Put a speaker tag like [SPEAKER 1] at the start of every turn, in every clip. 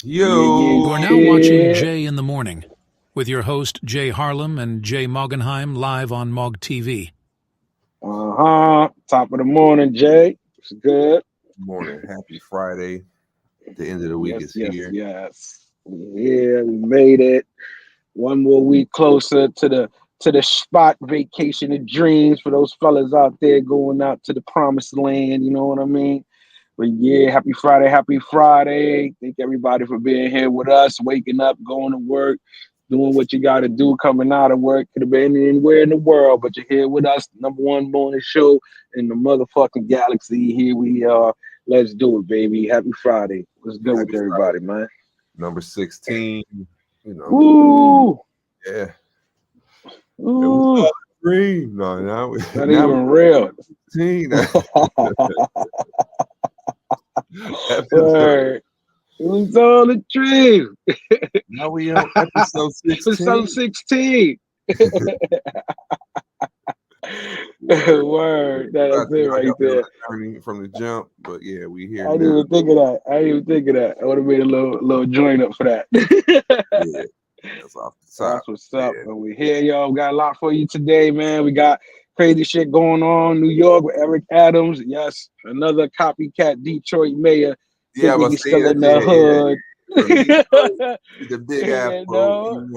[SPEAKER 1] You
[SPEAKER 2] You
[SPEAKER 1] are now watching Jay in the Morning with your host Jay Harlem and Jay Moggenheim live on Mog TV.
[SPEAKER 2] Top of the morning, Jay. It's good.
[SPEAKER 3] Morning. Happy Friday. The end of the week is here.
[SPEAKER 2] Yes. We're here. We made it. One more week closer to the spot vacation of dreams for those fellas out there going out to the promised land. You know what I mean? But yeah, happy Friday, happy Friday. Thank everybody for being here with us, waking up, going to work, doing what you got to do, coming out of work. Could have been anywhere in the world, but you're here with us, number one morning show in the motherfucking galaxy. Here we are. Let's do it, baby. Happy Friday. What's good with everybody, man?
[SPEAKER 3] Number 16, you know.
[SPEAKER 2] Ooh.
[SPEAKER 3] Yeah.
[SPEAKER 2] Ooh.
[SPEAKER 3] Dream. No, now
[SPEAKER 2] Not even real.
[SPEAKER 3] 16.
[SPEAKER 2] Word. It was all a dream.
[SPEAKER 3] Now we on episode 16.
[SPEAKER 2] Episode 16. Word. That's it right there.
[SPEAKER 3] From the jump, but yeah, we here.
[SPEAKER 2] I didn't even think of that. I would have made a little joint up for that.
[SPEAKER 3] Yeah. That's off the top.
[SPEAKER 2] That's what's up. Yeah. And we're here, y'all. We got a lot for you today, man. We got crazy shit going on. New York with Eric Adams. Yes, another copycat Detroit mayor.
[SPEAKER 3] Yeah, but
[SPEAKER 2] he's still in the hood.
[SPEAKER 3] The big apple.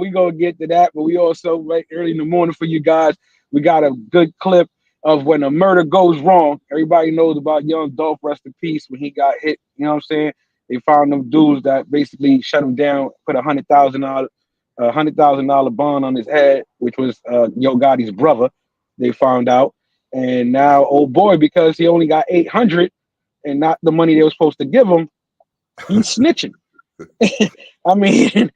[SPEAKER 2] We gonna get to that. But we also right early in the morning for you guys. We got a good clip of when a murder goes wrong. Everybody knows about young Dolph, rest in peace, when he got hit. You know what I'm saying? They found them dudes that basically shut him down, put $100,000 bond on his head, which was Yo Gotti's brother. They found out, and now, old boy, because he only got 800 and not the money they were supposed to give him, he's snitching. I mean,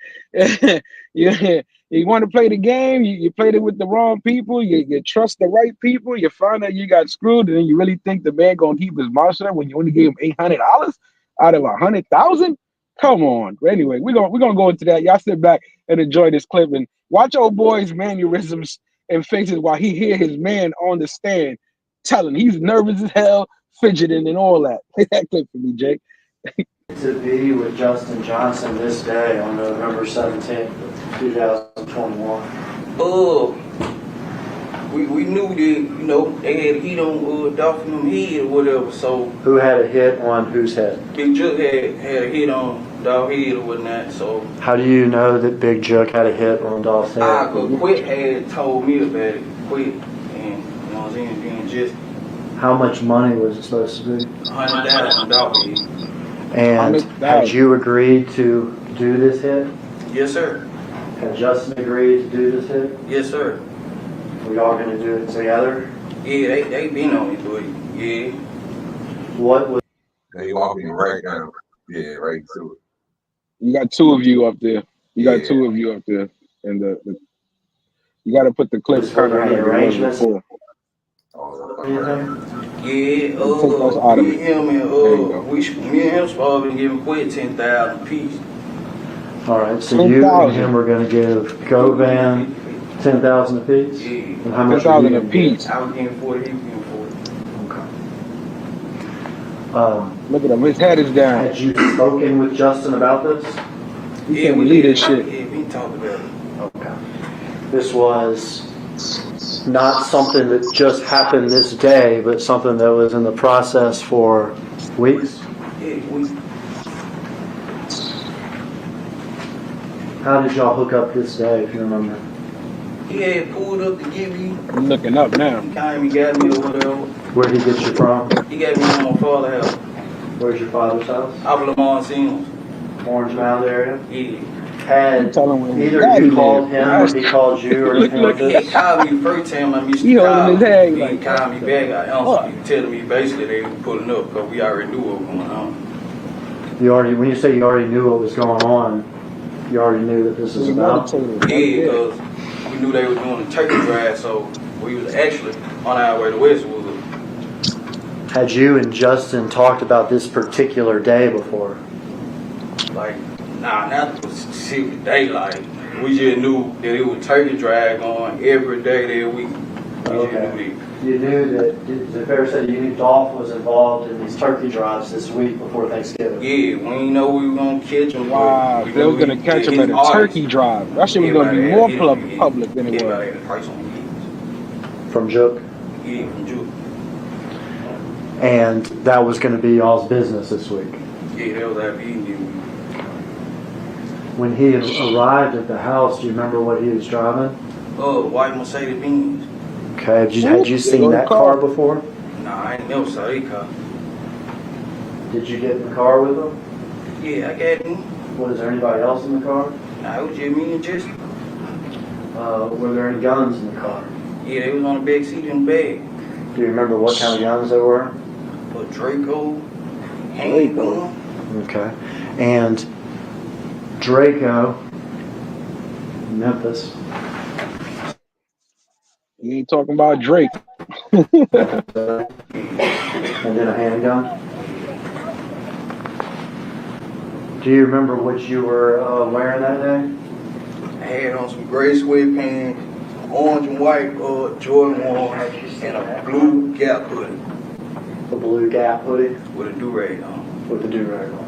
[SPEAKER 2] you want to play the game, you played it with the wrong people, you trust the right people, you find out you got screwed, and then you really think the man gonna keep his mouth shut when you only gave him $800 out of 100,000? Come on. Anyway, we're gonna go into that. Y'all sit back and enjoy this clip and watch old boy's mannerisms and faces while he hear his man on the stand telling he's nervous as hell, fidgeting and all that. Play that clip for me, Jake.
[SPEAKER 4] To be with Justin Johnson this day on November 17th, 2021.
[SPEAKER 5] We knew that, they had heat on Dolphin head or whatever, so.
[SPEAKER 4] Who had a hit on whose head?
[SPEAKER 5] Big Jook had a hit on Dolph head or whatnot, so.
[SPEAKER 4] How do you know that Big Jook had a hit on Dolph's head?
[SPEAKER 5] Quit had told me about it, Quit, and, you know what I'm saying, being just.
[SPEAKER 4] How much money was it supposed to be?
[SPEAKER 5] $100 on Dolph head.
[SPEAKER 4] And had you agreed to do this hit?
[SPEAKER 5] Yes, sir.
[SPEAKER 4] Had Justin agreed to do this hit?
[SPEAKER 5] Yes, sir.
[SPEAKER 4] We all going to do it together?
[SPEAKER 5] Yeah, they been on it, but yeah.
[SPEAKER 4] What was?
[SPEAKER 3] They walking right down. Yeah, right to it.
[SPEAKER 2] You got two of you up there. And you got to put the clips kind of like
[SPEAKER 4] arrangements.
[SPEAKER 5] Yeah,
[SPEAKER 2] take those out of it.
[SPEAKER 5] me and him supposed to give him Quit 10,000 apiece.
[SPEAKER 4] All right, so you and him are going to give Govan 10,000 apiece?
[SPEAKER 5] Yeah.
[SPEAKER 4] And how much
[SPEAKER 2] 10,000 apiece.
[SPEAKER 5] I was getting 40, he was getting 40.
[SPEAKER 4] Okay.
[SPEAKER 2] Look at him, his head is down.
[SPEAKER 4] Had you spoken with Justin about this?
[SPEAKER 2] He can't believe this shit.
[SPEAKER 5] Yeah, we talked about it.
[SPEAKER 4] Okay. This was not something that just happened this day, but something that was in the process for weeks?
[SPEAKER 5] Yeah, we.
[SPEAKER 4] How did y'all hook up this day, if you remember?
[SPEAKER 5] He had pulled up to give me.
[SPEAKER 2] I'm looking up now.
[SPEAKER 5] He got me or whatever.
[SPEAKER 4] Where'd he get you from?
[SPEAKER 5] He got me from my father's house.
[SPEAKER 4] Where's your father's house?
[SPEAKER 5] Out of Lamont Sims.
[SPEAKER 4] Orange Mound area?
[SPEAKER 5] Yeah.
[SPEAKER 4] Had either you called him or he called you or anything like this?
[SPEAKER 5] He called me the first time I missed
[SPEAKER 2] He
[SPEAKER 5] the
[SPEAKER 2] holding
[SPEAKER 5] call.
[SPEAKER 2] his head
[SPEAKER 5] He
[SPEAKER 2] like,
[SPEAKER 5] called me back. I answered. He telling me basically they were pulling up because we already knew what was going on.
[SPEAKER 4] When you say you already knew what was going on, you already knew that this is about?
[SPEAKER 5] Yeah, because we knew they were doing a turkey drive, so we was actually on our way to Westwood.
[SPEAKER 4] Had you and Justin talked about this particular day before?
[SPEAKER 5] Like, nah, not the specific day. Like, we just knew that it was turkey drive going every day that week. We just knew that.
[SPEAKER 4] You knew that, is it fair to say you knew Dolph was involved in these turkey drives this week before Thanksgiving?
[SPEAKER 5] Yeah, we didn't know we were gonna catch him.
[SPEAKER 2] Wow, they was gonna catch him at a turkey drive. That shit was gonna be more public than it was.
[SPEAKER 5] Everybody had a price on meat.
[SPEAKER 4] From Jook?
[SPEAKER 5] Yeah, from Jook.
[SPEAKER 4] And that was going to be y'all's business this week.
[SPEAKER 5] Yeah, that was our evening.
[SPEAKER 4] When he arrived at the house, do you remember what he was driving?
[SPEAKER 5] White Mercedes Benz.
[SPEAKER 4] Okay, had you seen that car before?
[SPEAKER 5] Nah, I ain't never saw that car.
[SPEAKER 4] Did you get in the car with him?
[SPEAKER 5] Yeah, I got him.
[SPEAKER 4] Was there anybody else in the car?
[SPEAKER 5] Nah, it was just me and Jesse.
[SPEAKER 4] Were there any guns in the car?
[SPEAKER 5] Yeah, they was on the back seat in the bag.
[SPEAKER 4] Do you remember what kind of guns they were?
[SPEAKER 5] A Draco, handgun.
[SPEAKER 4] Okay. And Draco, Memphis.
[SPEAKER 2] You ain't talking about Drake.
[SPEAKER 4] And then a handgun. Do you remember what you were wearing that day?
[SPEAKER 5] I had on some gray sweatpants, orange and white Jordan 1, and a blue Gap hoodie.
[SPEAKER 4] A blue Gap hoodie?
[SPEAKER 5] With a do-rag on.
[SPEAKER 4] With the do-rag on.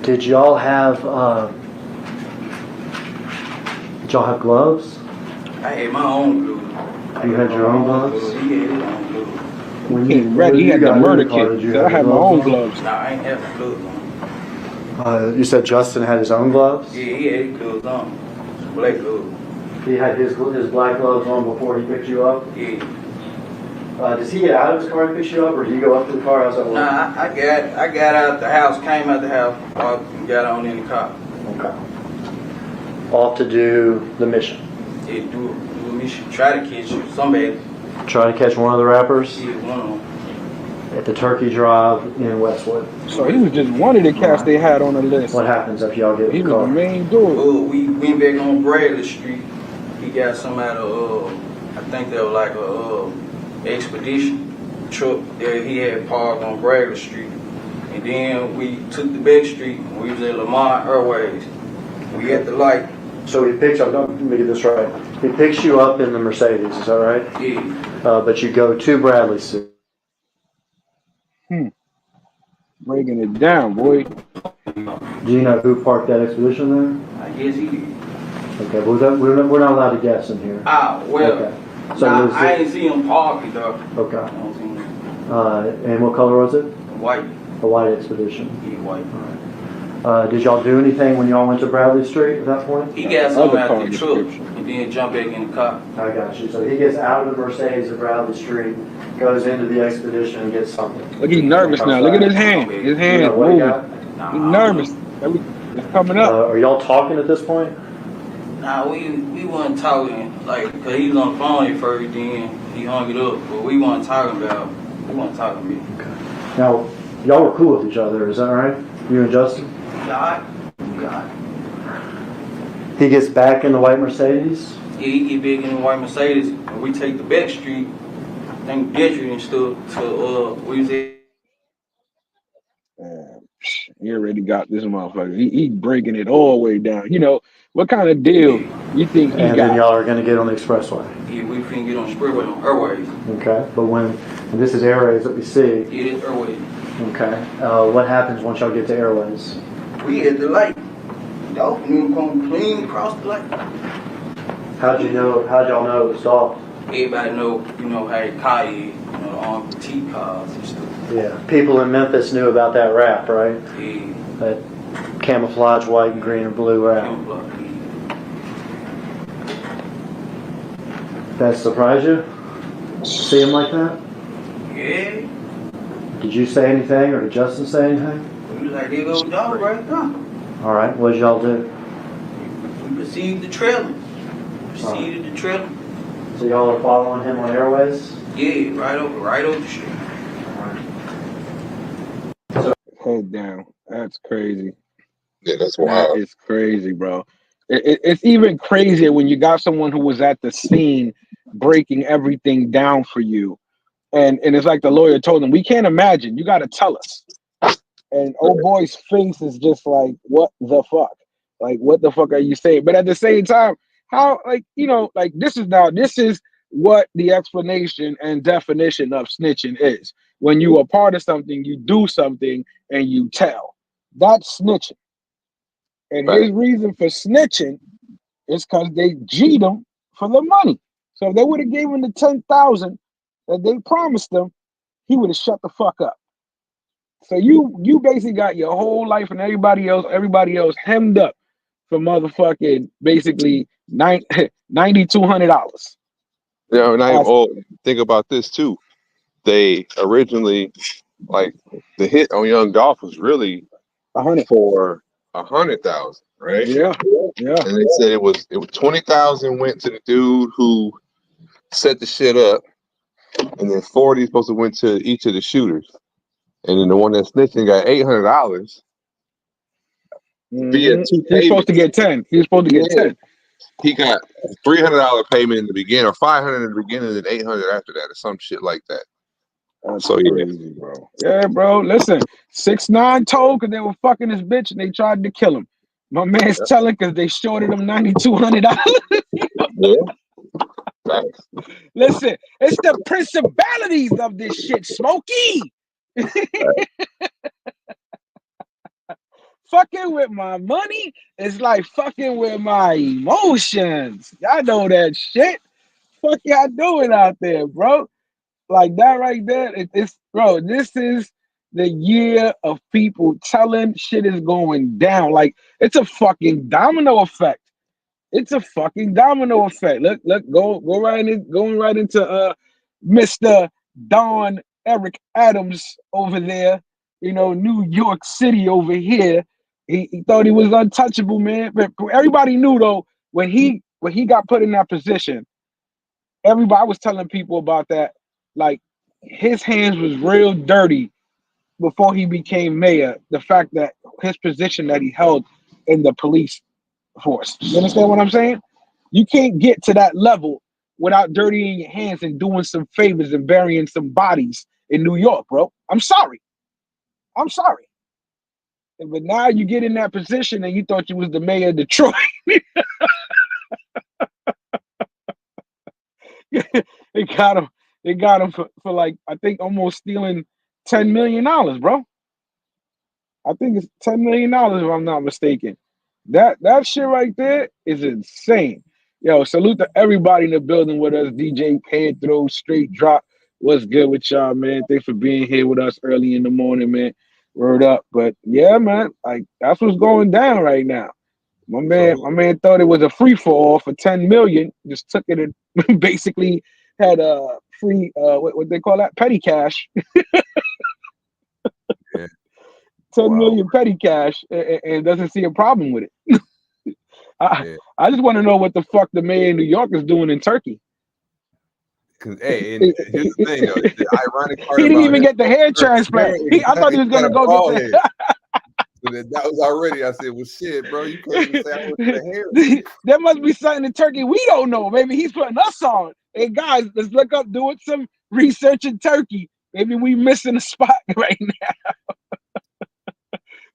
[SPEAKER 4] Did y'all have gloves?
[SPEAKER 5] I had my own glue.
[SPEAKER 4] You had your own gloves?
[SPEAKER 5] He had his own glue.
[SPEAKER 4] When
[SPEAKER 2] He had the murder kit. So I had my own gloves.
[SPEAKER 5] Nah, I ain't have the gloves on.
[SPEAKER 4] You said Justin had his own gloves?
[SPEAKER 5] Yeah, he had his gloves on. Black gloves.
[SPEAKER 4] He had his black gloves on before he picked you up?
[SPEAKER 5] Yeah.
[SPEAKER 4] Does he get out of his car and pick you up, or do you go up to the car? How's that work?
[SPEAKER 5] Nah, I got out the house, came out the house, and got on in the car.
[SPEAKER 4] Okay. Off to do the mission.
[SPEAKER 5] Yeah, do a mission. Try to catch somebody.
[SPEAKER 4] Try to catch one of the rappers
[SPEAKER 5] Yeah, one of them.
[SPEAKER 4] at the Turkey Drive in Westwood.
[SPEAKER 2] So he was just one of the cats they had on the list.
[SPEAKER 4] What happens if y'all get in
[SPEAKER 2] He
[SPEAKER 4] the
[SPEAKER 2] was
[SPEAKER 4] car?
[SPEAKER 2] the main dude.
[SPEAKER 5] We went back on Bradley Street. He got some out of, I think they were like a expedition truck that he had parked on Bradley Street. And then we took the back street and we was at Lamar Airways. We at the light.
[SPEAKER 4] So he picks up, let me get this right. He picks you up in the Mercedes, is that right?
[SPEAKER 5] Yeah.
[SPEAKER 4] But you go to Bradley Street.
[SPEAKER 2] Breaking it down, boy.
[SPEAKER 4] Do you know who parked that expedition there?
[SPEAKER 5] I guess he did.
[SPEAKER 4] Okay, we're not allowed to guess in here.
[SPEAKER 5] Well,
[SPEAKER 4] okay. So
[SPEAKER 5] nah, I ain't see him parking though.
[SPEAKER 4] Okay.
[SPEAKER 5] I don't see him.
[SPEAKER 4] And what color was it?
[SPEAKER 5] White.
[SPEAKER 4] A white expedition.
[SPEAKER 5] Yeah, white.
[SPEAKER 4] All right. Did y'all do anything when y'all went to Bradley Street at that point?
[SPEAKER 5] He got something out the truck and then jumped back in the car.
[SPEAKER 4] I got you. So he gets out of the Mercedes at Bradley Street, goes into the expedition and gets something.
[SPEAKER 2] Look, he's nervous now. Look at his hand. His hand
[SPEAKER 4] You know what he
[SPEAKER 2] moving.
[SPEAKER 4] got?
[SPEAKER 2] He's nervous. It's coming up.
[SPEAKER 4] Are y'all talking at this point?
[SPEAKER 5] Nah, we wasn't talking, like, cause he was on the phone at first, then he hung it up, but we wasn't talking about, me.
[SPEAKER 4] Okay. Now, y'all were cool with each other, is that right? You and Justin?
[SPEAKER 5] God.
[SPEAKER 4] He gets back in the white Mercedes?
[SPEAKER 5] Yeah, he get big in the white Mercedes, and we take the back street, I think Gentry and stuff, to, we was at.
[SPEAKER 2] He already got this motherfucker. He breaking it all the way down. You know, what kind of deal you think he got?
[SPEAKER 4] And then y'all are going to get on the expressway.
[SPEAKER 5] Yeah, we finna get on the expressway on Airways.
[SPEAKER 4] Okay, but and this is Airways that we see.
[SPEAKER 5] Yeah, it's Airways.
[SPEAKER 4] Okay, what happens once y'all get to Airways?
[SPEAKER 5] We at the light. Y'all come clean across the light.
[SPEAKER 4] How'd y'all know it was Dolph?
[SPEAKER 5] Everybody know, how he car is, the armed petite cars and stuff.
[SPEAKER 4] Yeah, people in Memphis knew about that rap, right?
[SPEAKER 5] Yeah.
[SPEAKER 4] That camouflage white and green and blue rap.
[SPEAKER 5] Camouflage.
[SPEAKER 4] That surprised you? See him like that?
[SPEAKER 5] Yeah.
[SPEAKER 4] Did you say anything or did Justin say anything?
[SPEAKER 5] We was like, there goes Dolph right now.
[SPEAKER 4] All right, what did y'all do?
[SPEAKER 5] We received the trailer. Received the trailer.
[SPEAKER 4] So y'all are following him on Airways?
[SPEAKER 5] Yeah, right over the street.
[SPEAKER 2] Head down. That's crazy.
[SPEAKER 3] Yeah, that's wild.
[SPEAKER 2] That is crazy, bro. It's even crazier when you got someone who was at the scene breaking everything down for you. And it's like the lawyer told him, we can't imagine. You got to tell us. And old boy's face is just like, what the fuck? Like, what the fuck are you saying? But at the same time, how, like, this is what the explanation and definition of snitching is. When you are part of something, you do something and you tell. That's snitching. And
[SPEAKER 3] Right.
[SPEAKER 2] his reason for snitching is because they G'd him for the money. So if they would have gave him the 10,000 that they promised him, he would have shut the fuck up. So you basically got your whole life and everybody else hemmed up for motherfucking basically $9,200.
[SPEAKER 3] And
[SPEAKER 2] As
[SPEAKER 3] think about this too. They originally, like, the hit on Young Dolph was really
[SPEAKER 2] 100.
[SPEAKER 3] for 100,000, right?
[SPEAKER 2] Yeah, yeah.
[SPEAKER 3] And they said it was 20,000 went to the dude who set the shit up, and then 40 supposed to went to each of the shooters, and then the one that snitching got $800 via two
[SPEAKER 2] He was supposed to
[SPEAKER 3] payments.
[SPEAKER 2] get 10. He was supposed to get 10.
[SPEAKER 3] He got $300 payment in the beginning, or $500 in the beginning, and then $800 after that, or some shit like that.
[SPEAKER 2] That's
[SPEAKER 3] So
[SPEAKER 2] crazy, bro. Yeah, bro. Listen, 6ix9ine told because they were fucking his bitch and they tried to kill him. My man's telling because they shorted him $9,200.
[SPEAKER 3] Thanks.
[SPEAKER 2] Listen, it's the principalities of this shit, Smokey. Fucking with my money is like fucking with my emotions. Y'all know that shit. Fuck y'all doing out there, bro? Like that right there. It's bro. This is the year of people telling shit is going down. Like it's a fucking domino effect. It's a fucking domino effect. Look, go going right into Mr. Don Eric Adams over there. You know, New York City over here. He thought he was untouchable, man. But everybody knew though when he got put in that position. Everybody was telling people about that. Like his hands was real dirty before he became mayor. The fact that his position that he held in the police force. You understand what I'm saying? You can't get to that level without dirtying your hands and doing some favors and burying some bodies in New York, bro. I'm sorry. I'm sorry. But now you get in that position and you thought you was the mayor of Detroit. They got him. They got him for like, I think almost stealing $10 million, bro. I think it's $10 million if I'm not mistaken. That shit right there is insane. Yo, salute to everybody in the building with us. DJ Panthro, Straight Drop. What's good with y'all, man? Thanks for being here with us early in the morning, man. Word up. But yeah, man, like that's what's going down right now. My man thought it was a free for all for 10 million. Just took it and basically had a free what they call that? Petty cash.
[SPEAKER 3] Yeah.
[SPEAKER 2] 10 million petty cash and doesn't see a problem with it. I just want to know what the fuck the mayor of New York is doing in Turkey.
[SPEAKER 3] Hey, and here's the thing, though. The ironic part
[SPEAKER 2] he didn't
[SPEAKER 3] about
[SPEAKER 2] even
[SPEAKER 3] him,
[SPEAKER 2] get the hair transplant. I thought he was gonna go get the
[SPEAKER 3] so that was already. I said, "Well, shit, bro, you can't even say I went to the hair."
[SPEAKER 2] There must be something in Turkey we don't know. Maybe he's putting us on. Hey guys, let's look up doing some research in Turkey. Maybe we missing a spot right now.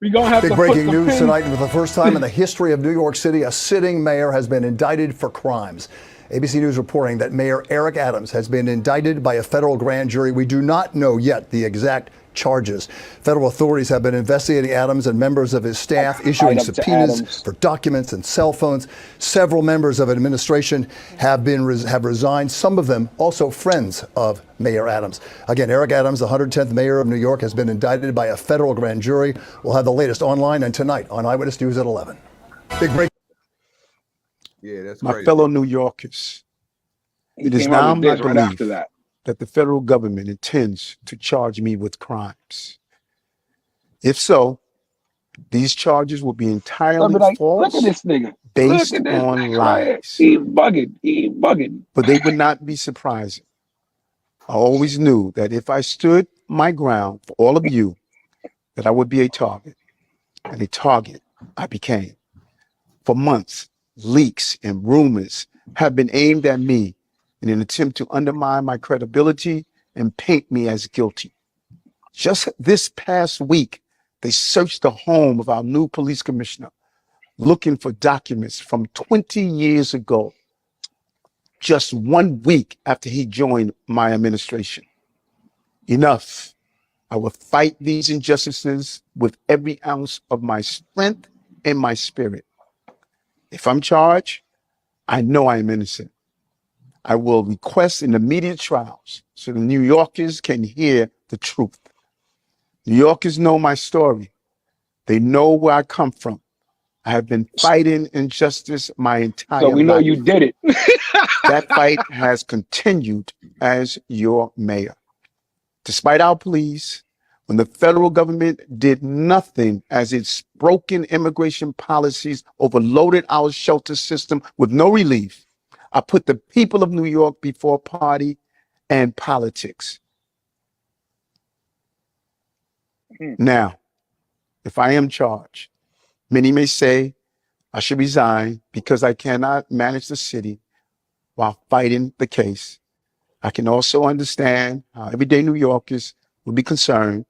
[SPEAKER 2] We're gonna have
[SPEAKER 6] Big
[SPEAKER 2] to
[SPEAKER 6] breaking
[SPEAKER 2] put
[SPEAKER 6] news tonight. For the first time in the history of New York City, a sitting mayor has been indicted for crimes. ABC News reporting that Mayor Eric Adams has been indicted by a federal grand jury. We do not know yet the exact charges. Federal authorities have been investigating Adams and members of his staff, issuing subpoenas for documents and cell phones. Several members of administration have resigned, some of them also friends of Mayor Adams. Again, Eric Adams, the 110th mayor of New York, has been indicted by a federal grand jury. We'll have the latest online and tonight on Eyewitness News at 11. Big break.
[SPEAKER 3] Yeah, that's
[SPEAKER 7] my
[SPEAKER 3] crazy.
[SPEAKER 7] fellow New Yorkers. It is now my belief that the federal government intends to charge me with crimes. If so, these charges will be entirely false,
[SPEAKER 2] look at this nigga.
[SPEAKER 7] based on lies.
[SPEAKER 2] He bugging.
[SPEAKER 7] But they would not be surprising. I always knew that if I stood my ground for all of you, that I would be a target. And a target I became. For months, leaks and rumors have been aimed at me in an attempt to undermine my credibility and paint me as guilty. Just this past week, they searched the home of our new police commissioner, looking for documents from 20 years ago. just 1 week after he joined my administration. Enough. I will fight these injustices with every ounce of my strength and my spirit. If I'm charged, I know I am innocent. I will request an immediate trials so the New Yorkers can hear the truth. New Yorkers know my story. They know where I come from. I have been fighting injustice my
[SPEAKER 2] So
[SPEAKER 7] entire
[SPEAKER 2] we know
[SPEAKER 7] life.
[SPEAKER 2] you did it.
[SPEAKER 7] That fight has continued as your mayor. Despite our pleas, when the federal government did nothing as its broken immigration policies overloaded our shelter system with no relief, I put the people of New York before party and politics. Now, if I am charged, many may say I should resign because I cannot manage the city while fighting the case. I can also understand how everyday New Yorkers will be concerned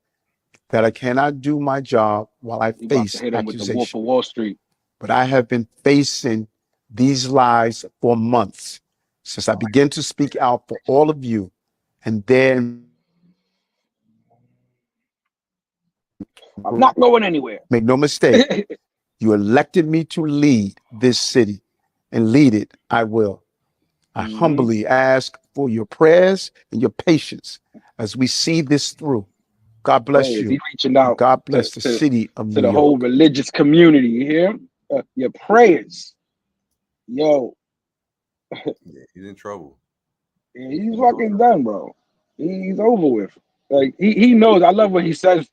[SPEAKER 7] that I cannot do my job while I
[SPEAKER 2] You about to
[SPEAKER 7] face
[SPEAKER 2] hit him with the Wolf
[SPEAKER 7] accusation.
[SPEAKER 2] of Wall Street.
[SPEAKER 7] But I have been facing these lies for months since I began to speak out for all of you. And then
[SPEAKER 2] I'm not going anywhere.
[SPEAKER 7] make no mistake, you elected me to lead this city, and lead it I will. I humbly ask for your prayers and your patience as we see this through. God bless
[SPEAKER 2] Prayers. He
[SPEAKER 7] you,
[SPEAKER 2] reaching
[SPEAKER 7] and
[SPEAKER 2] out
[SPEAKER 7] God
[SPEAKER 2] to,
[SPEAKER 7] bless the
[SPEAKER 2] to,
[SPEAKER 7] city of
[SPEAKER 2] to
[SPEAKER 7] New
[SPEAKER 2] the whole
[SPEAKER 7] York.
[SPEAKER 2] religious community. You hear? Your prayers. Yo,
[SPEAKER 3] Yeah, he's in trouble.
[SPEAKER 2] he's fucking done, bro. He's over with. Like he knows. I love what he says.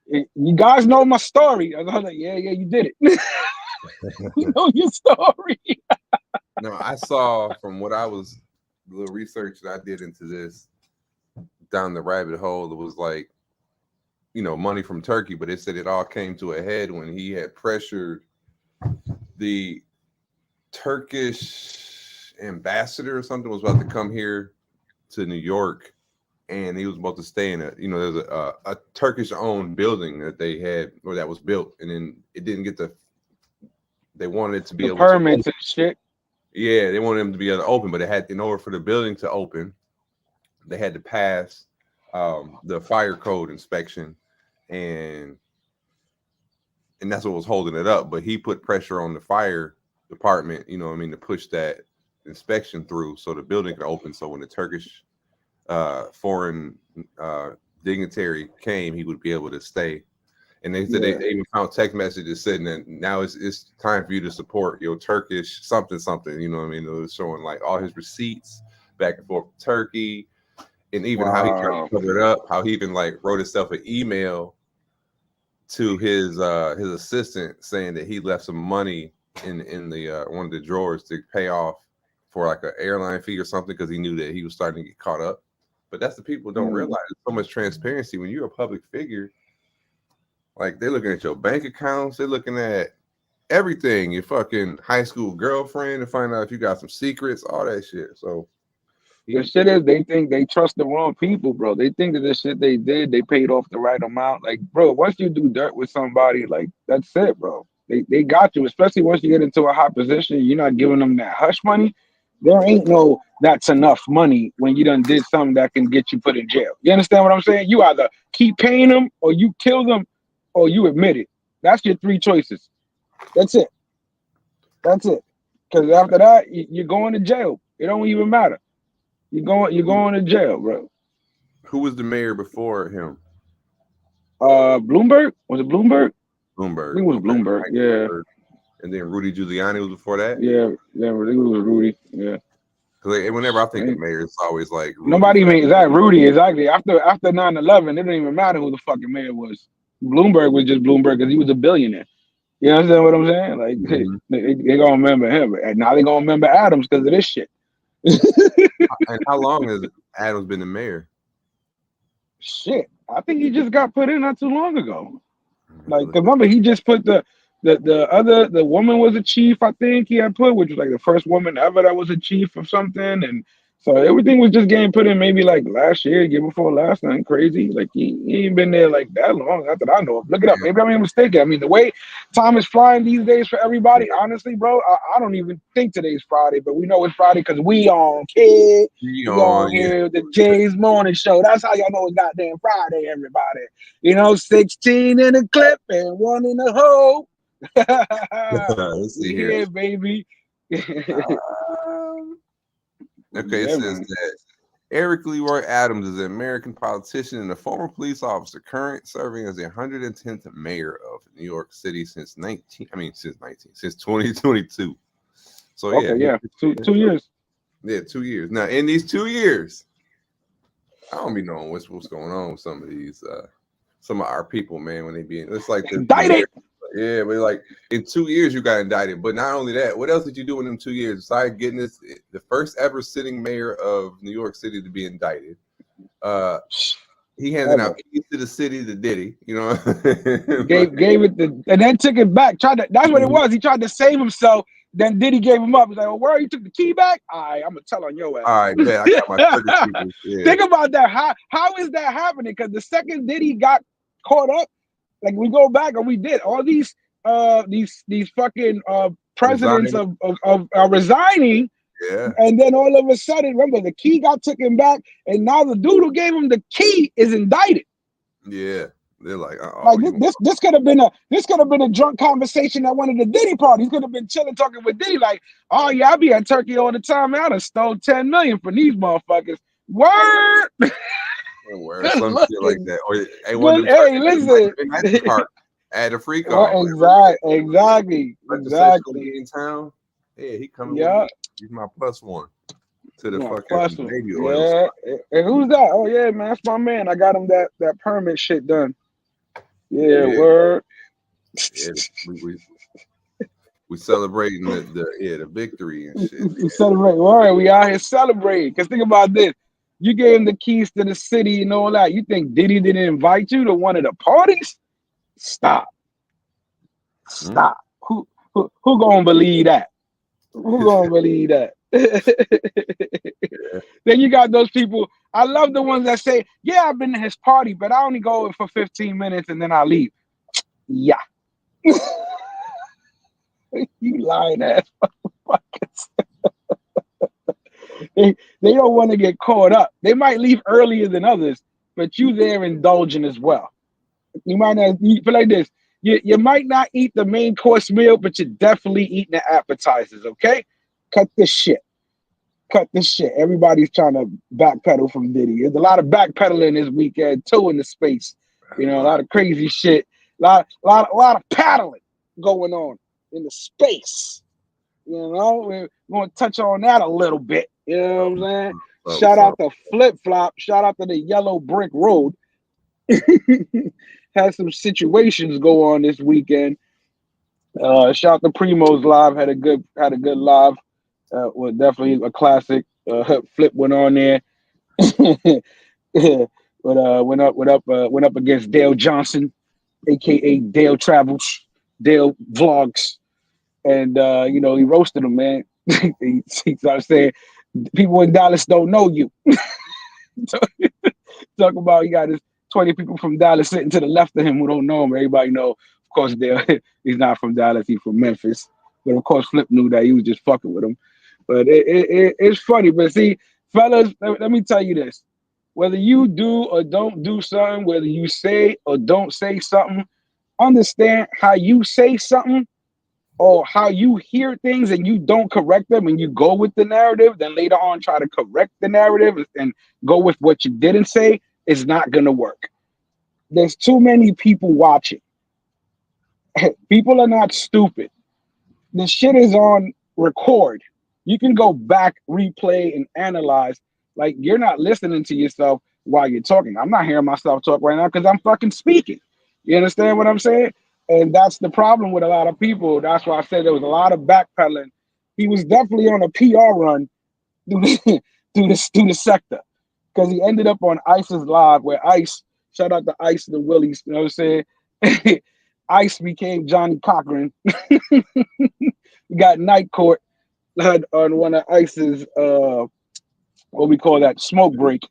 [SPEAKER 2] You guys know my story. I was like, yeah, you did it. We know your story.
[SPEAKER 3] No, I saw from what I was the little research that I did into this down the rabbit hole. It was like, money from Turkey, but it said it all came to a head when he had pressured the Turkish ambassador or something was about to come here to New York, and he was about to stay in there's a Turkish-owned building that they had or that was built, and then it didn't get they wanted it to be
[SPEAKER 2] The
[SPEAKER 3] able to
[SPEAKER 2] permits and shit.
[SPEAKER 3] Yeah, they wanted them to be able to open, but in order for the building to open, they had to pass the fire code inspection, and that's what was holding it up. But he put pressure on the fire department, to push that inspection through so the building could open. So when the Turkish foreign dignitary came, he would be able to stay. And they said they even found text messages saying that now it's time for you to support your Turkish something. It was showing like all his receipts back and forth to Turkey, and even how he tried to cover it up. How he even like wrote himself an email to his assistant saying that he left some money in the one of the drawers to pay off for like an airline fee or something because he knew that he was starting to get caught up. But that's the people don't realize. There's so much transparency when you're a public figure. Like they're looking at your bank accounts, they're looking at everything, your fucking high school girlfriend to find out if you got some secrets, all that shit. So
[SPEAKER 2] the shit is they think they trust the wrong people, bro. They think that the shit they did, they paid off the right amount. Like, bro, once you do dirt with somebody, like that's it, bro. They got you, especially once you get into a high position, you're not giving them that hush money. There ain't no that's enough money when you done did something that can get you put in jail. You understand what I'm saying? You either keep paying them or you kill them or you admit it. That's your three choices. That's it. That's it. Because after that, you're going to jail. It don't even matter. You're going to jail, bro.
[SPEAKER 3] who was the mayor before him?
[SPEAKER 2] Bloomberg? Was it Bloomberg? I
[SPEAKER 3] Bloomberg.
[SPEAKER 2] think it was
[SPEAKER 3] Okay.
[SPEAKER 2] Bloomberg. Yeah.
[SPEAKER 3] And then Rudy Giuliani was before that.
[SPEAKER 2] Yeah. I think it was Rudy. Yeah.
[SPEAKER 3] Because whenever I think of mayor, it's always like Rudy.
[SPEAKER 2] Nobody even exactly Rudy exactly. After 9/11, it didn't even matter who the fucking mayor was. Bloomberg was just Bloomberg because he was a billionaire. You understand what I'm saying? Like they gonna remember him, and now they gonna remember Adams because of this shit.
[SPEAKER 3] And how long has Adams been the mayor?
[SPEAKER 2] Shit, I think he just got put in not too long ago. Like, cause remember he just put the woman was a chief. I think he had put, which was like the first woman ever that was a chief of something, and So everything was just getting put in maybe like last year, year before last, nothing crazy. Like he ain't been there like that long, not that I know of. Look it up. Maybe I'm mistaken. I mean, the way time is flying these days for everybody, honestly, bro, I don't even think today's Friday, but we know it's Friday because we on, kid. We on here with the Jay's Morning Show. That's how y'all know it's goddamn Friday, everybody. You know, 16 in a clip and 1 in a hole.
[SPEAKER 3] Let's see here.
[SPEAKER 2] Yeah, baby.
[SPEAKER 3] Okay, it says that Eric Leroy Adams is an American politician and a former police officer, current serving as the 110th mayor of New York City since 2022. So
[SPEAKER 2] okay, yeah, 2 years.
[SPEAKER 3] Yeah, 2 years. Now, in these 2 years, I don't be knowing what's going on with some of these, some of our people, man. When they be it's like
[SPEAKER 2] indicted.
[SPEAKER 3] Yeah, but like in 2 years you got indicted. But not only that, what else did you do in them 2 years? Besides getting the first ever sitting mayor of New York City to be indicted. He handed out keys to the city to Diddy, you know.
[SPEAKER 2] gave it and then took it back. That's what it was. He tried to save himself. Then Diddy gave him up. He's like, "Oh, where you took the key back? I'm gonna tell on your ass."
[SPEAKER 3] All right, bet I got my people. Yeah.
[SPEAKER 2] Think about that. How is that happening? Because the second Diddy got caught up, like we go back and we did all these fucking presidents of resigning.
[SPEAKER 3] Yeah.
[SPEAKER 2] And then all of a sudden, remember, the key got taken back, and now the dude who gave him the key is indicted.
[SPEAKER 3] Yeah, they're like,
[SPEAKER 2] like this could have been a drunk conversation at one of the Diddy parties. Could have been chilling talking with Diddy, like, oh yeah, I be at Turkey all the time, man. I done stole 10 million from these motherfuckers. Word.
[SPEAKER 3] Word, some shit like that. Or
[SPEAKER 2] hey, listen.
[SPEAKER 3] At a free call.
[SPEAKER 2] Exactly.
[SPEAKER 3] In town. Yeah, he coming.
[SPEAKER 2] Yeah,
[SPEAKER 3] he's my +1 to the
[SPEAKER 2] fucking
[SPEAKER 3] baby
[SPEAKER 2] oil.
[SPEAKER 3] Yeah,
[SPEAKER 2] and who's that? Oh yeah, man, that's my man. I got him that permit shit done. Yeah. Word.
[SPEAKER 3] Yeah, we celebrating the victory and shit.
[SPEAKER 2] We celebrate. Word. We out here celebrating. Cause think about this. You gave him the keys to the city and all that. You think Diddy didn't invite you to one of the parties? Stop. Who gonna believe that? Who gonna believe that? Then you got those people. I love the ones that say, "Yeah, I've been to his party, but I only go for 15 minutes and then I leave." Yeah, you lying ass motherfuckers. They don't want to get caught up. They might leave earlier than others, but you there indulging as well. You might not eat, but like this. You might not eat the main course meal, but you're definitely eating the appetizers. Okay, cut this shit. Everybody's trying to backpedal from Diddy. There's a lot of backpedaling this weekend too in the space. You know, a lot of crazy shit. A lot of paddling going on in the space. You know, we're going to touch on that a little bit. You know what I'm saying? Shout out to Flip Flop. Shout out to the Yellow Brick Road. Had some situations go on this weekend. Shout out to Primo's live. Had a good live. Was definitely a classic. Flip went on there. But went up against Dale Johnson, aka Dale Travels, Dale Vlogs, and he roasted him, man. he started saying people in Dallas don't know you. Talk about he got his 20 people from Dallas sitting to the left of him who don't know him. Everybody know, of course, he's not from Dallas. He's from Memphis. But of course, Flip knew that he was just fucking with him. But it's funny. But see, fellas, let me tell you this. Whether you do or don't do something, whether you say or don't say something, understand how you say something or how you hear things and you don't correct them and you go with the narrative, then later on try to correct the narrative and go with what you didn't say, is not going to work. There's too many people watching. People are not stupid. The shit is on record. You can go back, replay, and analyze. Like, you're not listening to yourself while you're talking. I'm not hearing myself talk right now because I'm fucking speaking. You understand what I'm saying? And that's the problem with a lot of people. That's why I said there was a lot of backpedaling. He was definitely on a PR run through the sector because he ended up on Ice's live where Ice, shout out to Ice and the Willies, you know what I'm saying? Ice became Johnny Cochran. We got Night Court on one of Ice's what we call that smoke break.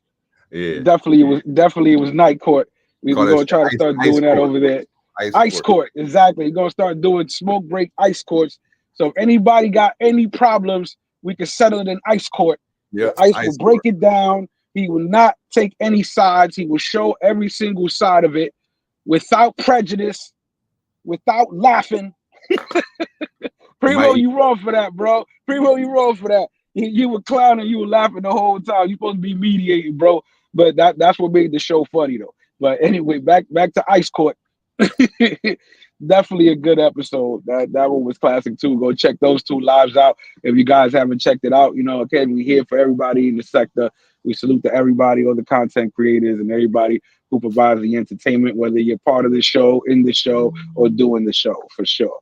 [SPEAKER 3] Yeah.
[SPEAKER 2] Definitely it was night court. We're
[SPEAKER 3] Call that
[SPEAKER 2] gonna
[SPEAKER 3] shit
[SPEAKER 2] try to start
[SPEAKER 3] ice
[SPEAKER 2] doing that
[SPEAKER 3] court.
[SPEAKER 2] over there.
[SPEAKER 3] Ice
[SPEAKER 2] Ice
[SPEAKER 3] court.
[SPEAKER 2] court, exactly. We're gonna start doing smoke break ice courts. So if anybody got any problems, we can settle it in ice court.
[SPEAKER 3] Yeah,
[SPEAKER 2] The ice will
[SPEAKER 3] ice
[SPEAKER 2] break
[SPEAKER 3] court.
[SPEAKER 2] it down. He will not take any sides. He will show every single side of it without prejudice, without laughing. Primo,
[SPEAKER 3] Might
[SPEAKER 2] you wrong for that, bro. Primo, you wrong for that. You were clowning, you were laughing the whole time. You supposed to be mediating, bro. But that's what made the show funny though. But anyway, back to Ice Court. Definitely a good episode. That one was classic too. Go check those two lives out if you guys haven't checked it out. You know, again, we here for everybody in the sector. We salute to everybody, all the content creators and everybody who provides the entertainment, whether you're part of the show, in the show, or doing the show, for sure.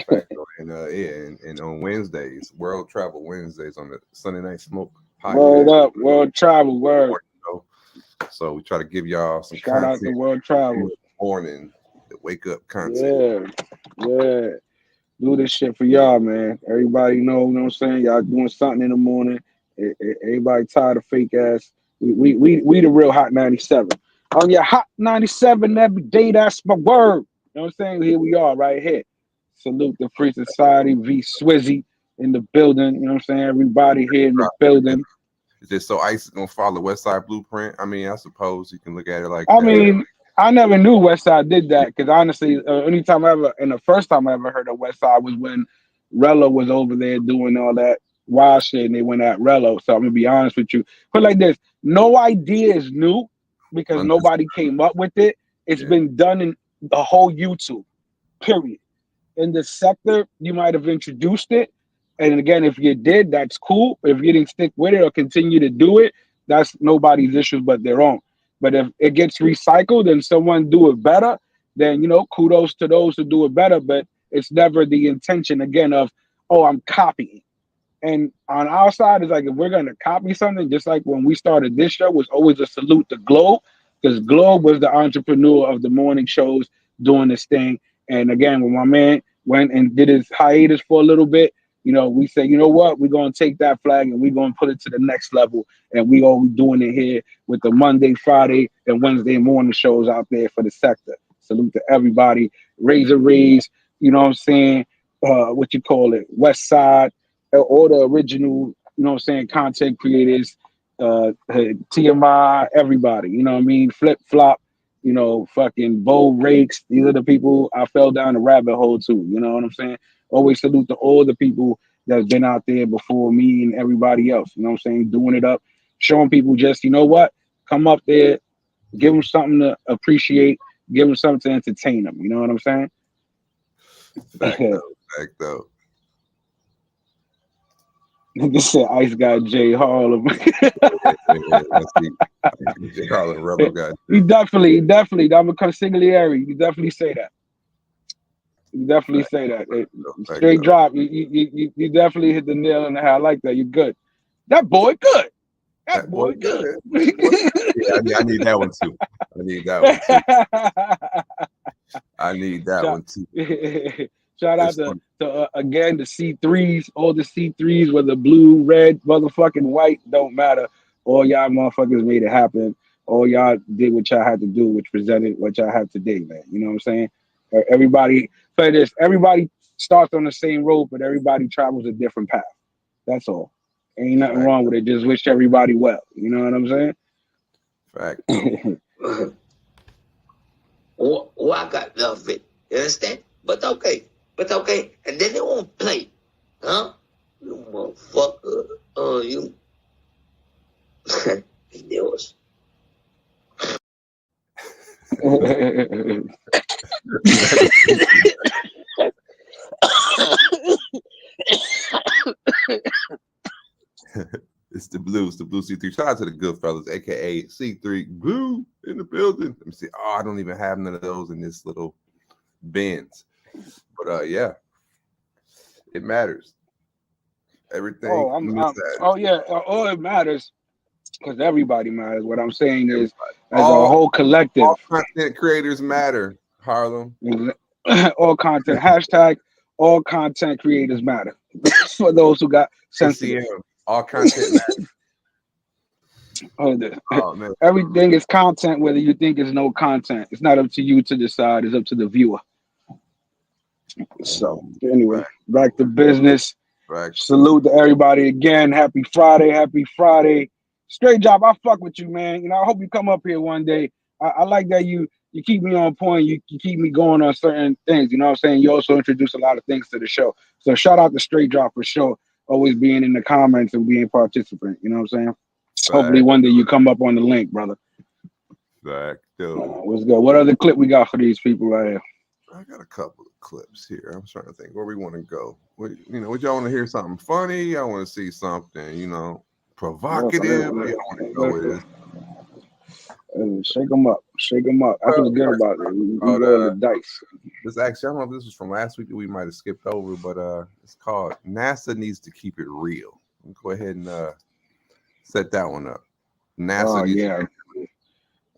[SPEAKER 3] Right. And on Wednesdays, World Travel Wednesdays on the Sunday Night Smoke
[SPEAKER 2] Word
[SPEAKER 3] podcast.
[SPEAKER 2] up, World Travel, word.
[SPEAKER 3] So we try to give y'all some
[SPEAKER 2] Shout out to
[SPEAKER 3] content
[SPEAKER 2] World
[SPEAKER 3] in
[SPEAKER 2] Travel.
[SPEAKER 3] the morning, the wake up content.
[SPEAKER 2] Yeah. Do this shit for y'all, man. Everybody know, you know what I'm saying? Y'all doing something in the morning. Everybody tired of fake ass. We the real Hot 97. On your Hot 97 every day, that's my word. You know what I'm saying? Here we are right here. Salute the Free Society V Swizzy in the building. You know what I'm saying? Everybody here in the building.
[SPEAKER 3] Is it so ICE is gonna follow the West Side Blueprint? I mean, I suppose you can look at it like
[SPEAKER 2] I
[SPEAKER 3] that.
[SPEAKER 2] mean, I never knew Westside did that because honestly, anytime I ever, and the first time I ever heard of Westside was when Rello was over there doing all that wild shit, and they went at Rello. So I'm gonna be honest with you, but like this, no idea is new because nobody came up with it. It's been done in the whole YouTube, period. In the sector, you might have introduced it. And again, if you did, that's cool. If you didn't stick with it or continue to do it, that's nobody's issues but their own. But if it gets recycled and someone do it better, then kudos to those who do it better. But it's never the intention again of, oh, I'm copying. And on our side, it's like if we're gonna copy something, just like when we started this show, was always a salute to Globe, because Globe was the entrepreneur of the morning shows doing this thing. And again, when my man went and did his hiatus for a little bit, we said, you know what, we're gonna take that flag and we're gonna put it to the next level. And we all doing it here with the Monday, Friday, and Wednesday morning shows out there for the sector. Salute to everybody. Razor Rays, you know what I'm saying? What you call it? West Side, all the original, content creators, TMI, everybody, you know what I mean? Flip Flop, fucking Bo Rakes. These are the people I fell down the rabbit hole to, you know what I'm saying? Always salute to all the people that's been out there before me and everybody else, you know what I'm saying? Doing it up, showing people just, you know what? Come up there, give them something to appreciate, give them something to entertain them, you know what I'm saying?
[SPEAKER 3] Fact though.
[SPEAKER 2] Nigga said Ice got Jay Harlem.
[SPEAKER 3] Let's see. Jay Harlem Rebel guy.
[SPEAKER 2] He definitely, I'm a consigliere. You definitely say that. You definitely say that. Straight drop. You definitely hit the nail on the head. I like that. You're good. That boy good. That boy good.
[SPEAKER 3] Yeah, I need that one too. I need that one too.
[SPEAKER 2] Shout out to again the C3s, all the C3s, whether blue, red, motherfucking white, don't matter. All y'all motherfuckers made it happen. All y'all did what y'all had to do, which presented what y'all have today, man. You know what I'm saying? Everybody, play this. Everybody starts on the same road, but everybody travels a different path. That's all. Ain't nothing wrong with it. Just wish everybody well. You know what I'm saying?
[SPEAKER 3] Fact.
[SPEAKER 8] Oh, I got nothing. You understand? But okay. And then they won't play. Huh? You motherfucker. You. It was.
[SPEAKER 3] It's the Blues C3. Shout out to the good fellas, aka C3 Blue in the building. Let me see. Oh, I don't even have none of those in this little bins. But yeah, it matters. Everything.
[SPEAKER 2] All it matters because everybody matters. What I'm saying is, as a whole collective,
[SPEAKER 3] all content creators matter. Harlem.
[SPEAKER 2] All content. Hashtag all content creators matter. For those who got sensitive.
[SPEAKER 3] ACM, all content matters. Oh man,
[SPEAKER 2] Everything is content, whether you think it's no content. It's not up to you to decide. It's up to the viewer. So anyway,
[SPEAKER 3] back,
[SPEAKER 2] back to business.
[SPEAKER 3] back.
[SPEAKER 2] Salute to everybody again. Happy Friday. Happy Friday. Straight job. I fuck with you, man. I hope you come up here one day. I like that you keep me on point. You keep me going on certain things. You know what I'm saying? You also introduce a lot of things to the show. So shout out to Straight Drop for sure. Always being in the comments and being a participant. You know what I'm saying? Hopefully one day you come up on the link, brother. What's good? What other clip we got for these people right here?
[SPEAKER 3] I got a couple of clips here. I'm trying to think where we want to go. What y'all want to hear? Something funny? I want to see something, provocative. Where y'all want to go with this?
[SPEAKER 2] Shake them up. Shake them up. I feel good about it. We rolling the dice.
[SPEAKER 3] This actually, I don't know if this was from last week that we might have skipped over, but it's called NASA Needs to Keep It Real. Go ahead and set that one up. NASA.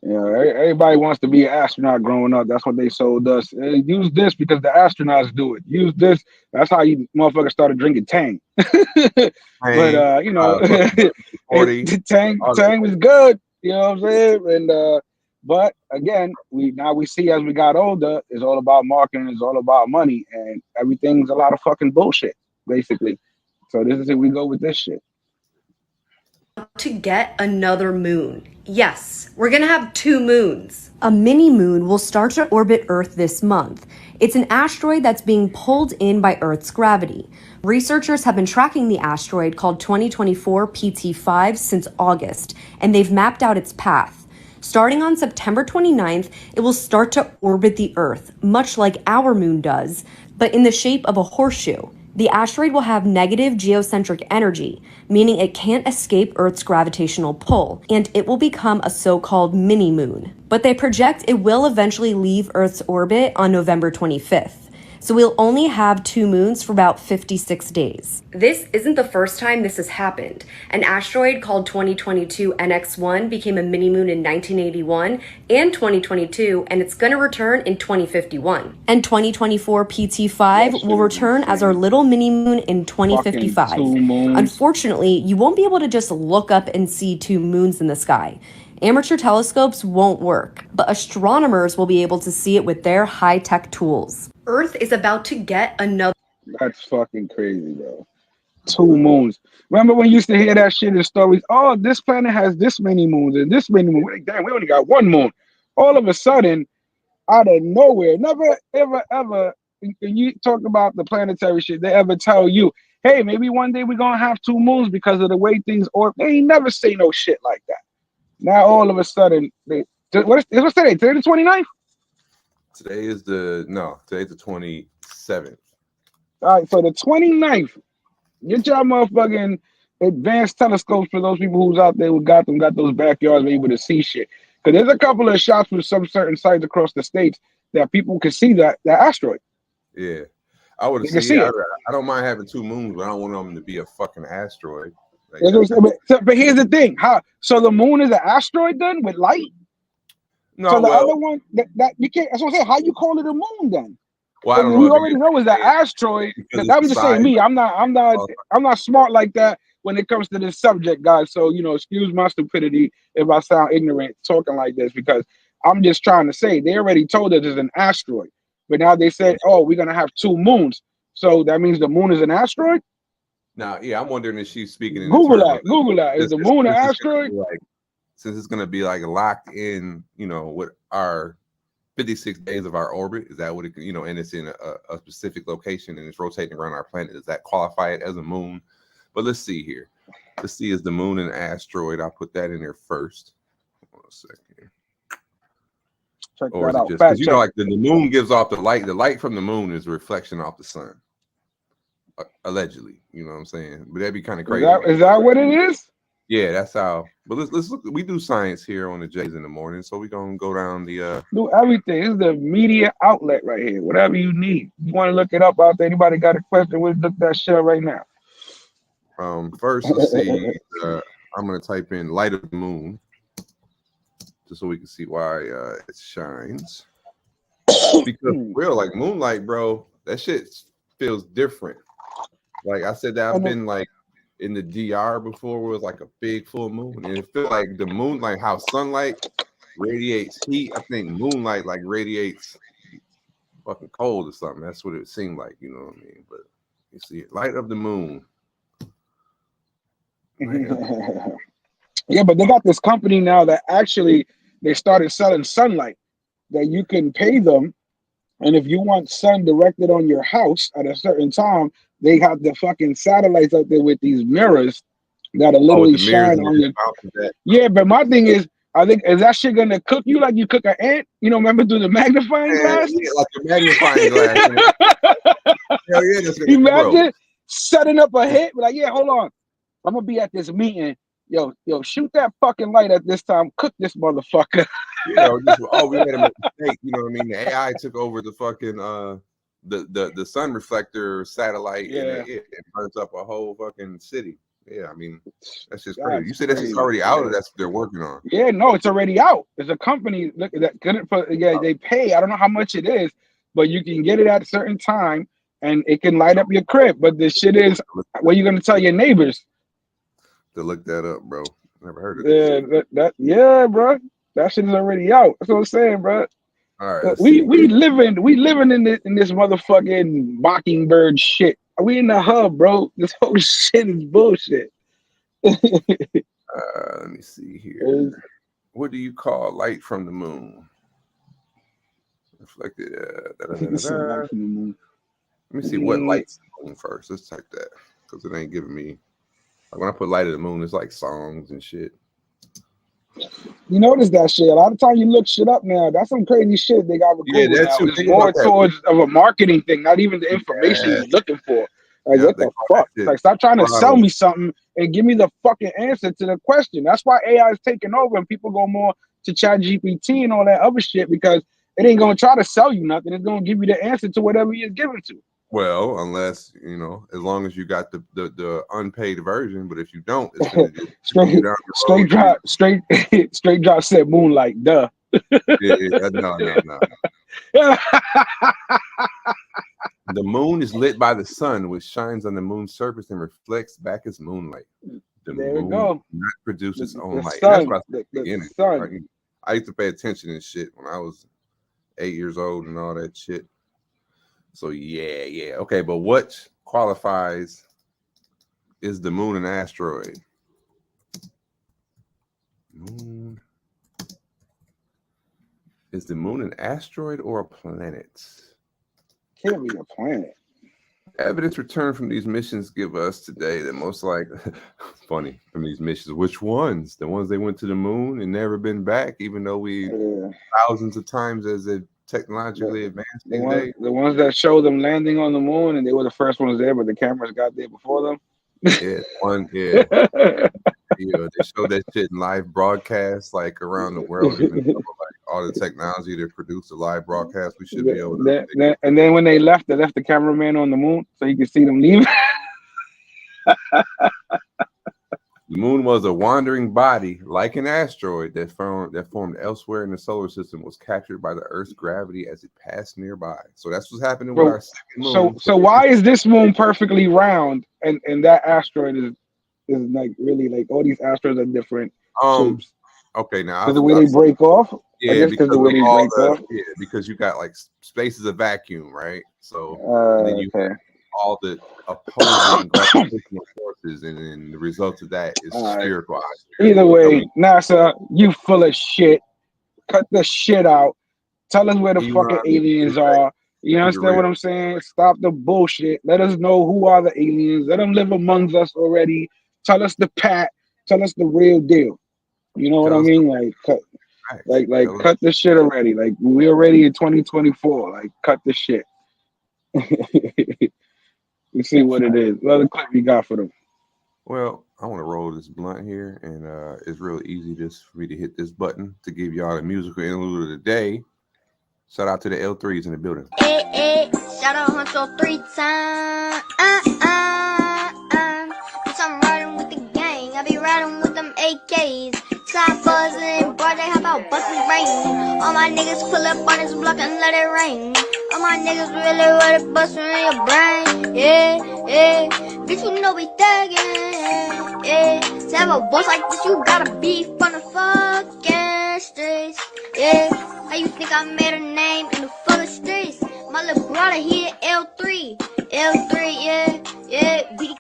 [SPEAKER 2] Yeah, everybody wants to be an astronaut growing up. That's what they sold us. Hey, use this because the astronauts do it. Use this. That's how you motherfuckers started drinking Tang. But Tang was good. You know what I'm saying? And but again, we see as we got older, it's all about marketing. It's all about money, and everything's a lot of fucking bullshit, basically. So this is it. We go with this shit.
[SPEAKER 9] To get another moon. Yes, we're gonna have 2 moons. A mini moon will start to orbit Earth this month. It's an asteroid that's being pulled in by Earth's gravity. Researchers have been tracking the asteroid called 2024 PT5 since August, and they've mapped out its path. Starting on September 29th, it will start to orbit the Earth, much like our moon does, but in the shape of a horseshoe. The asteroid will have negative geocentric energy, meaning it can't escape Earth's gravitational pull, and it will become a so-called mini-moon. But they project it will eventually leave Earth's orbit on November 25th. So we'll only have 2 moons for about 56 days. This isn't the first time this has happened. An asteroid called 2022 NX1 became a mini-moon in 1981 and 2022, and it's going to return in 2051. And 2024 PT5 will return as our little mini-moon in 2055. Unfortunately, you won't be able to just look up and see 2 moons in the sky. Amateur telescopes won't work, but astronomers will be able to see it with their high-tech tools. Earth is about to get another.
[SPEAKER 2] That's fucking crazy, bro. 2 moons. Remember when you used to hear that shit in stories? Oh, this planet has this many moons and this many moons. Damn, we only got 1 moon. All of a sudden, out of nowhere, never, ever, ever, when you talk about the planetary shit, they ever tell you, hey, maybe one day we're going to have 2 moons because of the way things orbit. They ain't never say no shit like that. Now, all of a sudden, what's today? Today the 29th?
[SPEAKER 3] Today's the 27th.
[SPEAKER 2] All right, so the 29th, get y'all motherfucking advanced telescopes for those people who's out there who got those backyards able to see shit. Because there's a couple of shots from some certain sites across the states that people can see that asteroid.
[SPEAKER 3] Yeah, I would see it. I don't mind having 2 moons, but I don't want them to be a fucking asteroid.
[SPEAKER 2] But here's the thing: so the moon is an asteroid then with light?
[SPEAKER 3] No,
[SPEAKER 2] so the other one that you can't. That's what I'm saying. How you call it a moon then?
[SPEAKER 3] Well, I don't know.
[SPEAKER 2] We already know it's an asteroid. I'm just saying me. I'm not smart like that when it comes to this subject, guys. So excuse my stupidity if I sound ignorant talking like this, because I'm just trying to say they already told us it's an asteroid, but now they said, oh, we're gonna have 2 moons. So that means the moon is an asteroid.
[SPEAKER 3] Now, yeah, I'm wondering if she's speaking in
[SPEAKER 2] Google that. Is the moon an asteroid?
[SPEAKER 3] Since it's going to be like locked in, with our 56 days of our orbit, is that what it, and it's in a specific location and it's rotating around our planet? Does that qualify it as a moon? But let's see here. Let's see, is the moon an asteroid? I'll put that in there first. Hold on a second.
[SPEAKER 2] Check
[SPEAKER 3] or
[SPEAKER 2] that
[SPEAKER 3] is
[SPEAKER 2] out.
[SPEAKER 3] it just because like the moon gives off the light? The light from the moon is a reflection off the sun. Allegedly, you know what I'm saying? But that'd be kind of crazy.
[SPEAKER 2] Is that what it is?
[SPEAKER 3] Yeah, that's how. But let's look. We do science here on the Jays in the morning, so we're gonna go down the
[SPEAKER 2] do everything. This is the media outlet right here. Whatever you need. You want to look it up out there? Anybody got a question? We'll look that shit up right now.
[SPEAKER 3] First, let's see. I'm gonna type in light of the moon, just so we can see why it shines. Because real, like moonlight, bro, that shit feels different. Like I said, that I've been like in the DR before was like a big full moon, and it felt like the moon, like how sunlight radiates heat. I think moonlight like radiates fucking cold or something. That's what it seemed like, you know what I mean? But you see it, light of the moon.
[SPEAKER 2] Yeah, but they got this company now that actually they started selling sunlight that you can pay them, and if you want sun directed on your house at a certain time, they have the fucking satellites out there with these mirrors that'll literally
[SPEAKER 3] the mirrors
[SPEAKER 2] shine
[SPEAKER 3] and
[SPEAKER 2] on your.
[SPEAKER 3] that.
[SPEAKER 2] Yeah, but my thing is, I think is that shit gonna cook you like you cook an ant? You know, remember through the magnifying glass?
[SPEAKER 3] Yeah, like a magnifying glass. Hell yeah, that's gonna
[SPEAKER 2] Imagine setting up a hit, like, yeah, hold on, I'm gonna be at this meeting. Yo, shoot that fucking light at this time. Cook this motherfucker.
[SPEAKER 3] You know, just, we made a mistake. You know what I mean? The AI took over the fucking the sun reflector satellite, and it burns up a whole fucking city. Yeah, I mean, that's just crazy. You said that's just already out, or that's what they're working on?
[SPEAKER 2] Yeah, no, it's already out. There's a company that couldn't put. Yeah, they pay. I don't know how much it is, but you can get it at a certain time, and it can light up your crib. But the shit is, what are you gonna tell your neighbors?
[SPEAKER 3] To look that up, bro. Never heard of this.
[SPEAKER 2] Yeah, bro. That shit is already out. That's what I'm saying, bro.
[SPEAKER 3] All right,
[SPEAKER 2] we living in this motherfucking mockingbird shit. We in the hub, bro. This whole shit is bullshit.
[SPEAKER 3] Let me see here. What do you call light from the moon? Reflected. Let me see what light's the moon first. Let's type that because it ain't giving me. Like when I put light of the moon, it's like songs and shit.
[SPEAKER 2] You notice that shit. A lot of times you look shit up now. That's some crazy shit they got with Google now. It's more towards of a marketing thing, not even the information you're looking for. Like, what the fuck? Like, stop trying to sell me something and give me the fucking answer to the question. That's why AI is taking over and people go more to ChatGPT and all that other shit, because it ain't gonna try to sell you nothing. It's gonna give you the answer to whatever you're given to.
[SPEAKER 3] Well, unless, you know, as long as you got the unpaid version, but if you don't, it's gonna do
[SPEAKER 2] straight drop said Moonlight, duh.
[SPEAKER 3] No. The moon is lit by the sun, which shines on the moon's surface and reflects back as moonlight. The moon does not produce its own light. That's what I said at the beginning. Right? I used to pay attention to shit when I was 8 years old and all that shit. So yeah. Okay, but what qualifies is the moon an asteroid? Moon. Is the moon an asteroid or a planet?
[SPEAKER 2] Can't be a planet.
[SPEAKER 3] Evidence returned from these missions give us today that most funny from these missions. Which ones? The ones they went to the moon and never been back, even though we thousands of times as they technologically advanced today.
[SPEAKER 2] The ones that showed them landing on the moon and they were the first ones there, but the cameras got there before them.
[SPEAKER 3] Yeah. They showed that shit in live broadcast, like around the world, even though, like all the technology to produce a live broadcast, we should be able to.
[SPEAKER 2] And then when they left the cameraman on the moon so he could see them leave.
[SPEAKER 3] The moon was a wandering body, like an asteroid that formed elsewhere in the solar system, was captured by the Earth's gravity as it passed nearby. So that's what's happening with our second moon.
[SPEAKER 2] So why is this moon perfectly round and that asteroid is like really like all these asteroids are different shapes?
[SPEAKER 3] Okay, now
[SPEAKER 2] because the way they break off.
[SPEAKER 3] Yeah, because because you got like space is a vacuum, right? So and then you have all the opposing gravitational forces, and then the result of that is spherical.
[SPEAKER 2] Either way, NASA, you full of shit. Cut the shit out. Tell us where the fucking aliens are. You understand what I'm saying? Stop the bullshit. Let us know who are the aliens. Let them live amongst us already. Tell us the pat. Tell us the real deal. You know what I mean? Like cut the shit already. Like we're already in 2024. Like cut the shit. You see what it is. What other clip you got for them?
[SPEAKER 3] Well, I want to roll this blunt here, and it's real easy just for me to hit this button to give y'all the musical interlude of the day. Shout out to the L3s in the building.
[SPEAKER 10] Hey, shout out Huncho 3 times. Bitch, I'm riding with the gang. I be riding with them AKs. Side buzzing, boy, they hop out, bustin' rain. All my niggas pull up on this block and let it rain. All my niggas really ready bustin' in your brain. Yeah. Bitch, you know we thuggin'. never boss like this, you gotta be from the fucking streets. Yeah, how you think I made a name in the fucking streets? My little brother here, L3. L3, yeah, BD.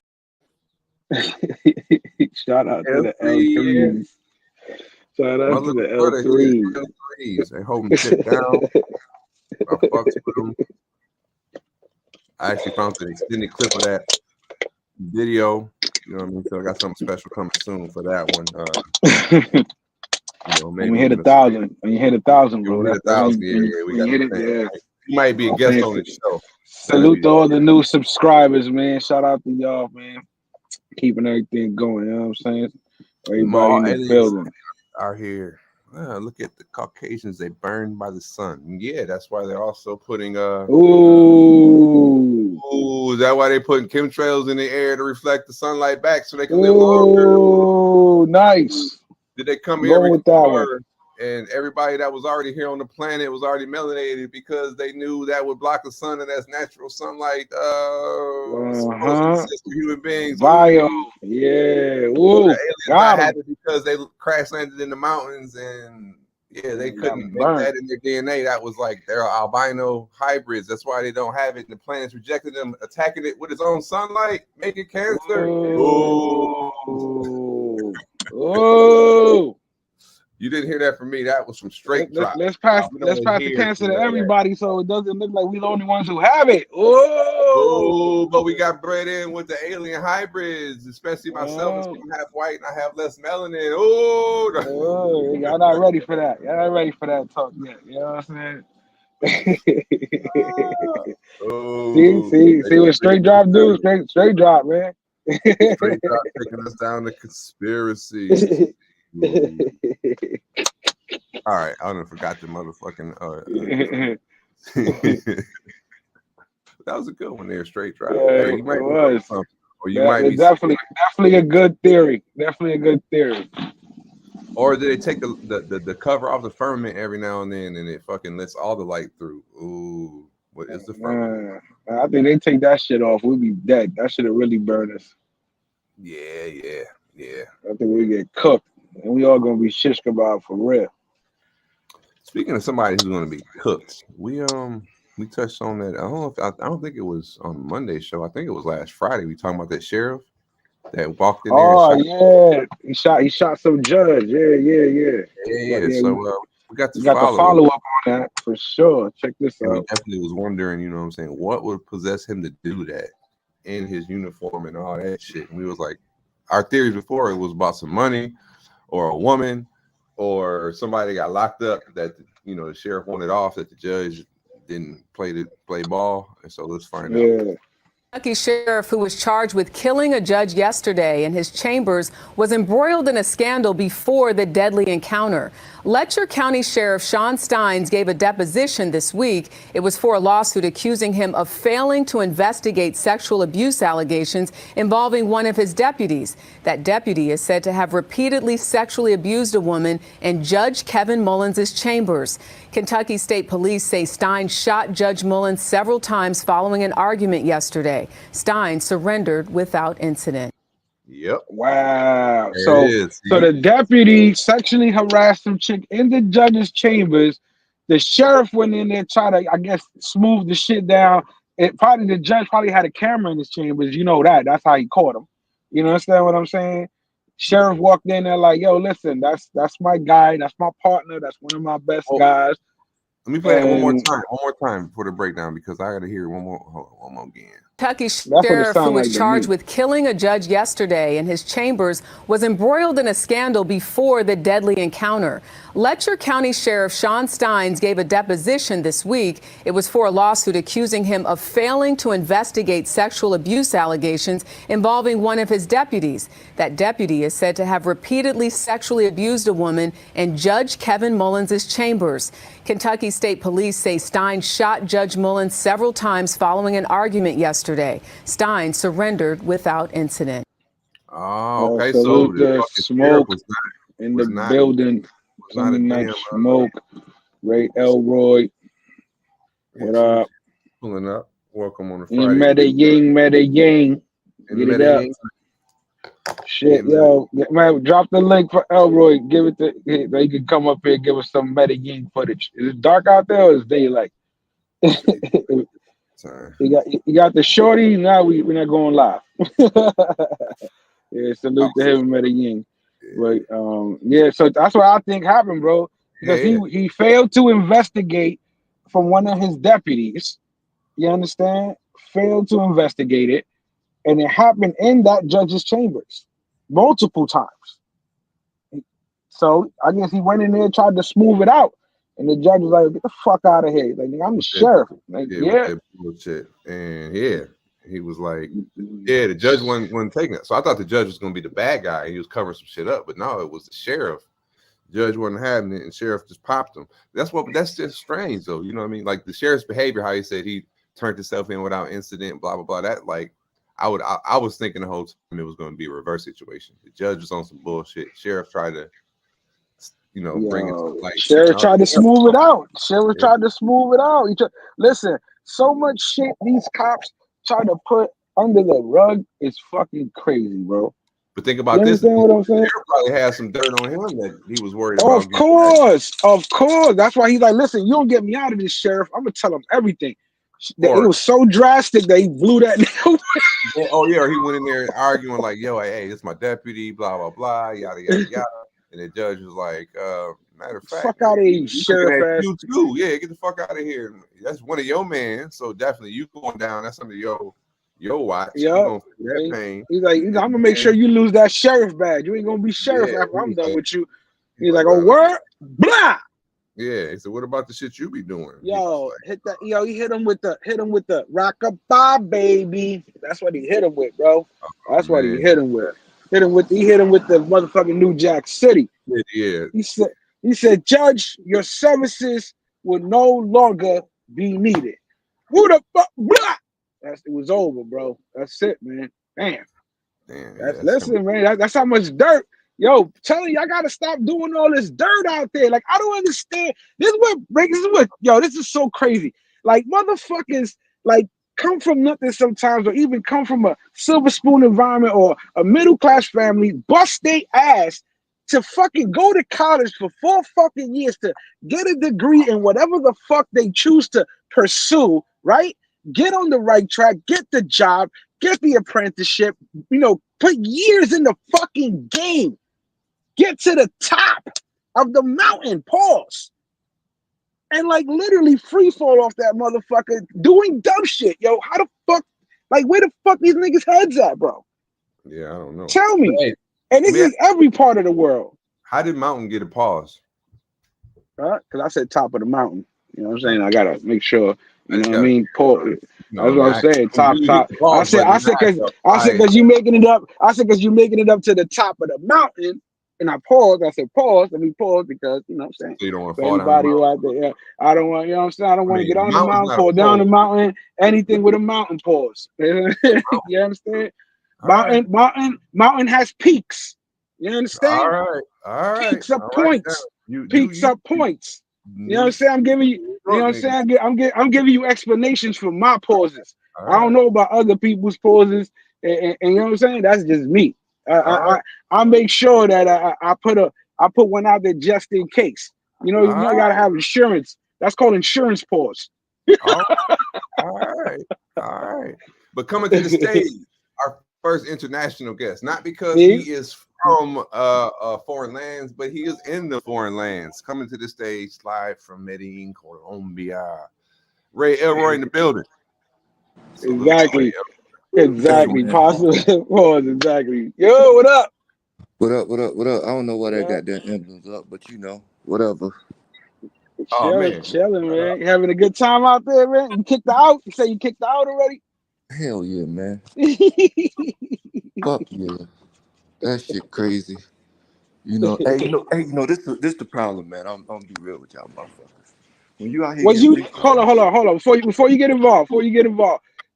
[SPEAKER 2] Shout out to the
[SPEAKER 3] L3, yeah.
[SPEAKER 2] L3s. Shout
[SPEAKER 3] My
[SPEAKER 2] out to
[SPEAKER 3] little
[SPEAKER 2] the
[SPEAKER 3] brother, he is
[SPEAKER 2] L3s.
[SPEAKER 3] L3s. They hold him shit down. I fucks with him. I actually found an extended clip of that video. You know what I mean? So I got something special coming soon for that one. You know, maybe
[SPEAKER 2] when you hit 1,000, bro.
[SPEAKER 3] You'll hit 1,000. Yeah, we
[SPEAKER 2] when you
[SPEAKER 3] got
[SPEAKER 2] hit
[SPEAKER 3] the
[SPEAKER 2] it,
[SPEAKER 3] thing.
[SPEAKER 2] yeah.
[SPEAKER 3] You might be a guest on the show.
[SPEAKER 2] Salute to all the new subscribers, man. Shout out to y'all, man. Keeping everything going, you know what I'm saying? Everybody in the building.
[SPEAKER 3] Out here. Look at the Caucasians, they burned by the sun. Yeah, that's why they're also putting
[SPEAKER 2] Ooh,
[SPEAKER 3] is that why they're putting chemtrails in the air to reflect the sunlight back so they can live longer?
[SPEAKER 2] Ooh, nice.
[SPEAKER 3] Did they come
[SPEAKER 2] I'm
[SPEAKER 3] here
[SPEAKER 2] going with that one.
[SPEAKER 3] and everybody that was already here on the planet was already melanated because they knew that would block the sun and that's natural sunlight supposed to exist for human beings.
[SPEAKER 2] Bio, yeah. Ooh,
[SPEAKER 3] the aliens not happy because they crash landed in the mountains and yeah, they couldn't make that in their DNA. That was like they're albino hybrids. That's why they don't have it. And the planet's rejected them, attacking it with its own sunlight, making cancer.
[SPEAKER 2] Oh.
[SPEAKER 3] You didn't hear that from me. That was from Straight Drop.
[SPEAKER 2] Let's pass the cancer to everybody so it doesn't look like we're the only ones who have it.
[SPEAKER 3] Oh, but we got bred in with the alien hybrids, especially myself. I'm half white and I have less melanin.
[SPEAKER 2] Oh, y'all not ready for that. Y'all not ready for that talk yet. You know what I'm saying? See what Straight Drop do? Straight Drop, man.
[SPEAKER 3] Straight Drop taking us down to conspiracy. All right, I done forgot the motherfucking. That was a good one there, Straight Drop.
[SPEAKER 2] Yeah,
[SPEAKER 3] Hey, you might
[SPEAKER 2] it was.
[SPEAKER 3] Or you might be
[SPEAKER 2] definitely a good theory. Definitely a good theory.
[SPEAKER 3] Or do they take the cover off the firmament every now and then, and it fucking lets all the light through? Ooh, what is the firmament?
[SPEAKER 2] I think they take that shit off, we'll be dead. That should have really burned us.
[SPEAKER 3] Yeah.
[SPEAKER 2] I think we get cooked, and we all gonna be shish kebab for real.
[SPEAKER 3] Speaking of somebody who's gonna be cooked, we touched on that. I don't think it was on Monday's show. I think it was last Friday. We talking about that sheriff that walked in there.
[SPEAKER 2] Oh yeah, he shot some judge. Yeah.
[SPEAKER 3] So we got
[SPEAKER 2] the follow up on that for sure. Check this out.
[SPEAKER 3] We definitely was wondering, you know what I'm saying, what would possess him to do that in his uniform and all that shit. And we was like, our theories before it was about some money or a woman or somebody got locked up that the sheriff wanted off that the judge didn't play ball. And so let's find out.
[SPEAKER 11] Kentucky sheriff who was charged with killing a judge yesterday in his chambers was embroiled in a scandal before the deadly encounter. Letcher County Sheriff Sean Steins gave a deposition this week. It was for a lawsuit accusing him of failing to investigate sexual abuse allegations involving one of his deputies. That deputy is said to have repeatedly sexually abused a woman in Judge Kevin Mullins' chambers. Kentucky State Police say Stein shot Judge Mullins several times following an argument yesterday. Stein surrendered without incident.
[SPEAKER 3] Yep.
[SPEAKER 2] Wow. So the deputy sexually harassed some chick in the judge's chambers. The sheriff went in there try to, I guess, smooth the shit down. The judge probably had a camera in his chambers. You know that. That's how he caught him. You understand what I'm saying? Sheriff walked in there like, yo, listen, that's my guy. That's my partner. That's one of my best guys.
[SPEAKER 3] Let me play that one more time for the breakdown because I got to hear it one more again.
[SPEAKER 11] Kentucky sheriff who was charged with killing a judge yesterday in his chambers was embroiled in a scandal before the deadly encounter. Letcher County Sheriff Sean Steins gave a deposition this week. It was for a lawsuit accusing him of failing to investigate sexual abuse allegations involving one of his deputies. That deputy is said to have repeatedly sexually abused a woman in Judge Kevin Mullins' chambers. Kentucky State Police say Stein shot Judge Mullins several times following an argument yesterday. Stein surrendered without incident.
[SPEAKER 3] Oh, okay. So
[SPEAKER 2] the smoke in the building. Sunday night smoke. Ray Elroy. What up?
[SPEAKER 3] Pulling up. Welcome on a Friday.
[SPEAKER 2] In Medellin. Get it up. Shit, yo, man, drop the link for Elroy. Give it to they can come up here and give us some Medellin footage. Is it dark out there or is daylight?
[SPEAKER 3] Sorry.
[SPEAKER 2] You got the shorty. Now we're not going live. Yeah, salute to him, Medellin. But yeah, so that's what I think happened, bro. Because he failed to investigate from one of his deputies. You understand? Failed to investigate it, and it happened in that judge's chambers multiple times. So I guess he went in there and tried to smooth it out, and the judge was like, "Get the fuck out of here!" Like, I'm the sheriff. Like,
[SPEAKER 3] with that bullshit. And he was like, the judge wasn't taking it. So I thought the judge was gonna be the bad guy and he was covering some shit up, but no, it was the sheriff. Judge wasn't having it, and sheriff just popped him. That's just strange, though. You know what I mean? Like the sheriff's behavior, how he said he turned himself in without incident, blah blah blah. That like, I was thinking the whole time it was going to be a reverse situation. The judge was on some bullshit. Sheriff tried to, bring it to light.
[SPEAKER 2] Sheriff tried to smooth it out. Sheriff tried to smooth it out. Listen, so much shit these cops try to put under the rug is fucking crazy, bro.
[SPEAKER 3] But think about this.
[SPEAKER 2] What I'm saying?
[SPEAKER 3] Sheriff probably had some dirt on him that he was worried
[SPEAKER 2] about. Of course. That's why he's like, listen, you don't get me out of this, Sheriff. I'm gonna tell him everything. It was so drastic that he blew that nail.
[SPEAKER 3] He went in there arguing like, yo, hey, this is my deputy, blah blah blah, yada yada yada. And the judge was like, matter of fact,
[SPEAKER 2] fuck out of here, sheriff.
[SPEAKER 3] You too. Yeah, get the fuck out of here. That's one of your men. So definitely you going down. That's under your watch.
[SPEAKER 2] Yeah.
[SPEAKER 3] That pain.
[SPEAKER 2] He's like, I'm gonna make sure you lose that sheriff badge. You ain't gonna be sheriff after I'm done with you. He's like, oh, word? Blah.
[SPEAKER 3] Yeah. He said, what about the shit you be doing?
[SPEAKER 2] Yo, hit that. Yo, he hit him with the rock-a-bye, baby. That's what he hit him with, bro. That's what he hit him with. He hit him with the motherfucking New Jack City.
[SPEAKER 3] Yeah.
[SPEAKER 2] He said, Judge, your services will no longer be needed. Who the fuck? Blah! It was over, bro. That's it, man. Damn. Listen, man. That's how much dirt. Yo, telling you, I gotta stop doing all this dirt out there. Like, I don't understand. This is so crazy. Like, motherfuckers, like, come from nothing sometimes, or even come from a silver spoon environment or a middle class family, bust their ass to fucking go to college for 4 fucking years to get a degree in whatever the fuck they choose to pursue, right? Get on the right track, get the job, get the apprenticeship, put years in the fucking game. Get to the top of the mountain, pause. And like literally free fall off that motherfucker doing dumb shit. Yo, how the fuck, like where the fuck these niggas heads at, bro?
[SPEAKER 3] Yeah, I don't know.
[SPEAKER 2] Tell me. Hey, and this is every part of the world.
[SPEAKER 3] How did mountain get a pause?
[SPEAKER 2] Because I said top of the mountain. You know what I'm saying? I gotta make sure. You know what I mean? Pause. That's what I'm saying. Top. I said because you making it up. I said because you making it up to the top of the mountain. And I paused. I said, pause. Let me pause because, you know what I'm saying?
[SPEAKER 3] So you don't want
[SPEAKER 2] to fall down the out there, yeah, I don't want, you know what I'm saying? I don't want to get on the mountain, fall down the mountain, anything with a mountain pause. You understand? Mountain has peaks. You understand?
[SPEAKER 3] All right.
[SPEAKER 2] Peaks up points. Peaks up points. You know what I'm saying? I'm giving you, you know what I'm saying? I'm giving you explanations for my pauses. I don't know about other people's pauses. And you know what I'm saying? That's just me. I make sure that I put one out there just in case. You gotta have insurance. That's called insurance pause.
[SPEAKER 3] All right. But coming to the stage, our first international guest, not because he is from foreign lands, but he is in the foreign lands. Coming to the stage live from Medellin, Colombia. Ray Elroy in the building.
[SPEAKER 2] Exactly. Exactly. Possible pause. Exactly. Yo, what up?
[SPEAKER 12] What up? I don't know why that got that emblems up, but whatever.
[SPEAKER 2] Chilling, man. You having a good time out there, man? You kicked her out? You say you kicked her out already?
[SPEAKER 12] Hell yeah, man. Fuck yeah. That shit crazy. Hey, this the problem, man. I'm gonna be real with y'all motherfuckers. When you out here
[SPEAKER 2] hold on. Before you get involved,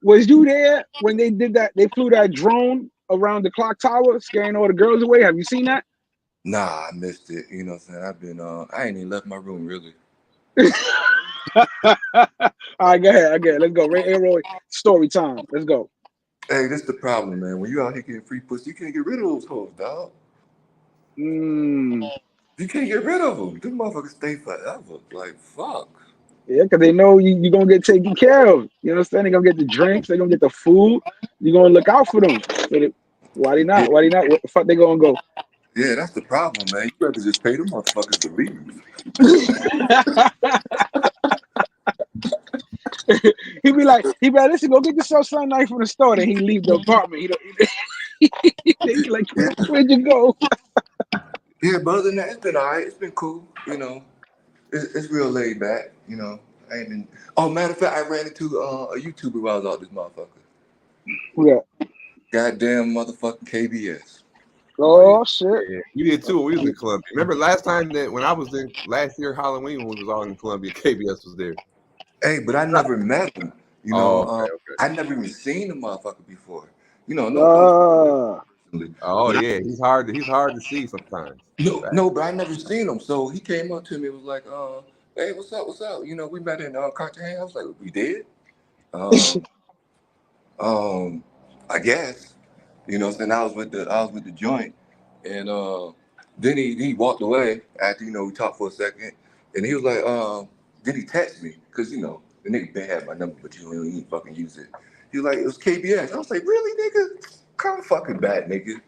[SPEAKER 2] was you there when they did that? They flew that drone around the clock tower, scaring all the girls away. Have you seen that?
[SPEAKER 12] Nah, I missed it. You know what I'm saying? I've been I ain't even left my room really.
[SPEAKER 2] All right, go ahead. Let's go. Ray Elroy, story time. Let's go.
[SPEAKER 12] Hey, this the problem, man. When you out here getting free pussy, you can't get rid of those hoes, dog.
[SPEAKER 2] Mm.
[SPEAKER 12] You can't get rid of them. Them motherfuckers stay forever. Like, fuck.
[SPEAKER 2] Yeah, because they know you gonna get taken care of. You understand? They're gonna get the drinks, they're gonna get the food. You're gonna look out for them. So why they
[SPEAKER 12] Yeah,
[SPEAKER 2] not? Why they not? Where the fuck they gonna go?
[SPEAKER 12] yeah, that's the problem, man. You better just pay them motherfuckers to leave.
[SPEAKER 2] he be like, listen, go get yourself something nice from the store. Then he leave the apartment. He don't. They be like,
[SPEAKER 12] Yeah,
[SPEAKER 2] where'd you go?
[SPEAKER 12] yeah, but other than that, it's been all right. It's been cool, you know. It's real laid back, you know. I ain't been. Oh, matter of fact, I ran into a YouTuber while I was out this motherfucker.
[SPEAKER 2] Yeah.
[SPEAKER 12] Goddamn motherfucking KBS.
[SPEAKER 3] Oh yeah,
[SPEAKER 2] Oh shit.
[SPEAKER 3] yeah. We did too when we was in Columbia. Remember last time that when I was in last year Halloween when we was all in Columbia, KBS was there.
[SPEAKER 12] Hey, but I never met him. You
[SPEAKER 3] Oh,
[SPEAKER 12] know,
[SPEAKER 3] okay, okay.
[SPEAKER 12] I never even seen the motherfucker before. You know, no
[SPEAKER 2] Uh,
[SPEAKER 12] personally.
[SPEAKER 3] Oh
[SPEAKER 12] But
[SPEAKER 3] yeah, he's hard to see sometimes.
[SPEAKER 12] no, but I never seen him. So he came up to me and was like, hey, what's up? What's up? You know, we met in Cartagena. I was like, we did? Um, I guess. You know, so then I was with the joint, and then he walked away after we talked for a second, and he was like, then he texted me because the nigga been had my number, but you ain't fucking use it. He was like, it was KBS. I was like, really, nigga? Come fucking back, nigga.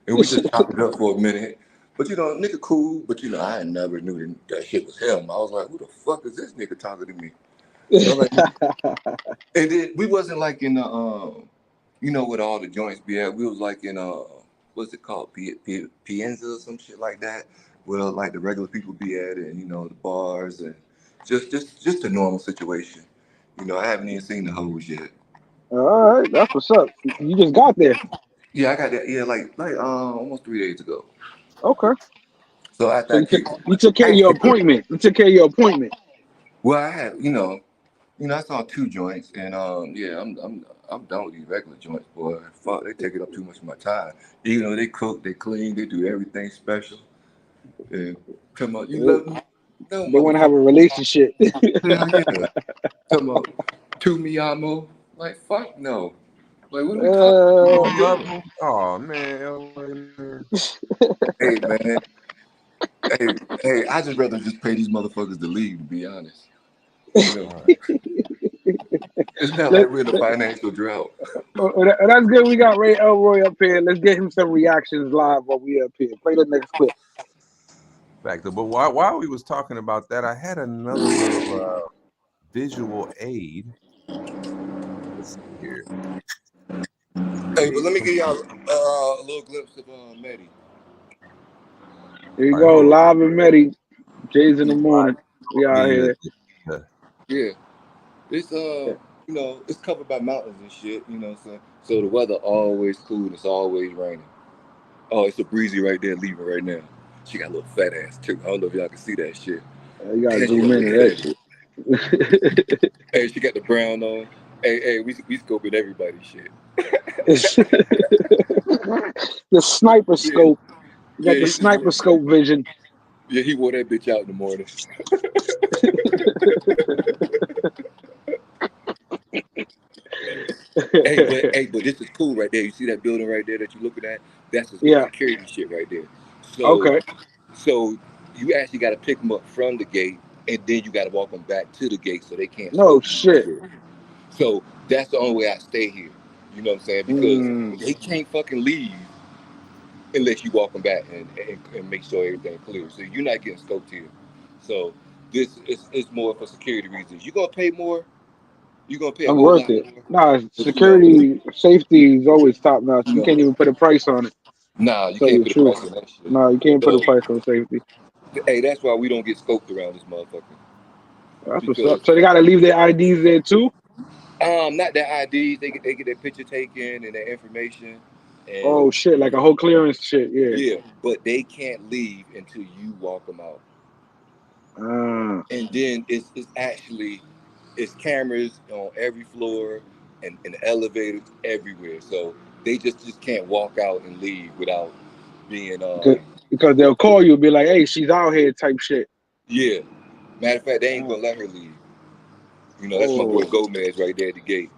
[SPEAKER 12] And we just chopped it up for a minute. But nigga cool, but I never knew that shit was him. I was like, who the fuck is this nigga talking to me? I was like, and then we wasn't like in the what all the joints be at. We was like in what's it called, Pienza or some shit like that. Well, like the regular people be at, and the bars and just a normal situation. I haven't even seen the hoes yet.
[SPEAKER 2] all right, that's what's up. You just got there.
[SPEAKER 12] Yeah, I got that. Yeah, like almost 3 days ago.
[SPEAKER 2] Okay.
[SPEAKER 12] So after
[SPEAKER 2] So
[SPEAKER 12] I kicked,
[SPEAKER 2] you took care
[SPEAKER 12] I
[SPEAKER 2] of
[SPEAKER 12] ain't
[SPEAKER 2] your
[SPEAKER 12] kicked.
[SPEAKER 2] appointment. You took care of your appointment.
[SPEAKER 12] Well, I had I saw two joints, and yeah, I'm done with these regular joints, boy. Fuck, they take it up too much of my time. They cook, they clean, they do everything special. And come on, you
[SPEAKER 2] They,
[SPEAKER 12] love me? No,
[SPEAKER 2] they want to have a
[SPEAKER 12] motherfucker.
[SPEAKER 2] relationship.
[SPEAKER 12] Hell yeah. Come on, to me, amo. Like fuck no. Like what are we talking?
[SPEAKER 3] You
[SPEAKER 2] uh,
[SPEAKER 3] don't love me? Oh man, LA, man.
[SPEAKER 12] Hey man, hey, I just rather just pay these motherfuckers to leave. To be honest, you know,
[SPEAKER 3] All right.
[SPEAKER 12] it's not
[SPEAKER 2] let,
[SPEAKER 12] like we're in a financial drought.
[SPEAKER 2] that's good. We got Ray Elroy up here. Let's get him some reactions live while we up here. Play the next clip.
[SPEAKER 3] Factor. But while we was talking about that, I had another little visual aid. Let's see here.
[SPEAKER 12] Hey, but let me give y'all a little glimpse of Maddie.
[SPEAKER 2] Here you
[SPEAKER 3] All right,
[SPEAKER 2] go,
[SPEAKER 3] hold on.
[SPEAKER 2] live and Medi. Jay's in the
[SPEAKER 3] Right.
[SPEAKER 2] morning. We out
[SPEAKER 3] Me,
[SPEAKER 2] here.
[SPEAKER 12] Yeah, it's it's covered by mountains and shit. So the weather always cool. It's always raining. Oh, it's a breezy right there, leaving right now. She got a little fat ass too. I don't know if y'all can see that shit.
[SPEAKER 2] You gotta
[SPEAKER 12] And she
[SPEAKER 2] zoom
[SPEAKER 12] got
[SPEAKER 2] in
[SPEAKER 12] big
[SPEAKER 2] to that
[SPEAKER 12] titties.
[SPEAKER 2] shit.
[SPEAKER 12] Hey, she got the brown on. Hey, we scoping everybody shit.
[SPEAKER 2] The sniper
[SPEAKER 12] Yeah,
[SPEAKER 2] scope. You got
[SPEAKER 12] yeah,
[SPEAKER 2] the
[SPEAKER 12] he just
[SPEAKER 2] sniper scope vision.
[SPEAKER 12] yeah, he wore that bitch out in the morning. Hey, but this is cool right there. You see that building right there that you're looking at? That's a
[SPEAKER 2] Yeah.
[SPEAKER 12] security shit right there. So
[SPEAKER 2] Okay.
[SPEAKER 12] so you actually got to pick them up from the gate, and then you got to walk them back to the gate so they can't
[SPEAKER 2] No
[SPEAKER 12] scope you and
[SPEAKER 2] shit.
[SPEAKER 12] shit. So that's the only way I stay here. You know what I'm saying? Because
[SPEAKER 2] Mm.
[SPEAKER 12] they can't fucking leave unless you walk them back and make sure everything clear. So you're not getting scoped here. So this is more for security reasons. You're gonna pay more. You're gonna pay a
[SPEAKER 2] I'm
[SPEAKER 12] whole
[SPEAKER 2] worth
[SPEAKER 12] lot
[SPEAKER 2] it.
[SPEAKER 12] more.
[SPEAKER 2] Nah,
[SPEAKER 12] But
[SPEAKER 2] security, safety is always top notch.
[SPEAKER 12] you
[SPEAKER 2] You can't
[SPEAKER 12] know,
[SPEAKER 2] even put a price on it.
[SPEAKER 12] nah, you
[SPEAKER 2] Tell you
[SPEAKER 12] can't
[SPEAKER 2] the
[SPEAKER 12] put a
[SPEAKER 2] truth.
[SPEAKER 12] price on that shit.
[SPEAKER 2] No, you can't put a
[SPEAKER 12] So
[SPEAKER 2] price on safety.
[SPEAKER 12] hey, that's why we don't get scoped around this motherfucker.
[SPEAKER 2] That's what's up.
[SPEAKER 12] Because
[SPEAKER 2] So they gotta leave their IDs there too.
[SPEAKER 12] not their IDs, they get their picture taken and their information,
[SPEAKER 2] Oh
[SPEAKER 12] and
[SPEAKER 2] shit, like a whole clearance shit. Yeah.
[SPEAKER 12] yeah, but they can't leave until you walk them out.
[SPEAKER 2] Ah.
[SPEAKER 12] And then it's actually it's cameras on every floor and elevators everywhere, so they just can't walk out and leave without being
[SPEAKER 2] Because they'll call you and be like, "Hey, she's out here," type shit.
[SPEAKER 12] yeah. Matter of fact, they ain't
[SPEAKER 2] Oh.
[SPEAKER 12] gonna let her leave. That's my boy
[SPEAKER 2] Oh.
[SPEAKER 12] Gomez right there at the gate.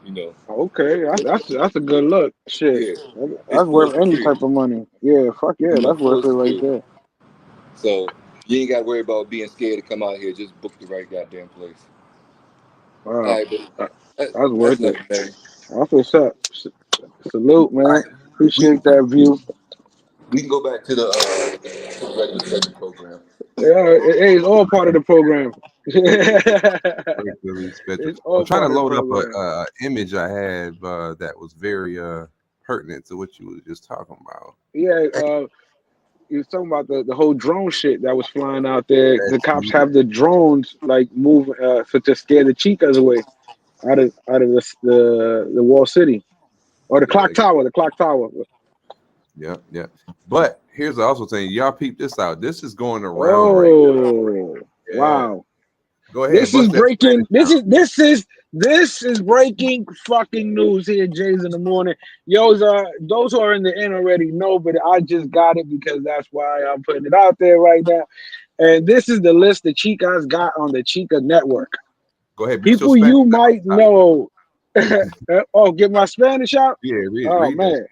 [SPEAKER 12] You know,
[SPEAKER 2] Okay, that's a good look. Shit,
[SPEAKER 12] yeah, it's
[SPEAKER 2] that's
[SPEAKER 12] full
[SPEAKER 2] worth any
[SPEAKER 12] security.
[SPEAKER 2] type of money. Yeah, fuck yeah,
[SPEAKER 12] You know,
[SPEAKER 2] that's worth
[SPEAKER 12] full
[SPEAKER 2] it right
[SPEAKER 12] security.
[SPEAKER 2] there.
[SPEAKER 12] So you ain't got to worry about being scared to come out here. Just book the right goddamn place. All
[SPEAKER 2] Wow,
[SPEAKER 12] right, but
[SPEAKER 2] that- that's
[SPEAKER 12] that's
[SPEAKER 2] worth it.
[SPEAKER 12] nothing, man.
[SPEAKER 2] That's what's up. Salute,
[SPEAKER 12] All
[SPEAKER 2] man.
[SPEAKER 12] right, we
[SPEAKER 2] Appreciate that view.
[SPEAKER 12] we can go back to the regular schedule program.
[SPEAKER 2] Yeah, it's all part of the program.
[SPEAKER 3] Regularly scheduled.
[SPEAKER 2] It's
[SPEAKER 3] I'm
[SPEAKER 2] all
[SPEAKER 3] trying to
[SPEAKER 2] part of the
[SPEAKER 3] load up
[SPEAKER 2] program.
[SPEAKER 3] a image I had that was very pertinent to what you were just talking about.
[SPEAKER 2] Yeah, you was talking about the whole drone shit that was flying out there. The
[SPEAKER 3] That's
[SPEAKER 2] cops have the drones like move to scare the chicas away out of the wall city or the
[SPEAKER 3] yeah,
[SPEAKER 2] clock tower. The clock tower.
[SPEAKER 3] yeah, yeah. But here's the also thing. Y'all peep this out. This is going around right
[SPEAKER 2] Oh
[SPEAKER 3] now. Yeah.
[SPEAKER 2] wow!
[SPEAKER 3] Go ahead.
[SPEAKER 2] This is
[SPEAKER 3] Bust that
[SPEAKER 2] breaking.
[SPEAKER 3] Spanish
[SPEAKER 2] This
[SPEAKER 3] out.
[SPEAKER 2] is this is this is breaking fucking news here, Jays in the morning. Yo's those who are in the in already know, but I just got it because that's why I'm putting it out there right now. And this is the list the Chicas got on the Chica network.
[SPEAKER 3] Go ahead. Beat your
[SPEAKER 2] People
[SPEAKER 3] Spanish
[SPEAKER 2] you might
[SPEAKER 3] out.
[SPEAKER 2] know. Oh, get my Spanish out.
[SPEAKER 3] Yeah,
[SPEAKER 2] Oh
[SPEAKER 3] read that.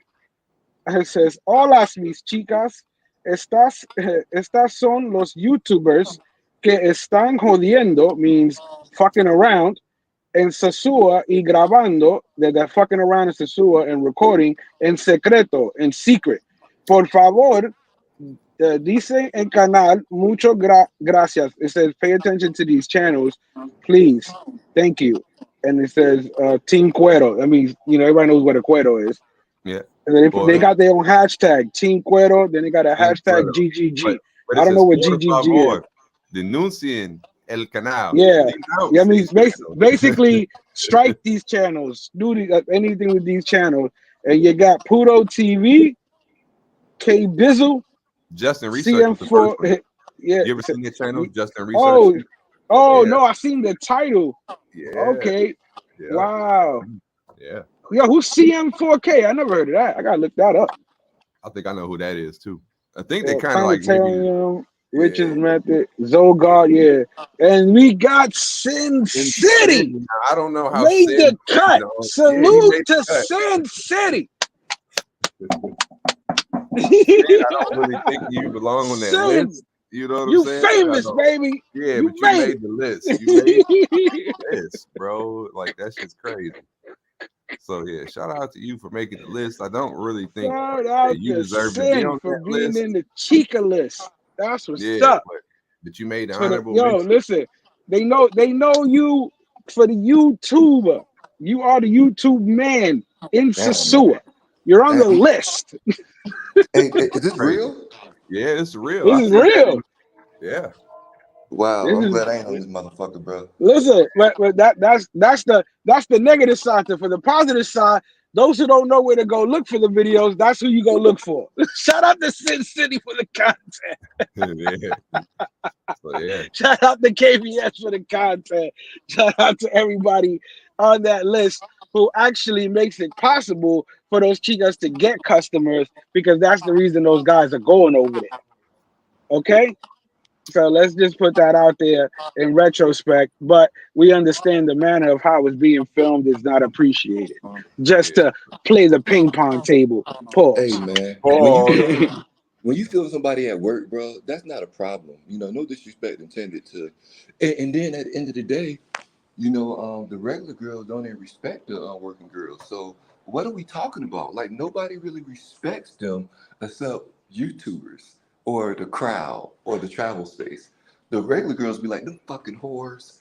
[SPEAKER 2] man, it says, "Hola mis chicas, estas son los YouTubers que están jodiendo," means fucking around, en Sasua y grabando, that they're fucking around in Sasua and recording en secreto, in secret. Por favor, dice en canal, mucho gracias. It says, pay attention to these channels, please. Thank you. And it says, Team Cuero. That means, everybody knows what a Cuero is.
[SPEAKER 3] Yeah.
[SPEAKER 2] And then they
[SPEAKER 3] Or
[SPEAKER 2] got their own hashtag, Team Cuero. Then they got a hashtag
[SPEAKER 3] incredible.
[SPEAKER 2] GGG.
[SPEAKER 3] But
[SPEAKER 2] I
[SPEAKER 3] it
[SPEAKER 2] don't know
[SPEAKER 3] says,
[SPEAKER 2] what
[SPEAKER 3] por
[SPEAKER 2] GGG is.
[SPEAKER 3] favor, denuncien el canal.
[SPEAKER 2] Yeah. Yeah, I
[SPEAKER 3] Denounce
[SPEAKER 2] mean,
[SPEAKER 3] these channels.
[SPEAKER 2] basically, strike these channels, do anything with these channels. And you got Pudo TV, K Bizzle,
[SPEAKER 3] Justin Research was the first
[SPEAKER 2] CM4.
[SPEAKER 3] one.
[SPEAKER 2] Yeah.
[SPEAKER 3] You ever seen that channel, Justin Research?
[SPEAKER 2] Oh, oh
[SPEAKER 3] Yeah,
[SPEAKER 2] no, I seen the title.
[SPEAKER 3] yeah,
[SPEAKER 2] Okay.
[SPEAKER 3] yeah,
[SPEAKER 2] Wow.
[SPEAKER 3] yeah.
[SPEAKER 2] Yo, who's CM4K? I never heard of that. I gotta look that up.
[SPEAKER 3] I think I know who that is too. I think they kind of like maybe,
[SPEAKER 2] Planetarium,
[SPEAKER 3] yeah.
[SPEAKER 2] Richards Method, Zogard, yeah. And we got Sin
[SPEAKER 3] In
[SPEAKER 2] City.
[SPEAKER 3] Sin, I don't know how
[SPEAKER 2] Made
[SPEAKER 3] Sin,
[SPEAKER 2] the cut.
[SPEAKER 3] yeah, he
[SPEAKER 2] Salute
[SPEAKER 3] made
[SPEAKER 2] to
[SPEAKER 3] the
[SPEAKER 2] Sin City.
[SPEAKER 3] cut. Sin, I don't really think you belong on that
[SPEAKER 2] Sin,
[SPEAKER 3] list. You know what I'm
[SPEAKER 2] you
[SPEAKER 3] saying? I
[SPEAKER 2] famous,
[SPEAKER 3] don't.
[SPEAKER 2] baby.
[SPEAKER 3] Yeah,
[SPEAKER 2] You
[SPEAKER 3] but you
[SPEAKER 2] made
[SPEAKER 3] made the list. You made
[SPEAKER 2] it.
[SPEAKER 3] the list, bro. Like that shit's crazy. So yeah, shout out to you for making the list. I don't really think
[SPEAKER 2] Shout
[SPEAKER 3] that
[SPEAKER 2] out
[SPEAKER 3] you
[SPEAKER 2] to
[SPEAKER 3] deserve to be
[SPEAKER 2] Sin
[SPEAKER 3] on
[SPEAKER 2] for
[SPEAKER 3] that
[SPEAKER 2] being
[SPEAKER 3] list.
[SPEAKER 2] in the Chica list. That's what's
[SPEAKER 3] Yeah,
[SPEAKER 2] up.
[SPEAKER 3] but you made the
[SPEAKER 2] For the
[SPEAKER 3] honorable
[SPEAKER 2] yo,
[SPEAKER 3] mention.
[SPEAKER 2] listen, they know you for the YouTuber. You are the YouTube man in
[SPEAKER 12] Damn, man.
[SPEAKER 2] Sasua. You're on the
[SPEAKER 12] Damn.
[SPEAKER 2] list.
[SPEAKER 12] Hey, is this
[SPEAKER 3] Crazy.
[SPEAKER 12] real?
[SPEAKER 3] Yeah, it's real.
[SPEAKER 2] This
[SPEAKER 3] I
[SPEAKER 2] is
[SPEAKER 3] seen that.
[SPEAKER 2] real.
[SPEAKER 3] Yeah.
[SPEAKER 12] Wow,
[SPEAKER 2] This
[SPEAKER 12] I'm
[SPEAKER 2] is
[SPEAKER 12] glad I ain't on this motherfucker, bro.
[SPEAKER 2] listen, but that's the negative side. For the positive side, those who don't know where to go look for the videos, that's who you go look for. Shout out to Sin City for the content.
[SPEAKER 3] Yeah. So yeah.
[SPEAKER 2] Shout out to KBS for the content. Shout out to everybody on that list who actually makes it possible for those chicas to get customers because that's the reason those guys are going over there. Okay? So let's just put that out there in retrospect. But we understand the manner of how it's being filmed is not appreciated. Just
[SPEAKER 3] Yeah.
[SPEAKER 2] to play the ping pong table.
[SPEAKER 12] Hey,
[SPEAKER 2] Pause.
[SPEAKER 12] man, when you
[SPEAKER 3] Pause.
[SPEAKER 12] feel when you feel somebody at work, bro, that's not a problem. You know, no disrespect intended to. And then at the end of the day, the regular girls don't even respect the working girls. So what are we talking about? Like nobody really respects them except YouTubers or the crowd or the travel space. The regular girls be like, them fucking whores.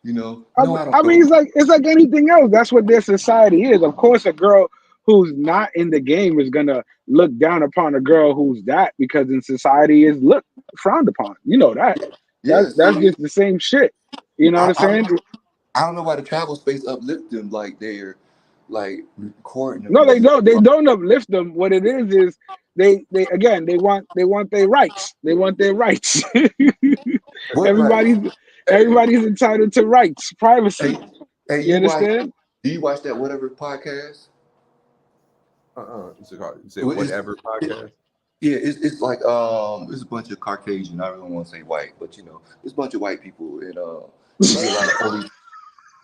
[SPEAKER 12] No, I don't
[SPEAKER 2] I
[SPEAKER 12] go.
[SPEAKER 2] mean, it's like anything else. That's what their society is. Of course, a girl who's not in the game is gonna look down upon a girl who's that because in society is looked frowned upon. You know that.
[SPEAKER 12] Yeah,
[SPEAKER 2] That's
[SPEAKER 12] so
[SPEAKER 2] just the same shit. You know what
[SPEAKER 12] I,
[SPEAKER 2] I'm
[SPEAKER 12] I
[SPEAKER 2] saying?
[SPEAKER 12] I don't know why the travel space uplift them like they're like recording them
[SPEAKER 2] No,
[SPEAKER 12] and
[SPEAKER 2] they
[SPEAKER 12] this.
[SPEAKER 2] don't. They don't uplift them. What it is they again they want their rights. They want their rights.
[SPEAKER 12] What right? Hey,
[SPEAKER 2] everybody's entitled to rights, privacy.
[SPEAKER 12] hey, hey,
[SPEAKER 2] You understand?
[SPEAKER 12] do you watch that whatever podcast?
[SPEAKER 3] You said
[SPEAKER 12] Well, It's,
[SPEAKER 3] whatever podcast.
[SPEAKER 12] yeah, it's like it's a bunch of Caucasian. I really don't want to say white, but it's a bunch of white people and they be a lot of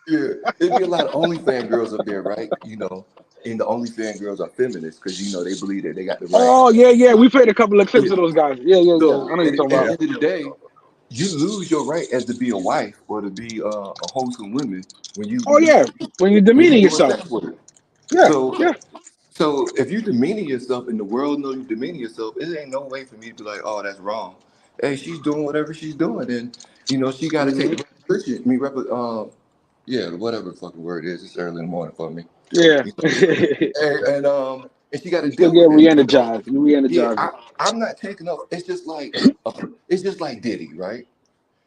[SPEAKER 12] Yeah, it'd be a lot of OnlyFans girls up there, right? You know, and the OnlyFans girls are feminists because you know they believe that they got the right.
[SPEAKER 2] Oh yeah. We played a couple of clips
[SPEAKER 12] Yeah.
[SPEAKER 2] of those guys. Yeah. I
[SPEAKER 12] So
[SPEAKER 2] know what you're talking
[SPEAKER 12] at the
[SPEAKER 2] about.
[SPEAKER 12] end of the day, you lose your right as to be a wife or to be a wholesome woman when you
[SPEAKER 2] Oh
[SPEAKER 12] when you
[SPEAKER 2] yeah, when you're
[SPEAKER 12] when you
[SPEAKER 2] demeaning
[SPEAKER 12] doing
[SPEAKER 2] yourself.
[SPEAKER 12] sex work.
[SPEAKER 2] Yeah,
[SPEAKER 12] So
[SPEAKER 2] yeah.
[SPEAKER 12] so if you demeaning yourself and the world know you demeaning yourself, it ain't no way for me to be like, oh, that's wrong. Hey, she's doing whatever she's doing, and you know she got to take
[SPEAKER 2] Hmm.
[SPEAKER 12] repetition. I mean, yeah, whatever the fucking word is. It's early in the morning for me.
[SPEAKER 2] Yeah.
[SPEAKER 12] You know,
[SPEAKER 2] You
[SPEAKER 12] and she got to
[SPEAKER 2] still
[SPEAKER 12] deal
[SPEAKER 2] get
[SPEAKER 12] with it. So
[SPEAKER 2] re-energized. You
[SPEAKER 12] yeah,
[SPEAKER 2] re-energize it.
[SPEAKER 12] I'm not taking up. It's just like Diddy, right?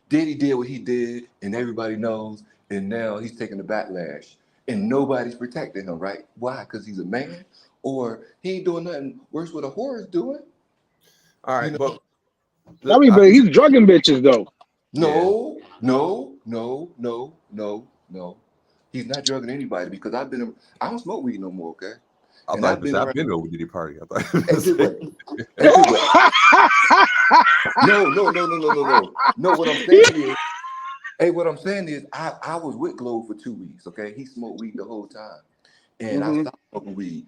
[SPEAKER 12] Diddy did what he did, and everybody knows, and now he's taking the backlash, and nobody's protecting him, right? Why? Because he's a man, or he ain't doing nothing worse what a whore is doing.
[SPEAKER 3] All
[SPEAKER 12] You
[SPEAKER 3] right,
[SPEAKER 12] know?
[SPEAKER 3] but
[SPEAKER 2] I mean,
[SPEAKER 3] I
[SPEAKER 2] but
[SPEAKER 3] think
[SPEAKER 2] he's drugging bitches though.
[SPEAKER 3] yeah.
[SPEAKER 12] No. He's not drugging anybody because I don't smoke weed no more, okay?
[SPEAKER 3] I
[SPEAKER 12] And
[SPEAKER 3] thought
[SPEAKER 12] I've
[SPEAKER 3] you
[SPEAKER 12] been
[SPEAKER 3] said I've
[SPEAKER 12] around.
[SPEAKER 3] been to a Diddy party. I thought you
[SPEAKER 12] Hey,
[SPEAKER 3] was saying.
[SPEAKER 12] Big Hey, Big No. No, what I'm saying is, I was with Glow for 2 weeks, okay? He smoked weed the whole time. And I
[SPEAKER 2] Hmm.
[SPEAKER 12] stopped smoking weed.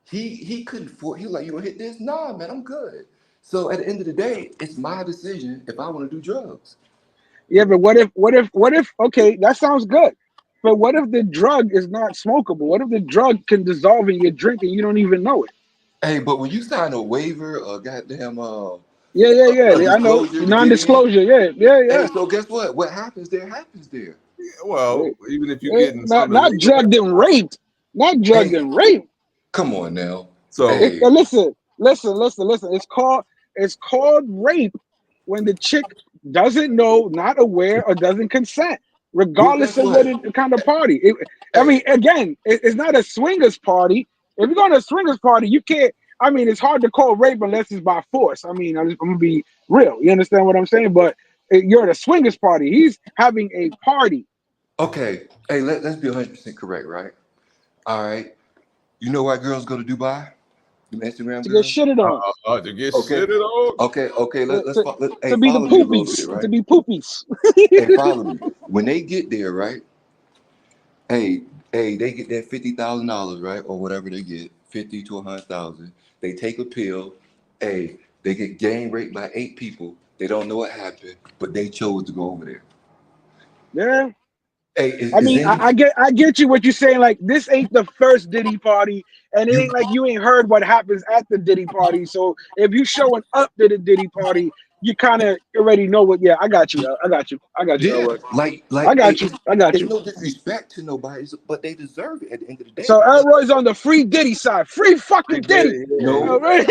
[SPEAKER 12] He couldn't afford, he was like, you gonna hit this? Nah, man, I'm good. So at the end of the day, it's my decision if I want to do drugs.
[SPEAKER 2] Yeah, but what if? Okay, that sounds good. But what if the drug is not smokable? What if the drug can dissolve in your drink and you don't even know it?
[SPEAKER 12] Hey, but when you sign a waiver or goddamn
[SPEAKER 2] Yeah.
[SPEAKER 12] a
[SPEAKER 2] I know
[SPEAKER 12] disclosure to get in,
[SPEAKER 2] non-disclosure. Yeah.
[SPEAKER 12] hey, so guess what? What happens there happens there.
[SPEAKER 3] Yeah, well, even if you're getting
[SPEAKER 2] Not
[SPEAKER 3] some
[SPEAKER 2] not
[SPEAKER 3] illegal,
[SPEAKER 2] drugged and raped. Not drugged
[SPEAKER 12] Hey,
[SPEAKER 2] and raped.
[SPEAKER 12] come on now.
[SPEAKER 3] so
[SPEAKER 12] Hey,
[SPEAKER 2] Listen. It's called rape when the chick doesn't know, not aware, or doesn't consent,
[SPEAKER 12] well,
[SPEAKER 2] regardless
[SPEAKER 12] guess
[SPEAKER 2] of what
[SPEAKER 12] what?
[SPEAKER 2] kind of party. I
[SPEAKER 12] Hey,
[SPEAKER 2] mean, again, it's not a swingers party. If you're going to a swingers party, you can't. I mean, it's hard to call rape unless it's by force. I mean, I'm gonna be real. You understand what I'm saying? But you're at a swingers party. He's having a party
[SPEAKER 12] okay. Hey, let's be 100% correct, right? All right. You know why girls go to Dubai? Them Instagram
[SPEAKER 2] to get
[SPEAKER 12] girls?
[SPEAKER 2] shitted on,
[SPEAKER 3] to get
[SPEAKER 12] Okay.
[SPEAKER 3] shitted on.
[SPEAKER 12] Okay.
[SPEAKER 2] to,
[SPEAKER 12] Let's
[SPEAKER 2] to,
[SPEAKER 12] hey,
[SPEAKER 2] to be the
[SPEAKER 12] follow me a little bit,
[SPEAKER 2] poopies, to
[SPEAKER 12] right?
[SPEAKER 2] be poopies.
[SPEAKER 12] Hey, follow me. When they get there, right? Hey, they get that $50,000, right, or whatever they get, 50 to 100,000. They take a pill. Hey, they get gang raped by 8 people. They don't know what happened, but they chose to go over there.
[SPEAKER 2] Yeah.
[SPEAKER 12] Hey,
[SPEAKER 2] I
[SPEAKER 12] is
[SPEAKER 2] mean,
[SPEAKER 12] any
[SPEAKER 2] I get you what you're saying. Like this ain't the first Diddy party, and it
[SPEAKER 12] you
[SPEAKER 2] ain't like you ain't heard what happens at the Diddy party. So if you showing up to the Diddy party, you kind of already know what. Yeah, I got you. I got you,
[SPEAKER 12] yeah,
[SPEAKER 2] Elroy.
[SPEAKER 12] like
[SPEAKER 2] I
[SPEAKER 12] hey,
[SPEAKER 2] got you. I got
[SPEAKER 12] it's
[SPEAKER 2] you.
[SPEAKER 12] no disrespect to nobody, but they deserve it at the end of the day
[SPEAKER 2] So
[SPEAKER 12] because
[SPEAKER 2] Elroy's on the free Diddy side. Free
[SPEAKER 3] They
[SPEAKER 2] fucking
[SPEAKER 3] did
[SPEAKER 2] Diddy.
[SPEAKER 3] it.
[SPEAKER 2] All
[SPEAKER 12] no,
[SPEAKER 2] right.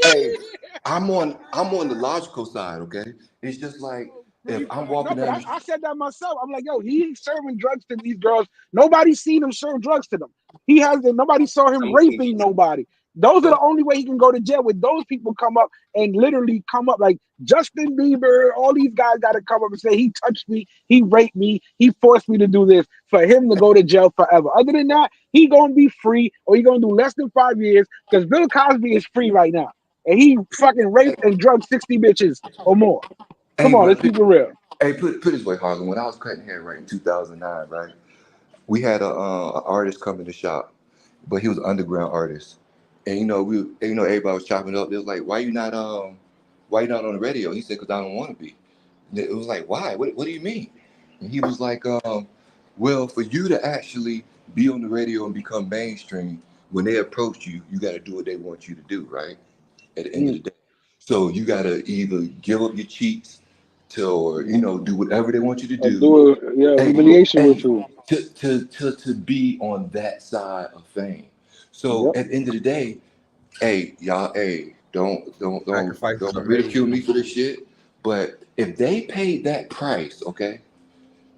[SPEAKER 12] hey, I'm on the logical side, okay? It's just like if
[SPEAKER 2] Free.
[SPEAKER 12] I'm
[SPEAKER 2] No,
[SPEAKER 12] walking
[SPEAKER 2] but
[SPEAKER 12] down
[SPEAKER 2] I,
[SPEAKER 12] the
[SPEAKER 2] I said that myself. I'm like, yo, he's serving drugs to these girls. Nobody seen him serve drugs to them. He has. Nobody saw him raping nobody. Those are the only way he can go to jail. With those people come up and literally come up like Justin Bieber, all these guys got to come up and say he touched me, he raped me, he forced me to do this. For him to go to jail forever. Other than that, he gonna be free or he gonna do less than 5 years because Bill Cosby is free right now and he fucking raped and drugged 60 bitches or more. Come
[SPEAKER 12] hey,
[SPEAKER 2] on,
[SPEAKER 12] but
[SPEAKER 2] let's keep it real.
[SPEAKER 12] hey, put it this way, Harlan. When I was cutting hair, right in 2009, right, we had a artist come in the shop, but he was an underground artist, and everybody was chopping it up. They was like, why you not on the radio? He said, because I don't want to be. And it was like, why? What do you mean? And he was like, well, for you to actually be on the radio and become mainstream, when they approach you, you got to do what they want you to do, right? At the end of
[SPEAKER 2] Mm.
[SPEAKER 12] the day. So you gotta either give up your cheats to, or do whatever they want you to
[SPEAKER 2] I'll
[SPEAKER 12] do.
[SPEAKER 2] do a
[SPEAKER 12] Hey,
[SPEAKER 2] humiliation
[SPEAKER 12] hey,
[SPEAKER 2] ritual.
[SPEAKER 12] to be on that side of fame. So
[SPEAKER 2] Yep,
[SPEAKER 12] at the end of the day, hey, y'all, hey,
[SPEAKER 3] Sacrifices are
[SPEAKER 12] don't
[SPEAKER 3] made.
[SPEAKER 12] ridicule me for this shit. But if they paid that price, okay,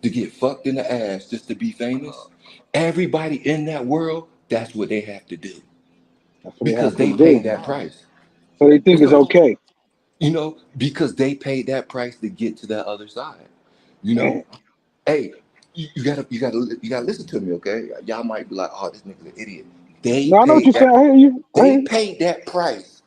[SPEAKER 12] to get fucked in the ass just to be famous, everybody in that world, that's what they have to do
[SPEAKER 2] that's what they
[SPEAKER 12] because
[SPEAKER 2] have to
[SPEAKER 12] they paid
[SPEAKER 2] do.
[SPEAKER 12] that price.
[SPEAKER 2] So they think it's
[SPEAKER 12] So
[SPEAKER 2] okay.
[SPEAKER 12] because they paid that price to get to that other side. You
[SPEAKER 2] Man,
[SPEAKER 12] know, hey, you gotta listen to me, okay? Y'all might be like, oh, this nigga's an idiot. They
[SPEAKER 2] no, I know what
[SPEAKER 12] paid
[SPEAKER 2] you're saying.
[SPEAKER 12] that.
[SPEAKER 2] I hear you.
[SPEAKER 12] They paid that price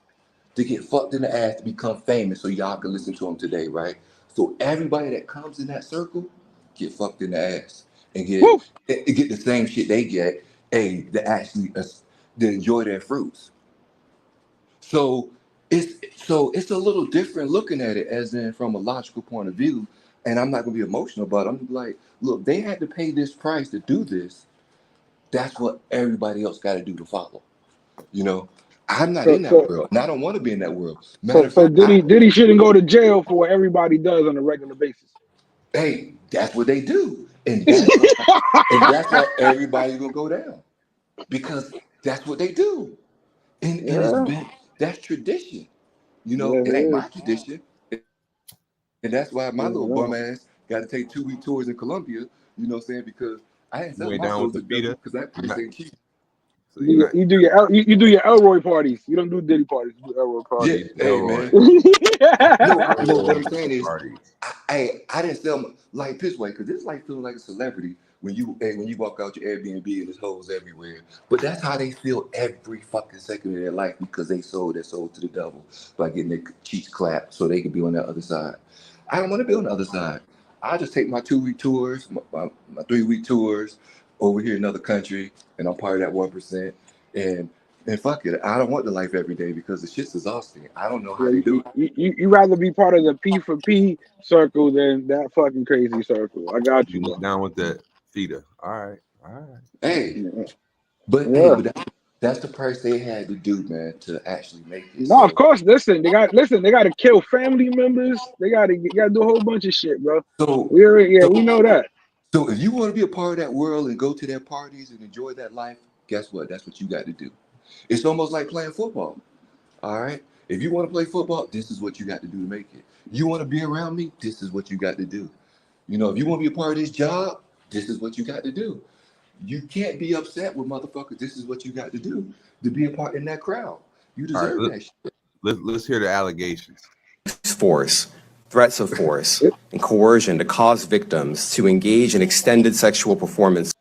[SPEAKER 12] to get fucked in the ass to become famous, so y'all can listen to them today, right? So everybody that comes in that circle get fucked in the ass. and
[SPEAKER 2] Woo!
[SPEAKER 12] get the same shit they get, hey, to actually to enjoy their fruits. So it's a little different looking at it as in from a logical point of view. And I'm not gonna be emotional, but I'm like, look, they had to pay this price to do this. That's what everybody else got to do to follow. You know, I'm not
[SPEAKER 2] So
[SPEAKER 12] in that
[SPEAKER 2] so
[SPEAKER 12] world, and I don't want to be in that world. Matter
[SPEAKER 2] so
[SPEAKER 12] of
[SPEAKER 2] so
[SPEAKER 12] fact,
[SPEAKER 2] Diddy shouldn't go to jail for what everybody does on a regular basis.
[SPEAKER 12] hey, that's what they do, and that's how everybody's gonna go down because that's what they do, and it's
[SPEAKER 2] Yeah,
[SPEAKER 12] been that's tradition. You
[SPEAKER 2] yeah,
[SPEAKER 12] know, it ain't
[SPEAKER 2] it is.
[SPEAKER 12] my tradition, and that's why my little
[SPEAKER 2] Yeah,
[SPEAKER 12] bum ass got to take 2-week tours in Colombia. You know what I'm saying? Because I ain't
[SPEAKER 3] You
[SPEAKER 12] sell
[SPEAKER 3] ain't
[SPEAKER 12] my
[SPEAKER 3] down
[SPEAKER 12] soul
[SPEAKER 3] with
[SPEAKER 12] to
[SPEAKER 3] the
[SPEAKER 12] the devil
[SPEAKER 3] fita.
[SPEAKER 12] because that
[SPEAKER 3] You're
[SPEAKER 12] place
[SPEAKER 3] not.
[SPEAKER 12] ain't cheap.
[SPEAKER 3] So you're not.
[SPEAKER 2] you do your Elroy parties. You don't do Diddy parties. You do Elroy
[SPEAKER 12] Yeah,
[SPEAKER 3] Yeah,
[SPEAKER 2] parties.
[SPEAKER 3] you do
[SPEAKER 12] hey
[SPEAKER 3] Elroy.
[SPEAKER 12] man. No, what I'm saying is,
[SPEAKER 3] Parties.
[SPEAKER 12] I didn't sell like this way because this like feeling like a celebrity when you walk out your Airbnb and there's hoes everywhere. But that's how they feel every fucking second of their life because they sold their soul to the devil by getting their cheeks clapped so they could be on the other side. I don't want to be on the other side. I just take my 2-week tours, my 3-week tours over here in another country, and I'm part of that 1%. And fuck it, I don't want the life every day because the shit's exhausting. I don't know
[SPEAKER 2] Yeah,
[SPEAKER 12] how they do it.
[SPEAKER 2] you rather be part of the P for P circle than that fucking crazy circle. I got you,
[SPEAKER 3] You're not
[SPEAKER 2] bro.
[SPEAKER 3] down with the fita. All right. All right.
[SPEAKER 12] Hey,
[SPEAKER 2] Yeah.
[SPEAKER 12] but
[SPEAKER 2] Yeah.
[SPEAKER 12] that's the price they had to do, man, to actually make it.
[SPEAKER 2] No, of
[SPEAKER 12] So
[SPEAKER 2] course. Listen. They got to kill family members. They got to do a whole bunch of shit, bro.
[SPEAKER 12] so
[SPEAKER 2] We know that.
[SPEAKER 12] so if you want to be a part of that world and go to their parties and enjoy that life, guess what? That's what you got to do. It's almost like playing football. All right. If you want to play football, this is what you got to do to make it. You want to be around me, this is what you got to do. You know, if you want to be a part of this job, this is what you got to do. You can't be upset with motherfuckers. This is what you got to do to be a part in that crowd. You
[SPEAKER 3] All right.
[SPEAKER 12] deserve that shit.
[SPEAKER 3] Let's hear the allegations.
[SPEAKER 13] Force, threats of force,
[SPEAKER 2] It,
[SPEAKER 13] and coercion to cause victims to engage in extended sexual performance.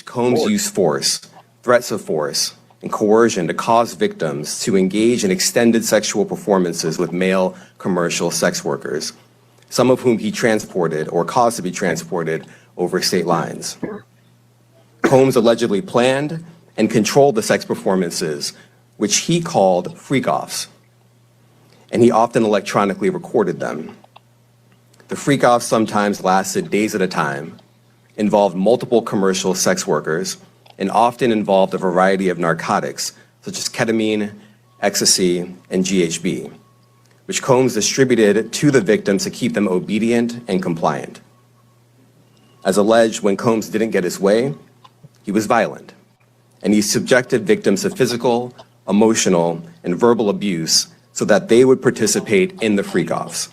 [SPEAKER 13] Combs
[SPEAKER 3] Force.
[SPEAKER 13] used force, threats of force, and coercion to cause victims to engage in extended sexual performances with male commercial sex workers, some of whom he transported or caused to be transported over state lines. Combs allegedly planned and controlled the sex performances, which he called freak-offs, and he often electronically recorded them. The freak-offs sometimes lasted days at a time, involved multiple commercial sex workers, and often involved a variety of narcotics, such as ketamine, ecstasy, and GHB, which Combs distributed to the victims to keep them obedient and compliant. As alleged, when Combs didn't get his way, he was violent, and he subjected victims to physical, emotional, and verbal abuse so that they would participate in the freak-offs.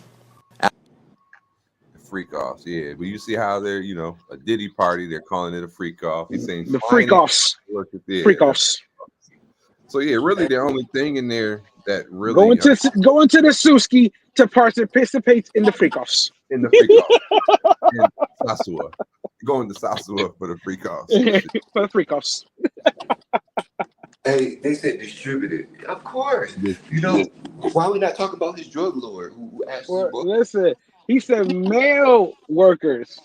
[SPEAKER 3] Freak offs. Yeah. But you see how they're, a Diddy party, they're calling it a freak off. He's saying
[SPEAKER 2] the
[SPEAKER 3] flying
[SPEAKER 2] freak
[SPEAKER 3] in.
[SPEAKER 2] offs.
[SPEAKER 3] Look at yeah.
[SPEAKER 2] Freak offs.
[SPEAKER 3] So yeah, really the only thing in there that
[SPEAKER 2] Going
[SPEAKER 3] really
[SPEAKER 2] to the Suski to participate in the freak offs.
[SPEAKER 3] in the freak off in Sasua. Going to Sasua for the freak offs.
[SPEAKER 2] For the freak offs.
[SPEAKER 12] Hey, they said distributed. Of course.
[SPEAKER 3] This,
[SPEAKER 12] You know, why are we not talking about his drug lord who actually
[SPEAKER 2] Well,
[SPEAKER 12] bought
[SPEAKER 2] listen, he said male workers.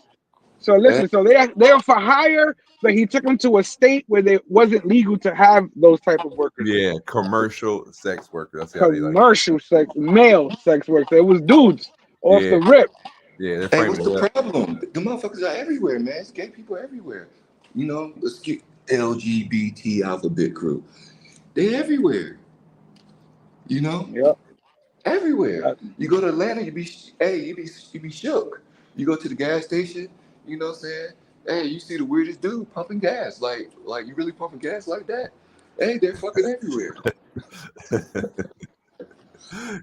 [SPEAKER 2] So
[SPEAKER 12] that?
[SPEAKER 2] listen, so they're for hire, but he took them to a state where it wasn't legal to have those type of workers there.
[SPEAKER 3] yeah, commercial sex worker. That's how they like.
[SPEAKER 2] Commercial sex, male sex workers. It was dudes off
[SPEAKER 3] Yeah,
[SPEAKER 2] the rip.
[SPEAKER 3] yeah, they're
[SPEAKER 12] Hey, what's
[SPEAKER 3] framing
[SPEAKER 12] the
[SPEAKER 3] it up.
[SPEAKER 12] problem? The motherfuckers are everywhere, man. It's gay people everywhere. You know, let's get LGBT alphabet crew. They're everywhere. You know,
[SPEAKER 2] Yep.
[SPEAKER 12] everywhere. You go to Atlanta, you be shook. You go to the gas station, you know what I'm saying? Hey, you see the weirdest dude pumping gas. Like you really pumping gas like that? Hey, they're fucking everywhere.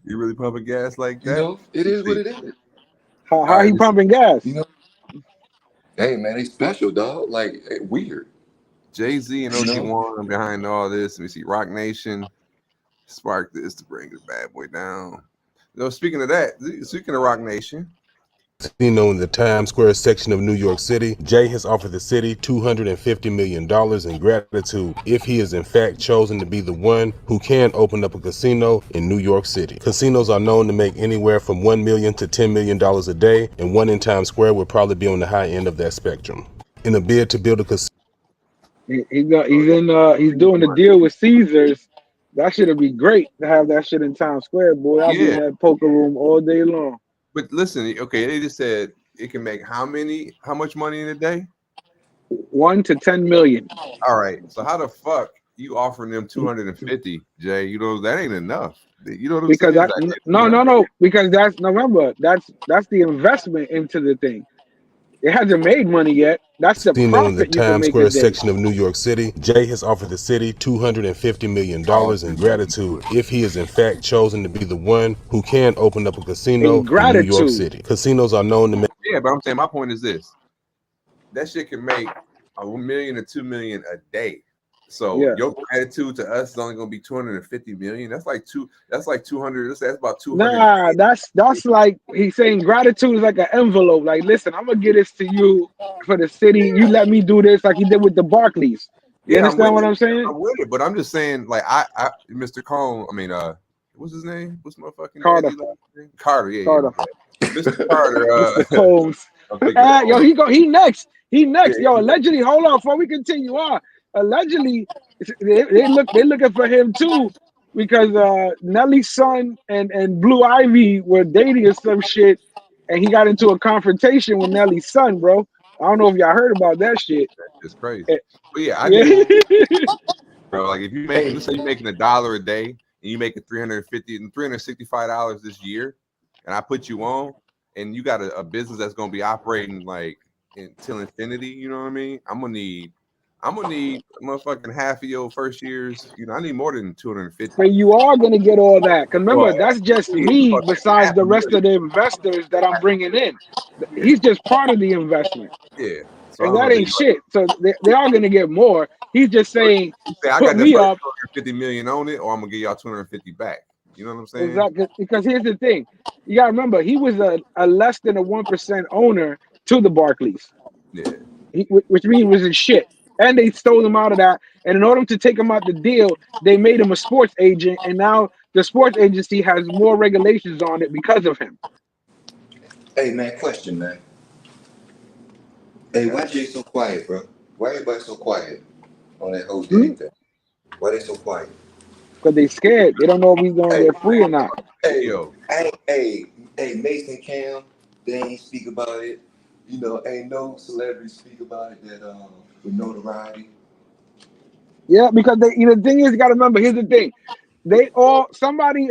[SPEAKER 3] You really pumping gas like
[SPEAKER 12] You
[SPEAKER 3] that?
[SPEAKER 12] know, it
[SPEAKER 3] You
[SPEAKER 12] is what
[SPEAKER 3] see.
[SPEAKER 12] it is.
[SPEAKER 2] How
[SPEAKER 3] All right,
[SPEAKER 2] he pumping gas?
[SPEAKER 12] You know, hey man, they special, dog. Like weird.
[SPEAKER 3] Jay-Z and
[SPEAKER 12] You
[SPEAKER 3] OG
[SPEAKER 12] know,
[SPEAKER 3] One behind all this. We see Rock Nation spark this to bring the bad boy down. Speaking of that, speaking of Rock Nation,
[SPEAKER 14] Casino in the Times Square section of New York City, Jay has offered the city $250 million in gratitude if he is in fact chosen to be the one who can open up a casino in New York City. Casinos are known to make anywhere from $1 million to $10 million a day, and one in Times Square would probably be on the high end of that spectrum. in a bid to build a casino.
[SPEAKER 2] He's doing the deal with Caesars. That should be great to have that shit in Times Square, boy. I'll be in
[SPEAKER 3] Yeah,
[SPEAKER 2] that poker room all day long.
[SPEAKER 3] but listen, okay, they just said it can make how much money in a day?
[SPEAKER 2] 1 to 10 million.
[SPEAKER 3] All right, so how the fuck you offering them 250, Jay? You know that ain't enough. You know what I'm
[SPEAKER 2] Because
[SPEAKER 3] saying?
[SPEAKER 2] that no, because that's November. That's the investment into the thing. It hasn't made money yet. That's the
[SPEAKER 14] Casino in the
[SPEAKER 2] profit you can
[SPEAKER 14] Times
[SPEAKER 2] make a
[SPEAKER 14] Square
[SPEAKER 2] day.
[SPEAKER 14] section of New York City. Jay has offered the city $250 million
[SPEAKER 3] Oh,
[SPEAKER 14] in gratitude if he is in fact chosen to be the one who can open up a casino
[SPEAKER 2] In
[SPEAKER 14] in New York
[SPEAKER 2] gratitude.
[SPEAKER 14] City. Casinos are known to make.
[SPEAKER 3] yeah, but I'm saying my point is this: that shit can make $1 million to $2 million a day. So
[SPEAKER 2] Yeah.
[SPEAKER 3] your gratitude to us is only gonna be 250 million. That's like 200. That's about 200.
[SPEAKER 2] Nah, that's like he's saying gratitude is like an envelope. Like, listen, I'm gonna get this to you for the city. You let me do this like he did with the Barclays. You
[SPEAKER 3] Yeah, I'm with
[SPEAKER 2] understand what
[SPEAKER 3] it.
[SPEAKER 2] I'm saying?
[SPEAKER 3] I'm with it, but I'm just saying, like, I Mr. Cone. I mean, what's his name? What's my fucking
[SPEAKER 2] Carter.
[SPEAKER 3] daddy's last name? Carter. Yeah, my
[SPEAKER 2] Carter.
[SPEAKER 3] bad. Mr. Carter.
[SPEAKER 2] Mr. Combs.
[SPEAKER 3] I'm thinking of
[SPEAKER 2] Yo, he next. He next. Yo,
[SPEAKER 3] yeah,
[SPEAKER 2] allegedly, hold on before we continue on. Allegedly, they looking for him too because Nelly's son and Blue Ivy were dating or some shit, and he got into a confrontation with Nelly's son, bro. I don't know if y'all heard about that shit.
[SPEAKER 3] it's crazy.
[SPEAKER 2] Eh,
[SPEAKER 3] But yeah, I
[SPEAKER 2] Yeah.
[SPEAKER 3] just, bro, like if you make, let's say you're making $1 a day and you make it $365 this year, and I put you on, and you got a business that's gonna be operating like until infinity. You know what I mean? I'm gonna need motherfucking half of your first years. You know, I need more than 250.
[SPEAKER 2] But you are gonna get all that. Cause
[SPEAKER 3] Well,
[SPEAKER 2] remember, that's just
[SPEAKER 3] yeah,
[SPEAKER 2] me.
[SPEAKER 3] fucking
[SPEAKER 2] Besides
[SPEAKER 3] half
[SPEAKER 2] the
[SPEAKER 3] a
[SPEAKER 2] rest of
[SPEAKER 3] million.
[SPEAKER 2] the investors that I'm bringing in,
[SPEAKER 3] Yeah,
[SPEAKER 2] he's just part of the investment.
[SPEAKER 3] yeah. So I
[SPEAKER 2] And
[SPEAKER 3] don't know
[SPEAKER 2] that
[SPEAKER 3] if they
[SPEAKER 2] ain't shit. So they are gonna get more. He's just saying,
[SPEAKER 3] you say I
[SPEAKER 2] put
[SPEAKER 3] got that
[SPEAKER 2] me
[SPEAKER 3] first
[SPEAKER 2] up
[SPEAKER 3] 250 million on it, or I'm gonna give y'all 250 back. You know what I'm saying?
[SPEAKER 2] exactly because here's the thing. You gotta remember he was a less than a 1% owner to the Barclays.
[SPEAKER 3] Yeah.
[SPEAKER 2] Which means he was in shit. And they stole him out of that. And in order to take him out the deal, they made him a sports agent. And now the sports agency has more regulations on it because of him.
[SPEAKER 12] Hey man, question man. Hey, why Jay so quiet, bro? Why everybody so quiet on that whole Diddy thing? Why they so quiet?
[SPEAKER 2] Because they scared. They don't know if he's gonna
[SPEAKER 12] Hey,
[SPEAKER 2] get free or not.
[SPEAKER 3] Yo,
[SPEAKER 12] hey, Mason Cam, they ain't speak about it. You know, ain't no celebrity speak about it that with notoriety.
[SPEAKER 2] Yeah, because the thing is, you gotta remember, here's the thing. They all somebody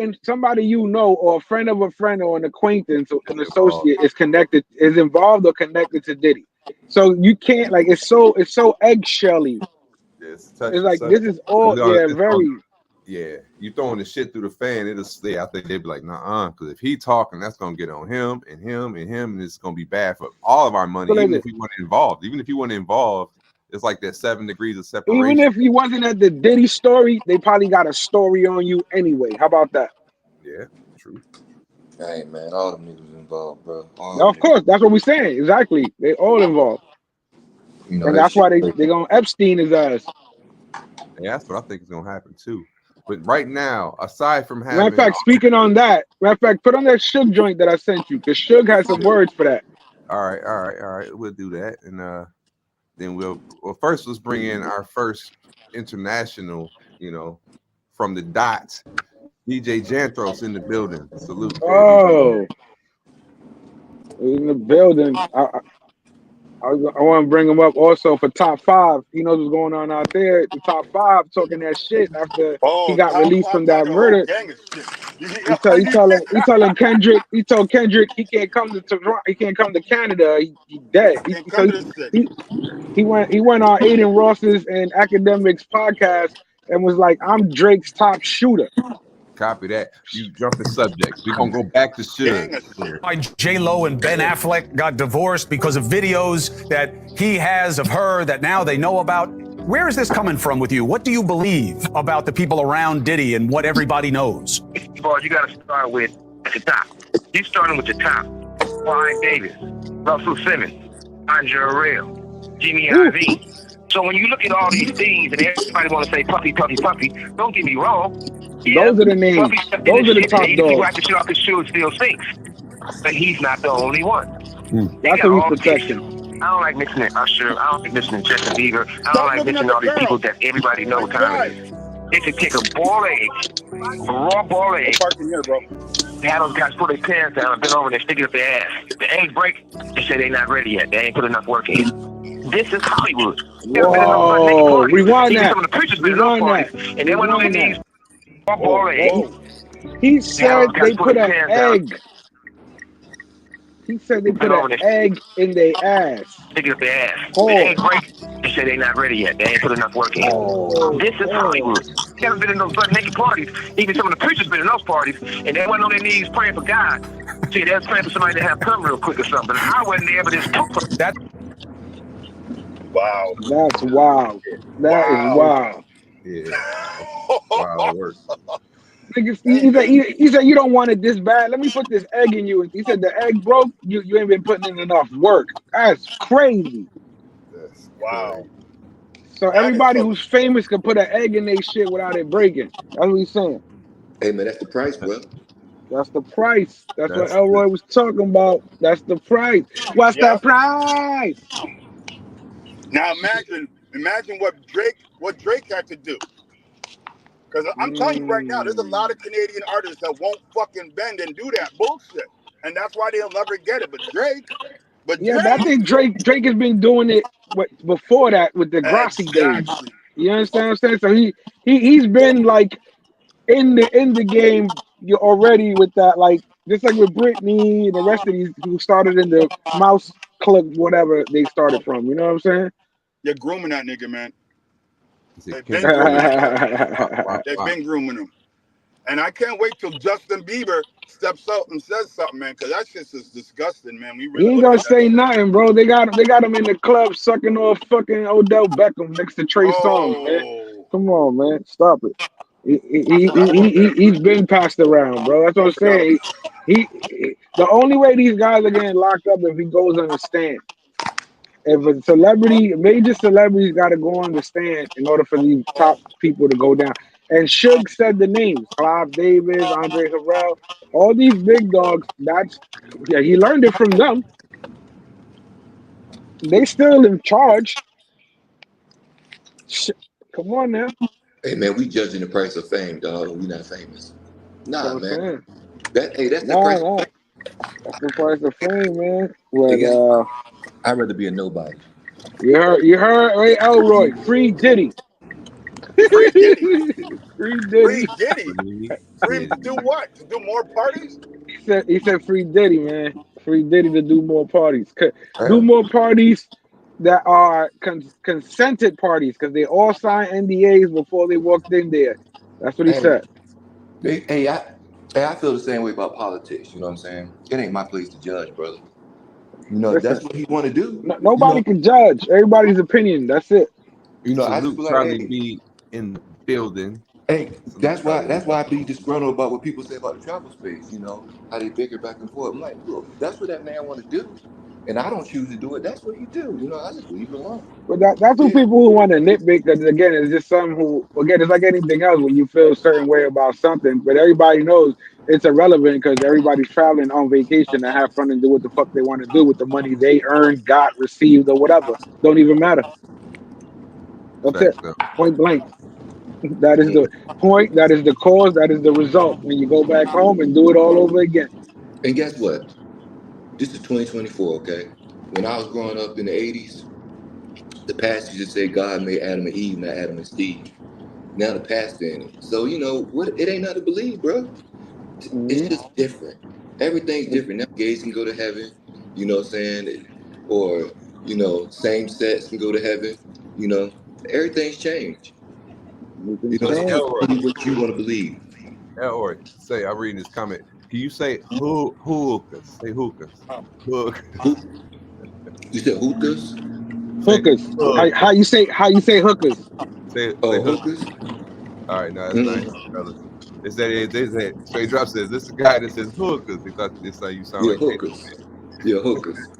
[SPEAKER 2] you know, or a friend of a friend or an acquaintance or an associate is involved or connected to Diddy. So you can't like it's so eggshelly.
[SPEAKER 3] it's
[SPEAKER 2] It's
[SPEAKER 3] touchy
[SPEAKER 2] like this
[SPEAKER 3] subject.
[SPEAKER 2] is all very
[SPEAKER 3] Yeah, you throwing the shit through the fan. I think they'd be like, nah, because if he talking, that's gonna get on him and him and him, and it's gonna be bad for all of our money.
[SPEAKER 2] so
[SPEAKER 3] Even
[SPEAKER 2] listen,
[SPEAKER 3] if he wasn't involved, it's like that 7 degrees of
[SPEAKER 2] even
[SPEAKER 3] separation.
[SPEAKER 2] if you wasn't at the Diddy story, they probably got a story on you anyway. How about that?
[SPEAKER 3] Yeah, true.
[SPEAKER 12] Hey man, all them niggas involved, bro. All
[SPEAKER 2] Now,
[SPEAKER 12] them
[SPEAKER 2] of
[SPEAKER 12] niggas.
[SPEAKER 2] course, that's what we're saying. Exactly. They all involved.
[SPEAKER 12] You know
[SPEAKER 2] And
[SPEAKER 12] that
[SPEAKER 2] that's
[SPEAKER 12] shit.
[SPEAKER 2] why they gonna Epstein his ass.
[SPEAKER 3] And that's what I think is gonna happen too. But right now, aside from
[SPEAKER 2] Matter of
[SPEAKER 3] having,
[SPEAKER 2] fact, speaking on that, matter of fact, put on that Suge joint that I sent you, because Suge has some words for that.
[SPEAKER 3] all right, we'll do that, and then first let's bring in our first international, from the dots. DJ Janthros in the building. Salute, baby.
[SPEAKER 2] Oh, in the building. I want to bring him up also for top 5. He knows what's going on out there. The top 5 talking that shit after he
[SPEAKER 15] Oh,
[SPEAKER 2] got
[SPEAKER 15] top
[SPEAKER 2] released
[SPEAKER 15] five
[SPEAKER 2] from that
[SPEAKER 15] talking a whole
[SPEAKER 2] murder.
[SPEAKER 15] gang of shit.
[SPEAKER 2] He telling Kendrick. He told Kendrick he can't come to Toronto. He can't come to Canada. He dead.
[SPEAKER 15] Can't come to this shit.
[SPEAKER 2] He went on Aiden Ross's and Academics podcast and was like, "I'm Drake's top shooter."
[SPEAKER 3] Copy that. You jumping subjects. We're gonna go back to Suge.
[SPEAKER 16] Why J-Lo and Ben Affleck got divorced because of videos that he has of her that now they know about. Where is this coming from with you? What do you believe about the people around Diddy and what everybody knows?
[SPEAKER 17] First of all, you got to start with at the top. You starting with the top. Brian Davis, Russell Simmons, Andre Arell, Jimmy Iovine. So when you look at all these things and everybody want to say puppy, puppy, puppy, don't get me wrong. Yeah,
[SPEAKER 2] Those are the names.
[SPEAKER 17] Puppy stepped in
[SPEAKER 2] Those are the
[SPEAKER 17] shit,
[SPEAKER 2] top
[SPEAKER 17] and
[SPEAKER 2] dogs.
[SPEAKER 17] wipe the shit off his shoe, it still sinks. But he's not the only one.
[SPEAKER 2] That's what he's protecting.
[SPEAKER 17] I don't like listening to Usher. I don't like listening to Justin Bieber. I don't
[SPEAKER 7] Stop
[SPEAKER 17] like
[SPEAKER 7] looking
[SPEAKER 17] listening
[SPEAKER 7] at
[SPEAKER 17] to
[SPEAKER 7] the
[SPEAKER 17] all these people
[SPEAKER 7] girl.
[SPEAKER 17] that everybody know
[SPEAKER 7] That's
[SPEAKER 17] what
[SPEAKER 7] your
[SPEAKER 17] time it
[SPEAKER 7] wife.
[SPEAKER 17] is. They should take a boiled egg, a raw boiled
[SPEAKER 7] No
[SPEAKER 17] egg,
[SPEAKER 7] parking here, bro.
[SPEAKER 17] have those guys pull their pants down and bend over and stick it up their ass. If the eggs break, they say they're not ready yet. They ain't put enough work in. This is Hollywood. Never been in no butt naked
[SPEAKER 2] Whoa,
[SPEAKER 17] parties.
[SPEAKER 2] rewind
[SPEAKER 17] Even
[SPEAKER 2] that.
[SPEAKER 17] some of the preachers been in those
[SPEAKER 2] Rewind
[SPEAKER 17] parties,
[SPEAKER 2] that.
[SPEAKER 17] and they went on their
[SPEAKER 2] Rewind
[SPEAKER 17] knees,
[SPEAKER 2] that.
[SPEAKER 17] raw
[SPEAKER 7] Whoa,
[SPEAKER 17] boiled egg.
[SPEAKER 7] whoa.
[SPEAKER 2] He
[SPEAKER 17] They had those
[SPEAKER 2] said
[SPEAKER 17] guys
[SPEAKER 2] they
[SPEAKER 17] pull
[SPEAKER 2] put
[SPEAKER 17] their
[SPEAKER 2] an
[SPEAKER 17] pants down,
[SPEAKER 2] egg. He said they
[SPEAKER 17] bend
[SPEAKER 2] put an
[SPEAKER 17] over and
[SPEAKER 2] egg in their ass.
[SPEAKER 17] stick it up their ass. If the eggs
[SPEAKER 2] Pause.
[SPEAKER 17] break, they say they're not ready yet. They ain't put enough work in.
[SPEAKER 2] Oh,
[SPEAKER 17] This is Hollywood.
[SPEAKER 2] pause.
[SPEAKER 17] Never been in those butt naked parties. Even some of the preachers been in those parties, and they went on their knees praying for God. See, they was praying for somebody to have come real quick or something. But I wasn't there, but it's proof.
[SPEAKER 16] That
[SPEAKER 7] Wow.
[SPEAKER 2] That's wild. That is
[SPEAKER 7] Wow.
[SPEAKER 2] wild.
[SPEAKER 3] Yeah, wild work.
[SPEAKER 2] Niggas,
[SPEAKER 7] Hey, man.
[SPEAKER 2] he said you don't want it this bad. Let me put this egg in you. He said the egg broke. You ain't been putting in enough work. That's crazy.
[SPEAKER 3] That's
[SPEAKER 7] Wow.
[SPEAKER 3] crazy.
[SPEAKER 2] So
[SPEAKER 7] That is
[SPEAKER 2] everybody
[SPEAKER 7] so.
[SPEAKER 2] who's famous can put an egg in their shit without it breaking. That's what he's saying.
[SPEAKER 12] Hey man, that's the price, bro.
[SPEAKER 2] That's the price. That's what
[SPEAKER 3] That's
[SPEAKER 2] Elroy was talking about. That's the price. What's the
[SPEAKER 7] Yep.
[SPEAKER 2] price?
[SPEAKER 7] Now imagine what Drake had to do. Because I'm telling you right now, there's a lot
[SPEAKER 2] Mm.
[SPEAKER 7] of Canadian artists that won't fucking bend and do that bullshit, and that's why they'll never get it. But
[SPEAKER 2] Yeah, but I
[SPEAKER 7] Drake,
[SPEAKER 2] think Drake has been doing it before that with the Grassy days.
[SPEAKER 7] exactly.
[SPEAKER 2] You understand what I'm saying? So he's been like in the game you already with that, like just like with Britney and the rest of these who started in the Mouse Club, whatever they started from. You know what I'm saying?
[SPEAKER 7] They're grooming that nigga, man.
[SPEAKER 3] he said
[SPEAKER 7] They've been
[SPEAKER 3] Kendrick
[SPEAKER 7] grooming
[SPEAKER 3] Lamar.
[SPEAKER 7] that guy.
[SPEAKER 3] Wop, wop,
[SPEAKER 7] They've
[SPEAKER 3] wop.
[SPEAKER 7] been grooming him, and I can't wait till Justin Bieber steps out and says something, man. Because that shit is disgusting, man. We
[SPEAKER 2] He
[SPEAKER 7] really
[SPEAKER 2] ain't
[SPEAKER 7] look
[SPEAKER 2] gonna
[SPEAKER 7] at that
[SPEAKER 2] say
[SPEAKER 7] shit.
[SPEAKER 2] nothing, bro. They got him in the club sucking off fucking Odell Beckham next to Trey Songz, man.
[SPEAKER 7] Oh,
[SPEAKER 2] Come on, man, stop it. He's been passed around, bro. That's what
[SPEAKER 7] I
[SPEAKER 2] I'm
[SPEAKER 7] forgot.
[SPEAKER 2] saying. The only way these guys are getting locked up if he goes on a stand. If a celebrity, major celebrities, got to go on the stand in order for these top people to go down. And Suge said the names: Clive Davis, Andre Harrell, all these big dogs. Yeah, he learned it from them. They still in charge. Come on now.
[SPEAKER 12] Hey man, we judging the price of fame, dog, and we not famous.
[SPEAKER 2] That's what
[SPEAKER 12] Nah,
[SPEAKER 2] I'm
[SPEAKER 12] man.
[SPEAKER 2] saying.
[SPEAKER 12] That's the
[SPEAKER 2] Nah,
[SPEAKER 12] price of
[SPEAKER 2] nah.
[SPEAKER 12] fame.
[SPEAKER 2] That's the price of fame, man.
[SPEAKER 12] Hey,
[SPEAKER 2] But
[SPEAKER 12] guess what? I'd rather be a nobody.
[SPEAKER 2] you heard, hey, Elroy, free Diddy.
[SPEAKER 7] Free Diddy.
[SPEAKER 2] Free
[SPEAKER 7] Free
[SPEAKER 2] Diddy.
[SPEAKER 7] Diddy.
[SPEAKER 3] Free
[SPEAKER 7] Free him to
[SPEAKER 3] Diddy.
[SPEAKER 7] do what? To do more parties?
[SPEAKER 2] He said free Diddy, man. Free Diddy to do more parties. Do
[SPEAKER 12] Hey,
[SPEAKER 2] more parties that are consented parties because they all signed NDAs before they walked in there. That's what he
[SPEAKER 12] hey,
[SPEAKER 2] said.
[SPEAKER 12] hey, I feel the same way about politics. You know what I'm saying? It ain't my place to judge, brother. You know, if that's
[SPEAKER 2] Listen,
[SPEAKER 12] what he want to do. You know,
[SPEAKER 2] nobody can judge everybody's opinion. That's it.
[SPEAKER 12] I just
[SPEAKER 3] Salute
[SPEAKER 12] feel like,
[SPEAKER 3] Charlie
[SPEAKER 12] hey,
[SPEAKER 3] B in the building.
[SPEAKER 12] hey,
[SPEAKER 3] Salute
[SPEAKER 12] that's why
[SPEAKER 3] Charlie
[SPEAKER 12] that's
[SPEAKER 3] B.
[SPEAKER 12] why I be disgruntled about what people say about the travel space. You know, how they bicker back and forth. I'm like, look, if that's what that man want to do, and I don't choose to do it. That's what he do. You know, I just leave it alone.
[SPEAKER 2] But that's what
[SPEAKER 12] Yeah,
[SPEAKER 2] people who want to nitpick. Because again, it's just some who again, it's like anything else when you feel a certain way about something, but everybody knows it's irrelevant because everybody's traveling on vacation to have fun and do what the fuck they want to do with the money they earned, got, received, or whatever. Don't even matter. That's it.
[SPEAKER 3] Facts though.
[SPEAKER 2] Point blank. That is the point. That is the cause. That is the result. When you go back home and do it all over again.
[SPEAKER 12] and guess what? This is 2024. Okay, when I was growing up in the '80s, the past used to say God made Adam and Eve, not Adam and Steve. Now the pastor in it. So you know what? It ain't nothing to believe, bro. It's
[SPEAKER 2] Hmm.
[SPEAKER 12] just different. Everything's different. Now gays can go to heaven, you know what I'm saying? Or, you know, same sex can go to heaven, you know. Everything's changed.
[SPEAKER 2] You can
[SPEAKER 12] You know,
[SPEAKER 3] Hey
[SPEAKER 12] it's
[SPEAKER 2] change.
[SPEAKER 12] just
[SPEAKER 3] Elroy.
[SPEAKER 12] really what you want to believe.
[SPEAKER 3] Elroy. Say I'm reading this comment. Can you say hookahs? Say hookahs. Hook.
[SPEAKER 12] Who you said hookahs?
[SPEAKER 3] Say
[SPEAKER 2] Hookers. How
[SPEAKER 3] hookahs.
[SPEAKER 2] you say hookers?
[SPEAKER 3] Say
[SPEAKER 12] Oh,
[SPEAKER 3] hookahs.
[SPEAKER 12] hookahs?
[SPEAKER 3] All right, no, that's nice,
[SPEAKER 12] Mm-hmm.
[SPEAKER 3] fellas. They said Straight Drop says this is the guy that says hookahs. They thought this how you sound
[SPEAKER 12] Yeah,
[SPEAKER 3] like
[SPEAKER 12] hookahs. Yeah, hookahs.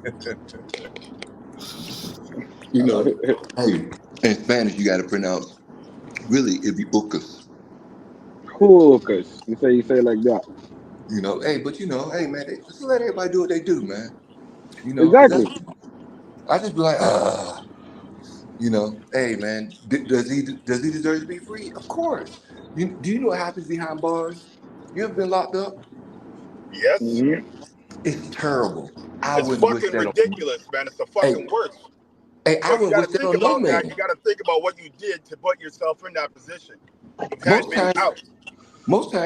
[SPEAKER 12] You
[SPEAKER 2] Uh,
[SPEAKER 12] know, hey, in Spanish you gotta pronounce really it'd be hookahs.
[SPEAKER 2] hookers. You say it like that.
[SPEAKER 12] You know, hey, but you know, hey man, just let everybody do what they do, man. You know, because
[SPEAKER 2] Exactly.
[SPEAKER 12] I just be like, you know, hey man, does he deserve to be free? Of course. Do you know what happens behind bars? You ever been locked up?
[SPEAKER 15] Yes.
[SPEAKER 2] Mhm.
[SPEAKER 12] It's terrible. I
[SPEAKER 15] It's
[SPEAKER 12] wouldn't wish
[SPEAKER 15] fucking
[SPEAKER 12] that on.
[SPEAKER 15] ridiculous, man. It's the
[SPEAKER 12] Hey,
[SPEAKER 15] fucking worst.
[SPEAKER 12] hey, I
[SPEAKER 15] But you
[SPEAKER 12] wouldn't
[SPEAKER 15] got
[SPEAKER 12] wish
[SPEAKER 15] to
[SPEAKER 12] that
[SPEAKER 15] think
[SPEAKER 12] on no
[SPEAKER 15] about that.
[SPEAKER 12] man.
[SPEAKER 15] You got to think about what you did to put yourself in that position. You've had
[SPEAKER 12] Most
[SPEAKER 15] many
[SPEAKER 12] times,
[SPEAKER 15] outs.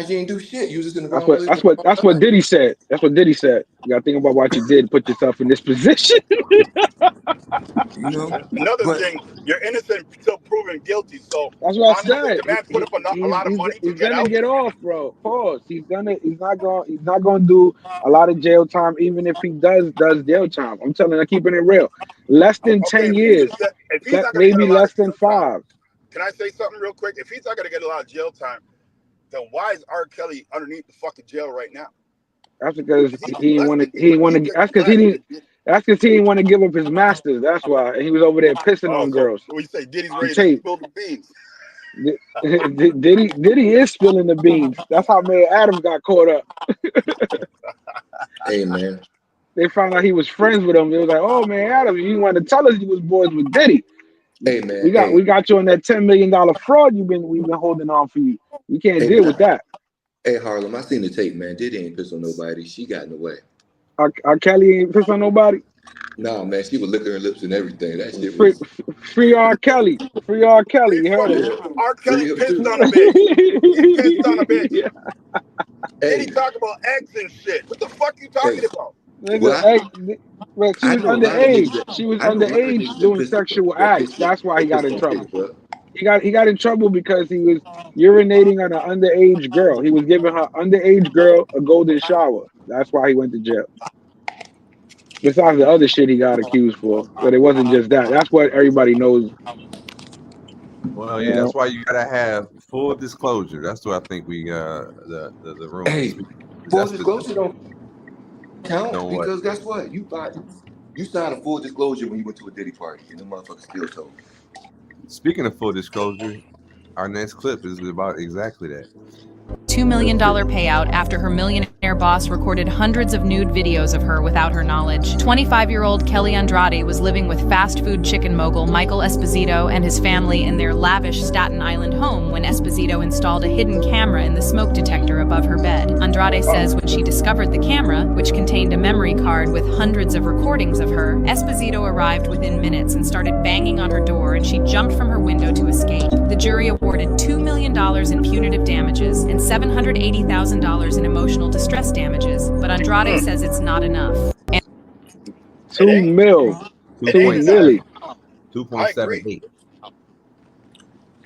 [SPEAKER 12] you ain't do shit. You was just in the
[SPEAKER 2] That's
[SPEAKER 12] wrong
[SPEAKER 2] what
[SPEAKER 12] place
[SPEAKER 2] that's
[SPEAKER 12] at the
[SPEAKER 2] what
[SPEAKER 12] wrong
[SPEAKER 2] that's what
[SPEAKER 12] time.
[SPEAKER 2] Diddy said. That's what Diddy said. You gotta think about what you did to put yourself in this position.
[SPEAKER 12] You know,
[SPEAKER 15] Another
[SPEAKER 12] but
[SPEAKER 15] thing, you're innocent until proven guilty. So
[SPEAKER 2] That's what I
[SPEAKER 15] honestly,
[SPEAKER 2] said.
[SPEAKER 15] the man put up a lot of money to
[SPEAKER 2] He's
[SPEAKER 15] get
[SPEAKER 2] gonna
[SPEAKER 15] out.
[SPEAKER 2] get off, bro. Pause. He's not gonna do a lot of jail time, even if he does jail time. I'm telling you, I'm keeping it real. Less than
[SPEAKER 15] Okay,
[SPEAKER 2] 10 years,
[SPEAKER 15] if he's not going to get a
[SPEAKER 2] maybe
[SPEAKER 15] lot
[SPEAKER 2] less
[SPEAKER 15] of
[SPEAKER 2] than
[SPEAKER 15] jail time,
[SPEAKER 2] 5.
[SPEAKER 15] can I say something real quick? If he's not going to get a lot of jail time, then why is R. Kelly underneath the fucking jail right now?
[SPEAKER 2] That's because
[SPEAKER 15] He's less than
[SPEAKER 2] he didn't want
[SPEAKER 15] he's
[SPEAKER 2] to.
[SPEAKER 15] expressed.
[SPEAKER 2] That's because he didn't want to give up his masters. That's why. And he was over there pissing
[SPEAKER 15] Oh,
[SPEAKER 2] on
[SPEAKER 15] so
[SPEAKER 2] girls
[SPEAKER 15] we say Diddy's
[SPEAKER 2] on
[SPEAKER 15] ready to
[SPEAKER 2] tape.
[SPEAKER 15] spill the beans.
[SPEAKER 2] Diddy is spilling the beans. That's how Mayor Adams got caught up.
[SPEAKER 12] hey man,
[SPEAKER 2] They found out he was friends with him. It was like, oh man, Adams, you didn't want to tell us you was boys with Diddy.
[SPEAKER 12] hey man,
[SPEAKER 2] We got you on that $10 million fraud we've been holding on for you. We can't
[SPEAKER 12] hey
[SPEAKER 2] deal with
[SPEAKER 12] man,
[SPEAKER 2] that.
[SPEAKER 12] hey Harlem. I seen the tape, man. Diddy ain't piss on nobody. She got in the way.
[SPEAKER 2] R. Kelly ain't pissed on nobody.
[SPEAKER 12] Nah, man, she was licking her lips and everything. That shit
[SPEAKER 2] Free,
[SPEAKER 12] was,
[SPEAKER 2] free R. Kelly. Free R. Kelly. You heard
[SPEAKER 15] Fucking
[SPEAKER 12] yeah,
[SPEAKER 2] him.
[SPEAKER 15] R. Kelly
[SPEAKER 12] free him
[SPEAKER 15] pissed
[SPEAKER 12] too.
[SPEAKER 15] on a bitch. He pissed on a bitch. Did he
[SPEAKER 12] Hey,
[SPEAKER 15] talk about eggs and shit? What the fuck you talking
[SPEAKER 12] hey,
[SPEAKER 15] about?
[SPEAKER 12] well,
[SPEAKER 2] Nigga, well, she
[SPEAKER 12] I
[SPEAKER 2] was
[SPEAKER 12] know a lot of
[SPEAKER 2] underage.
[SPEAKER 12] niggas that
[SPEAKER 2] She was
[SPEAKER 12] I know a lot of
[SPEAKER 2] underage
[SPEAKER 12] niggas that
[SPEAKER 2] doing
[SPEAKER 12] pissed
[SPEAKER 2] sexual acts. That's why he got in
[SPEAKER 12] on chicks,
[SPEAKER 2] trouble.
[SPEAKER 12] bro.
[SPEAKER 2] He got in trouble because he was urinating on an underage girl. He was giving her underage girl a golden shower. That's why he went to jail. Besides the other shit he got accused for, but it wasn't just that. That's what everybody knows.
[SPEAKER 3] Well,
[SPEAKER 2] You
[SPEAKER 3] yeah, that's
[SPEAKER 2] know,
[SPEAKER 3] why you gotta have full disclosure. That's what I think we the room is
[SPEAKER 12] Hey,
[SPEAKER 3] speaking.
[SPEAKER 12] full
[SPEAKER 3] That's the
[SPEAKER 12] disclosure don't count
[SPEAKER 3] don't what.
[SPEAKER 12] because guess what? You signed a full disclosure when you went to a Diddy party, and the motherfucker still told.
[SPEAKER 3] Speaking of full disclosure, our next clip is about exactly that.
[SPEAKER 18] $2 million payout after her millionaire boss recorded hundreds of nude videos of her without her knowledge. 25-year-old Kelly Andrade was living with fast food chicken mogul Michael Esposito and his family in their lavish Staten Island home when Esposito installed a hidden camera in the smoke detector above her bed. Andrade says when she discovered the camera, which contained a memory card with hundreds of recordings of her, Esposito arrived within minutes and started banging on her door, and she jumped from her window to escape. The jury awarded $2 million in punitive damages and $780,000 in emotional distress damages, but Andrade says it's not enough.
[SPEAKER 15] It
[SPEAKER 2] 2
[SPEAKER 15] ain't.
[SPEAKER 2] mil,
[SPEAKER 15] It
[SPEAKER 2] 2
[SPEAKER 15] ain't enough.
[SPEAKER 3] 2.7,
[SPEAKER 2] milli.
[SPEAKER 15] I agree.
[SPEAKER 3] 2.78.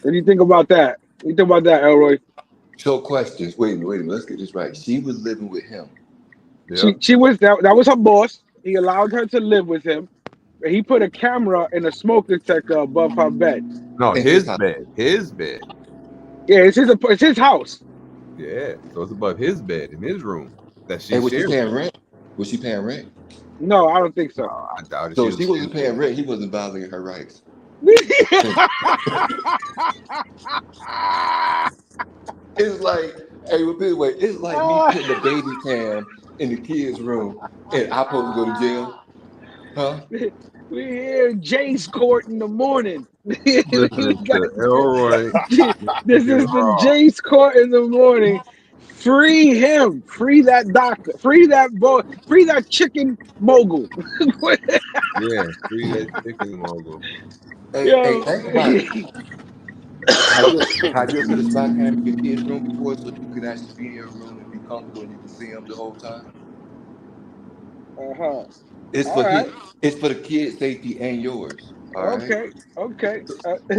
[SPEAKER 2] What do you think about that? What do you think about that, Elroy?
[SPEAKER 12] So questions. Wait a minute. Let's get this right. She was living with him
[SPEAKER 3] Yep.
[SPEAKER 2] She was that was her boss. He allowed her to live with him. He put a camera and a smoke detector above her bed.
[SPEAKER 3] No,
[SPEAKER 12] in his
[SPEAKER 3] his
[SPEAKER 12] house.
[SPEAKER 3] bed. His bed.
[SPEAKER 2] Yeah, it's his house.
[SPEAKER 3] Yeah. So it's above his bed in his room that she
[SPEAKER 12] And was she
[SPEAKER 3] shares.
[SPEAKER 12] paying rent? Was she paying rent?
[SPEAKER 2] No, I don't think so.
[SPEAKER 3] I doubt it.
[SPEAKER 12] So
[SPEAKER 3] She
[SPEAKER 12] if she
[SPEAKER 3] was.
[SPEAKER 12] wasn't paying rent, he wasn't violating her rights. It's like, hey, well, this way, it's like me putting a baby cam in the kid's room and I'm supposed to go to jail, huh?
[SPEAKER 2] We hear Jay's court in the morning. We
[SPEAKER 3] Listening
[SPEAKER 2] got
[SPEAKER 3] to Elroy
[SPEAKER 2] this
[SPEAKER 3] get
[SPEAKER 2] is the
[SPEAKER 3] raw.
[SPEAKER 2] Jay's court in the morning. Free him. Free that doctor. Free that boy. Free that chicken mogul.
[SPEAKER 3] Yeah, free that chicken mogul.
[SPEAKER 12] Hey,
[SPEAKER 2] Yo.
[SPEAKER 12] think about it. Have you ever put a spy cam in your kid's room before so you can actually be in your room and be comfortable and you can see him the whole time?
[SPEAKER 2] Uh-huh.
[SPEAKER 12] It's
[SPEAKER 2] All
[SPEAKER 12] for
[SPEAKER 2] right.
[SPEAKER 12] his, it's for the kid's safety and yours. All right.
[SPEAKER 2] Okay. Okay.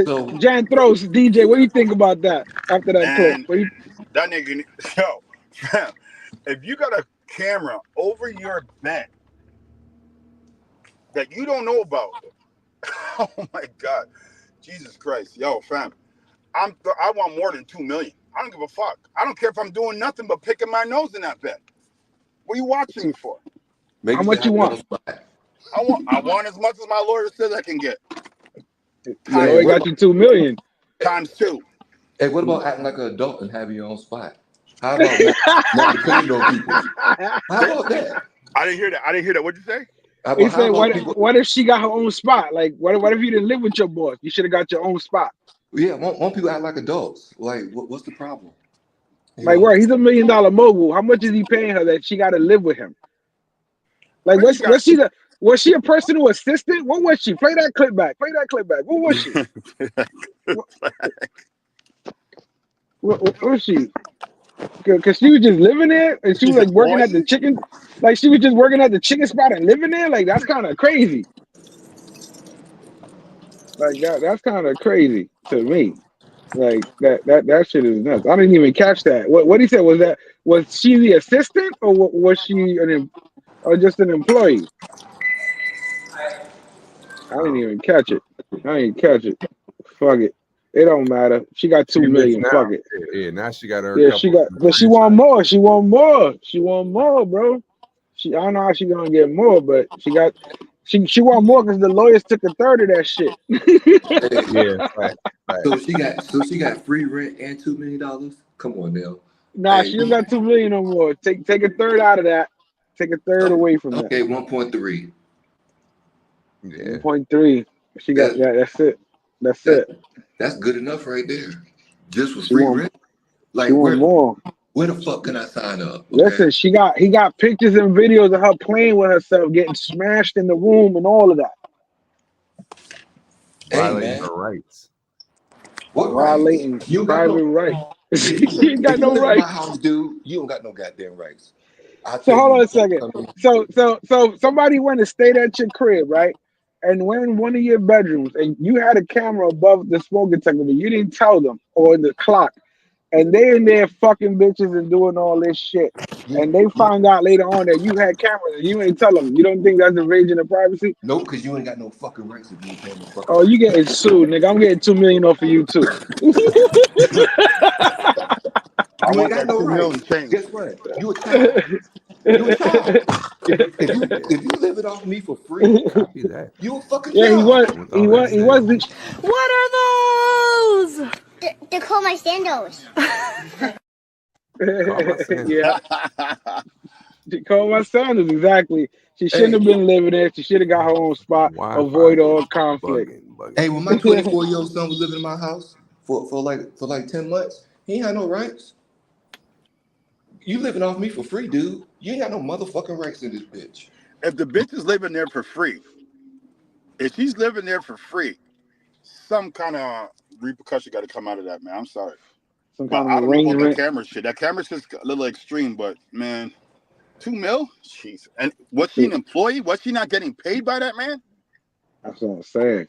[SPEAKER 12] So
[SPEAKER 2] Jan Throws, DJ, what do you think about that after that clip?
[SPEAKER 15] And that nigga, yo, fam, if you got a camera over your bed that you don't know about, oh my God, Jesus Christ, yo, fam, I want more than 2 million. I don't give a fuck. I don't care if I'm doing nothing but picking my nose in that bed. What are you watching me for?
[SPEAKER 12] make
[SPEAKER 2] How
[SPEAKER 12] it
[SPEAKER 2] much you
[SPEAKER 12] happen on
[SPEAKER 2] want?
[SPEAKER 12] the spot.
[SPEAKER 15] I want as much as my lawyer says I can get.
[SPEAKER 2] Your
[SPEAKER 12] Hey,
[SPEAKER 2] lawyer
[SPEAKER 15] Times
[SPEAKER 12] what
[SPEAKER 2] got
[SPEAKER 15] two.
[SPEAKER 12] about
[SPEAKER 2] you 2 million.
[SPEAKER 15] Times two.
[SPEAKER 12] acting like an adult and having your own spot? How about not depending on people? How
[SPEAKER 15] Say,
[SPEAKER 12] about that?
[SPEAKER 15] I didn't hear that. What'd you say?
[SPEAKER 2] He
[SPEAKER 12] How
[SPEAKER 2] said,
[SPEAKER 12] about people?
[SPEAKER 2] what if she got her own spot? Like, what if you didn't live with your boss? You should have got your own spot.
[SPEAKER 12] Yeah, won't people act like adults? Like, what's the problem? You
[SPEAKER 2] Like,
[SPEAKER 12] know,
[SPEAKER 2] where he's $1 million mogul. How much is he paying her that she got to live with him? Like,
[SPEAKER 15] But you got
[SPEAKER 2] was she a personal assistant? What was she? Play that clip back. Play that clip back. What was she? What was she? Because she was just living there, and she
[SPEAKER 15] she's
[SPEAKER 2] was
[SPEAKER 15] an
[SPEAKER 2] like working at the
[SPEAKER 15] employee.
[SPEAKER 2] chicken. Like she was just working at the chicken spot and living there. Like that's kind of crazy. Like that's kind of crazy to me. Like that shit is nuts. I didn't even catch that. What he said was she the assistant or was she or just an employee? I didn't even catch it. I didn't catch it. Fuck it. It don't matter. She got
[SPEAKER 3] She
[SPEAKER 2] 2
[SPEAKER 3] rich
[SPEAKER 2] million.
[SPEAKER 3] now.
[SPEAKER 2] Fuck it.
[SPEAKER 3] Yeah, now she got her
[SPEAKER 2] Yeah, she
[SPEAKER 3] couple
[SPEAKER 2] got,
[SPEAKER 3] of
[SPEAKER 2] but she want
[SPEAKER 3] franchises.
[SPEAKER 2] more. She want more. She want more, bro. I don't know how she gonna get more, but she want more because the lawyers took a third of that shit.
[SPEAKER 12] hey,
[SPEAKER 3] Yeah, fact, fact.
[SPEAKER 12] so she got free rent and $2 million. Come on now.
[SPEAKER 2] Nah,
[SPEAKER 12] Hey,
[SPEAKER 2] she don't got 2 million no more. Take a third out of that. Take a third away from that.
[SPEAKER 12] okay, 1.3.
[SPEAKER 3] Yeah.
[SPEAKER 2] 1.3. She got
[SPEAKER 12] That
[SPEAKER 2] that. That's it. That's
[SPEAKER 12] that
[SPEAKER 2] it.
[SPEAKER 12] that's good enough right there. Just for
[SPEAKER 2] She
[SPEAKER 12] free
[SPEAKER 2] want
[SPEAKER 12] rent.
[SPEAKER 2] she
[SPEAKER 12] Like
[SPEAKER 2] want more.
[SPEAKER 12] where the fuck can I sign up? Okay.
[SPEAKER 2] Listen, he got pictures and videos of her playing with herself, getting smashed in the room and all of that.
[SPEAKER 12] Hey
[SPEAKER 3] Violating
[SPEAKER 12] man,
[SPEAKER 3] her rights.
[SPEAKER 12] what rights?
[SPEAKER 2] Violating
[SPEAKER 12] You don't got no.
[SPEAKER 2] private rights.
[SPEAKER 12] If
[SPEAKER 2] She ain't got
[SPEAKER 12] you
[SPEAKER 2] no
[SPEAKER 12] live in my
[SPEAKER 2] rights.
[SPEAKER 12] house, dude, you don't got no goddamn rights. I
[SPEAKER 2] So
[SPEAKER 12] tell
[SPEAKER 2] hold
[SPEAKER 12] you,
[SPEAKER 2] on a
[SPEAKER 12] don't
[SPEAKER 2] second.
[SPEAKER 12] come in.
[SPEAKER 2] So somebody went to stay at your crib, right? And went in one of your bedrooms, and you had a camera above the smoke detector, but you didn't tell them, or the clock, and they in there fucking bitches and doing all this shit. And they
[SPEAKER 12] You
[SPEAKER 2] found out later on that you had cameras, and you ain't tell them. You don't think that's invasion of privacy?
[SPEAKER 12] nope, because you ain't got no fucking rights if you ain't paying no fucking
[SPEAKER 2] Oh,
[SPEAKER 12] rent.
[SPEAKER 2] you getting sued, nigga? I'm getting 2 million off of you too.
[SPEAKER 15] I
[SPEAKER 12] You ain't
[SPEAKER 15] want
[SPEAKER 12] got
[SPEAKER 15] that
[SPEAKER 12] no
[SPEAKER 15] 2 million
[SPEAKER 12] rights.
[SPEAKER 15] change.
[SPEAKER 12] Guess what? You a child. You a child. If you live it off me for free,
[SPEAKER 3] Copy that.
[SPEAKER 12] you a fucking
[SPEAKER 2] Yeah, he
[SPEAKER 12] child.
[SPEAKER 2] was.
[SPEAKER 3] With all that
[SPEAKER 2] He
[SPEAKER 3] said,
[SPEAKER 2] was the.
[SPEAKER 10] What are those? They're called my sandals.
[SPEAKER 3] call my sandals.
[SPEAKER 2] Yeah, she called my sandals exactly. She shouldn't
[SPEAKER 12] Hey,
[SPEAKER 2] have been living there. She should have got her own spot.
[SPEAKER 3] Wi-Fi
[SPEAKER 2] Avoid all
[SPEAKER 3] is
[SPEAKER 2] conflict.
[SPEAKER 12] hey,
[SPEAKER 3] bugging.
[SPEAKER 12] when my 24-year-old son was living in my house for like 10 months, he ain't had no rights. You living off me for free, dude. You ain't got no motherfucking rights in this bitch.
[SPEAKER 15] If the bitch is living there for free, if she's living there for free, some kind of repercussion got to come out of that, man. I'm sorry,
[SPEAKER 2] Some
[SPEAKER 15] but
[SPEAKER 2] kind of
[SPEAKER 15] I don't know about that
[SPEAKER 2] arrangement.
[SPEAKER 15] camera shit. That camera shit's a little extreme, but man, 2 mil, jeez. And was she
[SPEAKER 2] See,
[SPEAKER 15] an employee? Was she not getting paid by that man?
[SPEAKER 2] that's what I'm saying.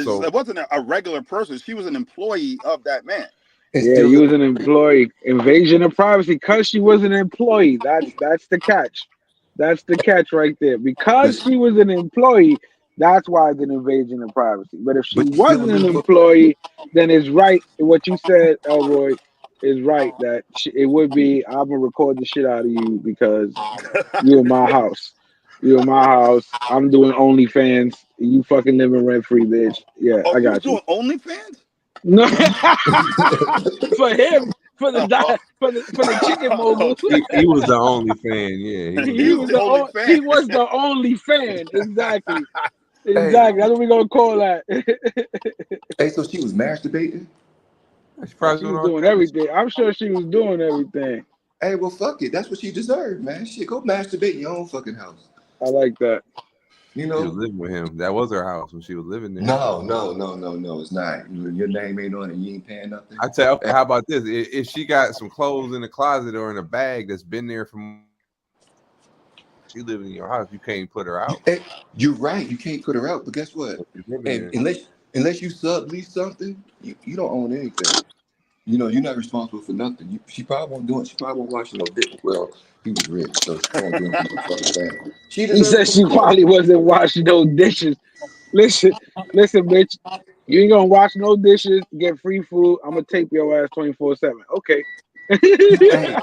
[SPEAKER 3] So
[SPEAKER 15] It wasn't a regular person. She was an employee of that man.
[SPEAKER 12] And
[SPEAKER 2] Yeah,
[SPEAKER 12] still
[SPEAKER 2] you
[SPEAKER 12] live.
[SPEAKER 2] was an employee. Invasion of privacy because she was an employee. That's the catch. That's the catch right there. Because
[SPEAKER 12] But
[SPEAKER 2] she was an employee, that's why it's an invasion of privacy. But if she
[SPEAKER 12] but you still
[SPEAKER 2] wasn't an
[SPEAKER 12] live for.
[SPEAKER 2] employee, then it's right. What you said, Elroy, is right. That it would be. I'm gonna record the shit out of you because you in my house. You in my house. I'm doing OnlyFans. You fucking living rent free, bitch. Yeah,
[SPEAKER 15] Oh,
[SPEAKER 2] I
[SPEAKER 15] you was
[SPEAKER 2] got you.
[SPEAKER 15] doing OnlyFans?
[SPEAKER 2] No, for him, for the chicken mogul.
[SPEAKER 15] Okay.
[SPEAKER 3] he was the only fan. Yeah, he was
[SPEAKER 15] He
[SPEAKER 3] the
[SPEAKER 15] was the only fan.
[SPEAKER 2] He was the only fan. Exactly.
[SPEAKER 12] Hey,
[SPEAKER 2] Exactly. That's what we gonna call that.
[SPEAKER 12] hey, so she was masturbating?
[SPEAKER 3] She probably
[SPEAKER 2] She
[SPEAKER 3] doing
[SPEAKER 2] was
[SPEAKER 3] all
[SPEAKER 2] doing
[SPEAKER 3] kinds of shit.
[SPEAKER 2] everything. I'm sure she was doing everything.
[SPEAKER 12] Hey, well, fuck it. That's what she deserved, man. Shit, go masturbate in your own fucking house.
[SPEAKER 2] I like that.
[SPEAKER 12] You
[SPEAKER 3] She was
[SPEAKER 12] know?
[SPEAKER 3] living with him. That was her house when she was living there.
[SPEAKER 12] No. It's not. Your name ain't on it. You ain't paying nothing.
[SPEAKER 3] I tell you, okay, how about this? If she got some clothes in the closet or in a bag that's been there from she living in your house, you can't put her out.
[SPEAKER 12] Hey, you're right. You can't put her out. But guess what?
[SPEAKER 3] She's living
[SPEAKER 12] And
[SPEAKER 3] there.
[SPEAKER 12] unless you sublease something, you don't own anything. You know, you're not responsible for nothing. She probably won't do it. She probably won't wash no dick. Well, he was rich, so she won't do anything but fucking thing. She
[SPEAKER 2] He
[SPEAKER 12] deserves
[SPEAKER 2] said
[SPEAKER 12] some
[SPEAKER 2] she
[SPEAKER 12] clothes.
[SPEAKER 2] probably wasn't washing no dishes. Listen, bitch. You ain't gonna wash no dishes, get free food. I'm gonna tape your ass 24/7. Okay.
[SPEAKER 12] Hey, hey,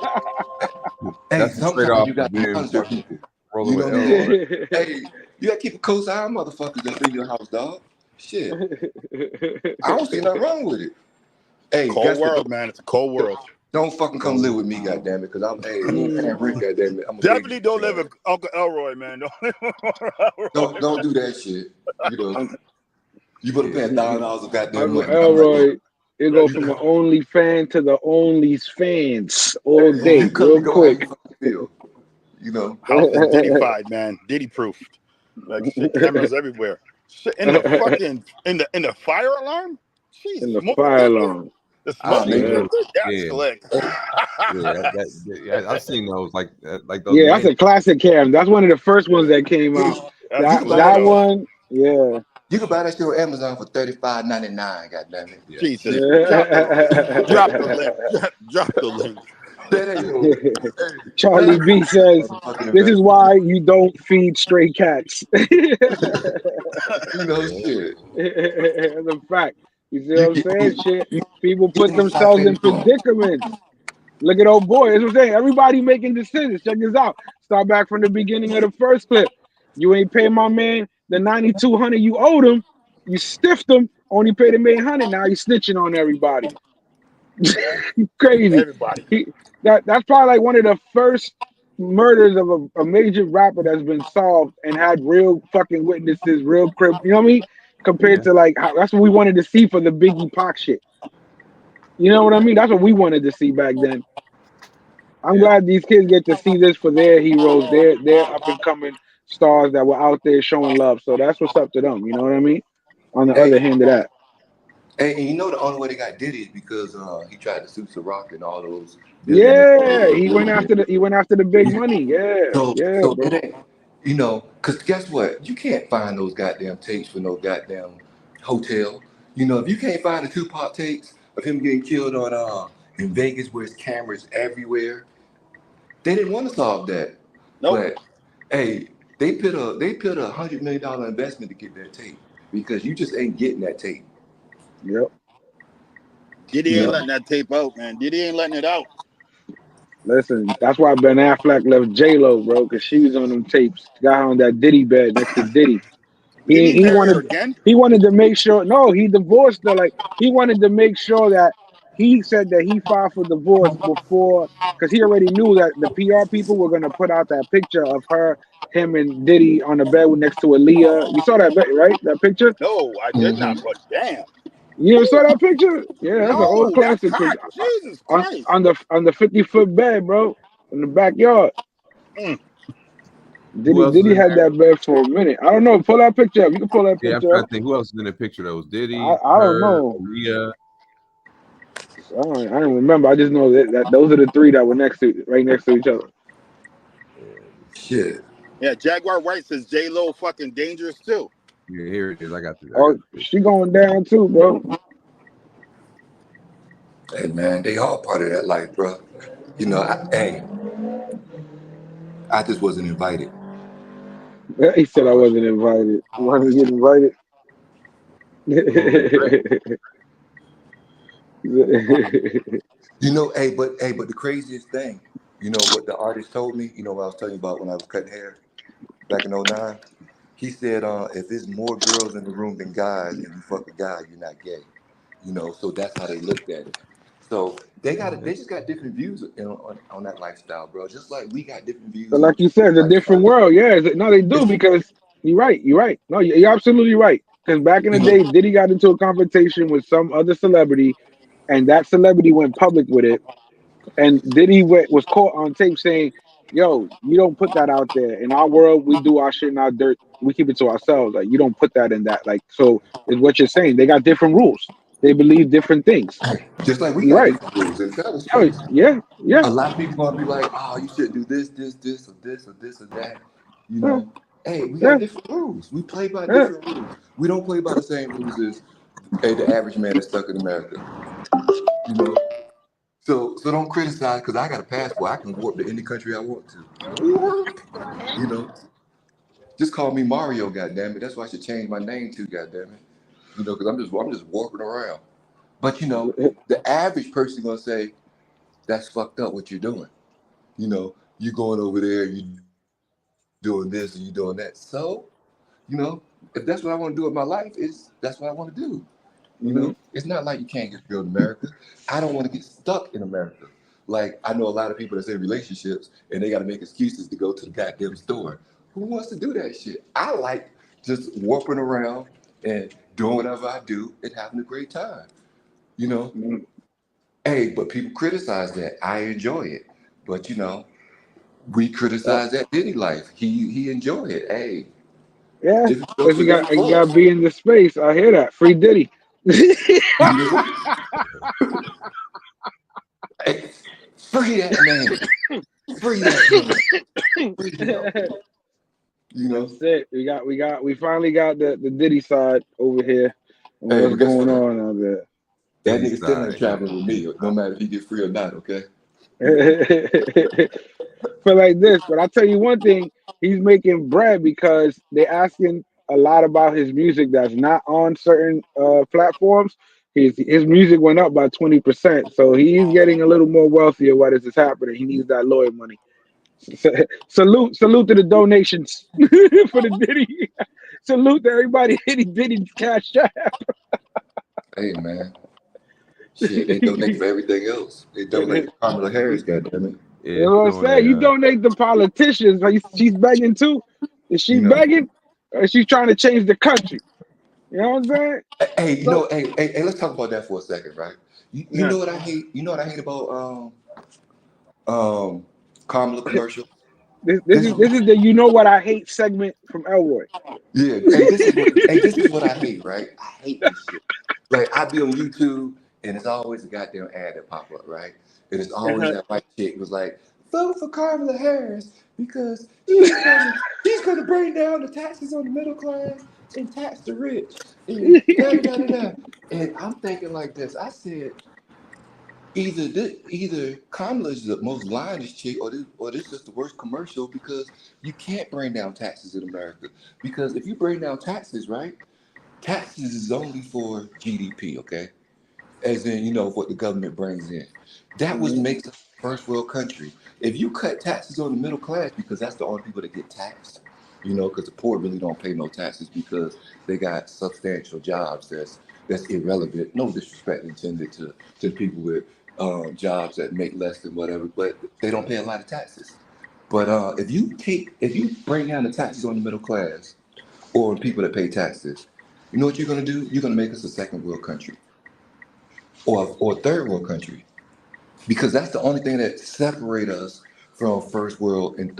[SPEAKER 3] That's a straight
[SPEAKER 12] sometimes
[SPEAKER 3] off
[SPEAKER 12] you
[SPEAKER 3] of
[SPEAKER 12] got to
[SPEAKER 3] being
[SPEAKER 12] monitor
[SPEAKER 3] fucking
[SPEAKER 12] people.
[SPEAKER 3] rolling
[SPEAKER 12] You know
[SPEAKER 3] with
[SPEAKER 12] what I'm saying?
[SPEAKER 3] Elroy.
[SPEAKER 12] Hey, you got to keep a close eye on motherfuckers that's in your house, dog. Shit. I don't see nothing wrong with it. Hey,
[SPEAKER 15] Cold
[SPEAKER 12] guess what?
[SPEAKER 15] world, man. It's a cold world.
[SPEAKER 12] Don't fucking come live with me, goddamn it, because I'm you ain't paying rent, goddamn it. I'm gonna
[SPEAKER 15] Definitely don't live with Uncle Elroy, man. Don't live with Uncle Elroy.
[SPEAKER 12] don't do that shit. You know, you better pay $1,000 a goddamn
[SPEAKER 2] Uncle
[SPEAKER 12] month. I'm like,
[SPEAKER 2] Elroy, it go
[SPEAKER 12] you,
[SPEAKER 2] from an only fan to the only's fans all
[SPEAKER 12] hey,
[SPEAKER 2] day,
[SPEAKER 12] you come
[SPEAKER 2] real
[SPEAKER 12] and go how you
[SPEAKER 2] quick.
[SPEAKER 12] fucking feel. You know,
[SPEAKER 15] House is Diddy-fied, man. Diddy-proofed. Like shit, cameras everywhere. Shit in the fucking in the fire alarm. Jeez,
[SPEAKER 2] In the
[SPEAKER 15] smoke
[SPEAKER 2] fire
[SPEAKER 15] detector.
[SPEAKER 2] alarm.
[SPEAKER 15] The smoke
[SPEAKER 12] man,
[SPEAKER 2] Yeah.
[SPEAKER 15] detector. That's
[SPEAKER 3] Yeah,
[SPEAKER 15] slick.
[SPEAKER 3] I've seen those like those
[SPEAKER 2] Yeah, that's
[SPEAKER 3] man.
[SPEAKER 2] a classic cam. That's one of the first ones that came out.
[SPEAKER 15] That's
[SPEAKER 12] you
[SPEAKER 2] That
[SPEAKER 12] can buy
[SPEAKER 15] cool
[SPEAKER 2] that
[SPEAKER 12] that.
[SPEAKER 15] though.
[SPEAKER 2] one, yeah.
[SPEAKER 12] You can buy that shit on Amazon for $35.99. Goddamn it.
[SPEAKER 3] Yeah,
[SPEAKER 15] Jesus,
[SPEAKER 12] Shit,
[SPEAKER 15] drop the link. Drop the link.
[SPEAKER 12] that ain't no. Hey, that
[SPEAKER 2] Charlie
[SPEAKER 12] ain't
[SPEAKER 2] B says,
[SPEAKER 12] no fucking
[SPEAKER 2] "This is
[SPEAKER 12] investment.
[SPEAKER 2] why you don't feed stray cats."
[SPEAKER 12] You know,
[SPEAKER 3] yeah,
[SPEAKER 12] shit.
[SPEAKER 2] That's a fact. You see what
[SPEAKER 12] You
[SPEAKER 2] I'm
[SPEAKER 12] get
[SPEAKER 2] saying? Shit.
[SPEAKER 12] you
[SPEAKER 2] People
[SPEAKER 12] get
[SPEAKER 2] put
[SPEAKER 12] them
[SPEAKER 2] themselves
[SPEAKER 12] siphon
[SPEAKER 2] in
[SPEAKER 12] drawer.
[SPEAKER 2] predicaments. Look at old boy. That's what I'm saying. Everybody making decisions. Check this out. Start back from the beginning of the first clip. You ain't pay my man the 9,200 you owed him. You stiffed him. Only paid him 800. Now he's snitching on everybody. Crazy.
[SPEAKER 15] Everybody.
[SPEAKER 2] That's probably like one of the first murders of a major rapper that's been solved and had real fucking witnesses, real crib. You know what I mean? Compared
[SPEAKER 3] yeah,
[SPEAKER 2] to like that's what we wanted to see for the Biggie Pac shit. You know what I mean? That's what we wanted to see back then. I'm
[SPEAKER 3] yeah,
[SPEAKER 2] glad these kids get to see this for their heroes, their up and coming stars that were out there showing love. So that's what's up to them. You know what I mean? On the other
[SPEAKER 12] Hey,
[SPEAKER 2] hand of that,
[SPEAKER 12] and you know the only way they got Diddy is because he tried to sue Ciroc and all those billionaires.
[SPEAKER 2] yeah, he went after the big money. Yeah, yeah,
[SPEAKER 12] So it
[SPEAKER 2] bro.
[SPEAKER 12] ain't, because guess what? You can't find those goddamn tapes for no goddamn hotel. You know, if you can't find the Tupac tapes of him getting killed on in Vegas where his cameras everywhere, they didn't want to solve that.
[SPEAKER 15] Nope.
[SPEAKER 12] But hey, they put $100 million investment to get that tape because you just ain't getting that tape.
[SPEAKER 2] Yep.
[SPEAKER 15] Diddy
[SPEAKER 12] You
[SPEAKER 15] ain't
[SPEAKER 12] know,
[SPEAKER 15] letting that tape out, man. Diddy ain't letting it out.
[SPEAKER 2] Listen, that's why Ben Affleck left J Lo, bro, because she was on them tapes. Got her on that Diddy bed next to Diddy.
[SPEAKER 15] Didn't he
[SPEAKER 2] He
[SPEAKER 15] marry her
[SPEAKER 2] wanted
[SPEAKER 15] again?
[SPEAKER 2] he wanted to make sure. No, he divorced her. Like he wanted to make sure that he said that he filed for divorce before, because he already knew that the PR people were gonna put out that picture of him and Diddy on the bed next to Aaliyah. You saw that, right? That picture.
[SPEAKER 15] No, I did not. But damn.
[SPEAKER 2] You ever saw that picture? Yeah, that's an old
[SPEAKER 15] No, that's
[SPEAKER 2] classic
[SPEAKER 15] hot.
[SPEAKER 2] picture.
[SPEAKER 15] Jesus
[SPEAKER 2] On
[SPEAKER 15] Christ.
[SPEAKER 2] on the 50-foot bed, bro, in the backyard.
[SPEAKER 15] Mm.
[SPEAKER 3] Who else is
[SPEAKER 2] Diddy
[SPEAKER 3] in
[SPEAKER 2] had
[SPEAKER 3] there?
[SPEAKER 2] that bed for a minute. I don't know. Pull that picture up. You can pull that
[SPEAKER 3] Yeah, I'm
[SPEAKER 2] picture
[SPEAKER 3] trying
[SPEAKER 2] up.
[SPEAKER 3] to think who else is in the picture. That was
[SPEAKER 2] I,
[SPEAKER 3] Diddy,
[SPEAKER 2] I don't
[SPEAKER 3] her,
[SPEAKER 2] know.
[SPEAKER 3] Aaliyah.
[SPEAKER 2] I don't remember. I just know that those are the three that were right next to each other.
[SPEAKER 12] shit.
[SPEAKER 15] Yeah, Jaguar White says J Lo fucking dangerous too.
[SPEAKER 3] Yeah, here it is. I got
[SPEAKER 2] Oh,
[SPEAKER 3] the picture.
[SPEAKER 2] she going down too, bro.
[SPEAKER 12] Hey man, they all part of that life, bro. You know, I just wasn't invited.
[SPEAKER 2] He said I wasn't invited. You want to get invited?
[SPEAKER 3] Oh, great.
[SPEAKER 12] But the craziest thing, you know what the artist told me? You know what I was telling you about when I was cutting hair back in '09? He said, if there's more girls in the room than guys and you fuck a guy, you're not gay. You know, so that's how they looked at it. So they just got different views on that lifestyle, bro. Just like we got different
[SPEAKER 2] But
[SPEAKER 12] views
[SPEAKER 2] like
[SPEAKER 12] on
[SPEAKER 2] you said,
[SPEAKER 12] the
[SPEAKER 2] it's a different
[SPEAKER 12] lifestyle.
[SPEAKER 2] world. Yeah, no, they do because you're right. You're right. No, you're absolutely right. Because back in the
[SPEAKER 12] You know,
[SPEAKER 2] day, Diddy got into a confrontation with some other celebrity, and that celebrity went public with it. And Diddy was caught on tape saying, "Yo, you don't put that out there. In our world, we do our shit in our dirt. We keep it to ourselves. Like you don't put that in that. Like so is what you're saying. They got different rules. They believe different things.
[SPEAKER 12] just like we
[SPEAKER 2] You're
[SPEAKER 12] got
[SPEAKER 2] right.
[SPEAKER 12] different rules in fellas
[SPEAKER 2] Oh,
[SPEAKER 12] space.
[SPEAKER 2] yeah, yeah,
[SPEAKER 12] A lot of people gonna be like, oh, you should do this, or this, or this, or that. You
[SPEAKER 2] yeah,
[SPEAKER 12] know, hey, we got
[SPEAKER 2] yeah,
[SPEAKER 12] different rules. We play by
[SPEAKER 2] yeah.
[SPEAKER 12] different rules. We don't play by the same rules as the average man that's stuck in America. You know, so don't criticize because I got a passport. I can warp to any country I want to. Warp. You know, just call me Mario. Goddamn it, that's why I should change my name to. Goddamn it, you know, because I'm just warping around. But you know, the average person gonna say that's fucked up what you're doing. You know, you going over there, you doing this and you doing that. So, you know, if that's what I want to do with my life, that's what I want to do. You
[SPEAKER 2] Mm-hmm.
[SPEAKER 12] know, it's not like you can't get to go to America. I don't want to get stuck in America. Like, I know a lot of people that's in relationships and they got to make excuses to go to the goddamn store. Who wants to do that shit? I like just warping around and doing whatever I do and having a great time. You know, hey, but people criticize that. I enjoy it, but we criticize that Diddy life. He enjoy it. Hey,
[SPEAKER 2] Yeah,
[SPEAKER 12] different strokes
[SPEAKER 2] because
[SPEAKER 12] for different
[SPEAKER 2] you gotta
[SPEAKER 12] folks.
[SPEAKER 2] be in the space. I hear that. Free Diddy.
[SPEAKER 12] Hey, free that man. Free that man. Free him.
[SPEAKER 2] That's it. We finally got the Diddy side over here and
[SPEAKER 12] Hey,
[SPEAKER 2] what's
[SPEAKER 12] but guess
[SPEAKER 2] going
[SPEAKER 12] what?
[SPEAKER 2] on out there.
[SPEAKER 12] That nigga still ain't traveling with me, no matter if he get free or not. Okay.
[SPEAKER 2] For like this, but I'll tell you one thing, he's making bread because they're asking a lot about his music that's not on certain platforms. His music went up by 20%, so he's getting a little more wealthier while this is happening. He needs that lawyer money. Salute to the donations for the Diddy. Salute to everybody hitting Diddy's cash app.
[SPEAKER 12] Hey man, shit, they donate for everything else. They donate for Kamala Harris. Goddamn it.
[SPEAKER 2] You know what I'm saying? You donate to politicians. Like she's begging too. Is she
[SPEAKER 12] You know.
[SPEAKER 2] begging? Or she's trying to change the country. You know what I'm saying?
[SPEAKER 12] Hey,
[SPEAKER 2] So
[SPEAKER 12] hey, let's talk about that for a second, right? You
[SPEAKER 2] yeah.
[SPEAKER 12] know what I hate? You know what I hate about Kamala commercial?
[SPEAKER 2] This is the you know what I hate segment from Elroy.
[SPEAKER 12] Yeah, this is what I hate, right? I hate this shit. Like I be on YouTube and it's always a goddamn ad that pop up, right? And it's always
[SPEAKER 2] Uh-huh.
[SPEAKER 12] that white chick was like, vote for Kamala Harris because she's gonna bring down the taxes on the middle class and tax the rich and da da da da da. And I'm thinking like this. I said, either Kamala is the most lioness chick, or this is the worst commercial because you can't bring down taxes in America. Because if you bring down taxes, right, taxes is only for GDP, okay? As in, what the government brings in. That was
[SPEAKER 2] Mhm.
[SPEAKER 12] makes us a first world country. If you cut taxes on the middle class, because that's the only people that get taxed, because the poor really don't pay no taxes because they got substantial jobs that's irrelevant. No disrespect intended to people with jobs that make less than whatever, but they don't pay a lot of taxes. But if you bring down the taxes on the middle class or people that pay taxes, you know what you're gonna do? You're gonna make us a second world country or a third world country because that's the only thing that separate us from first world and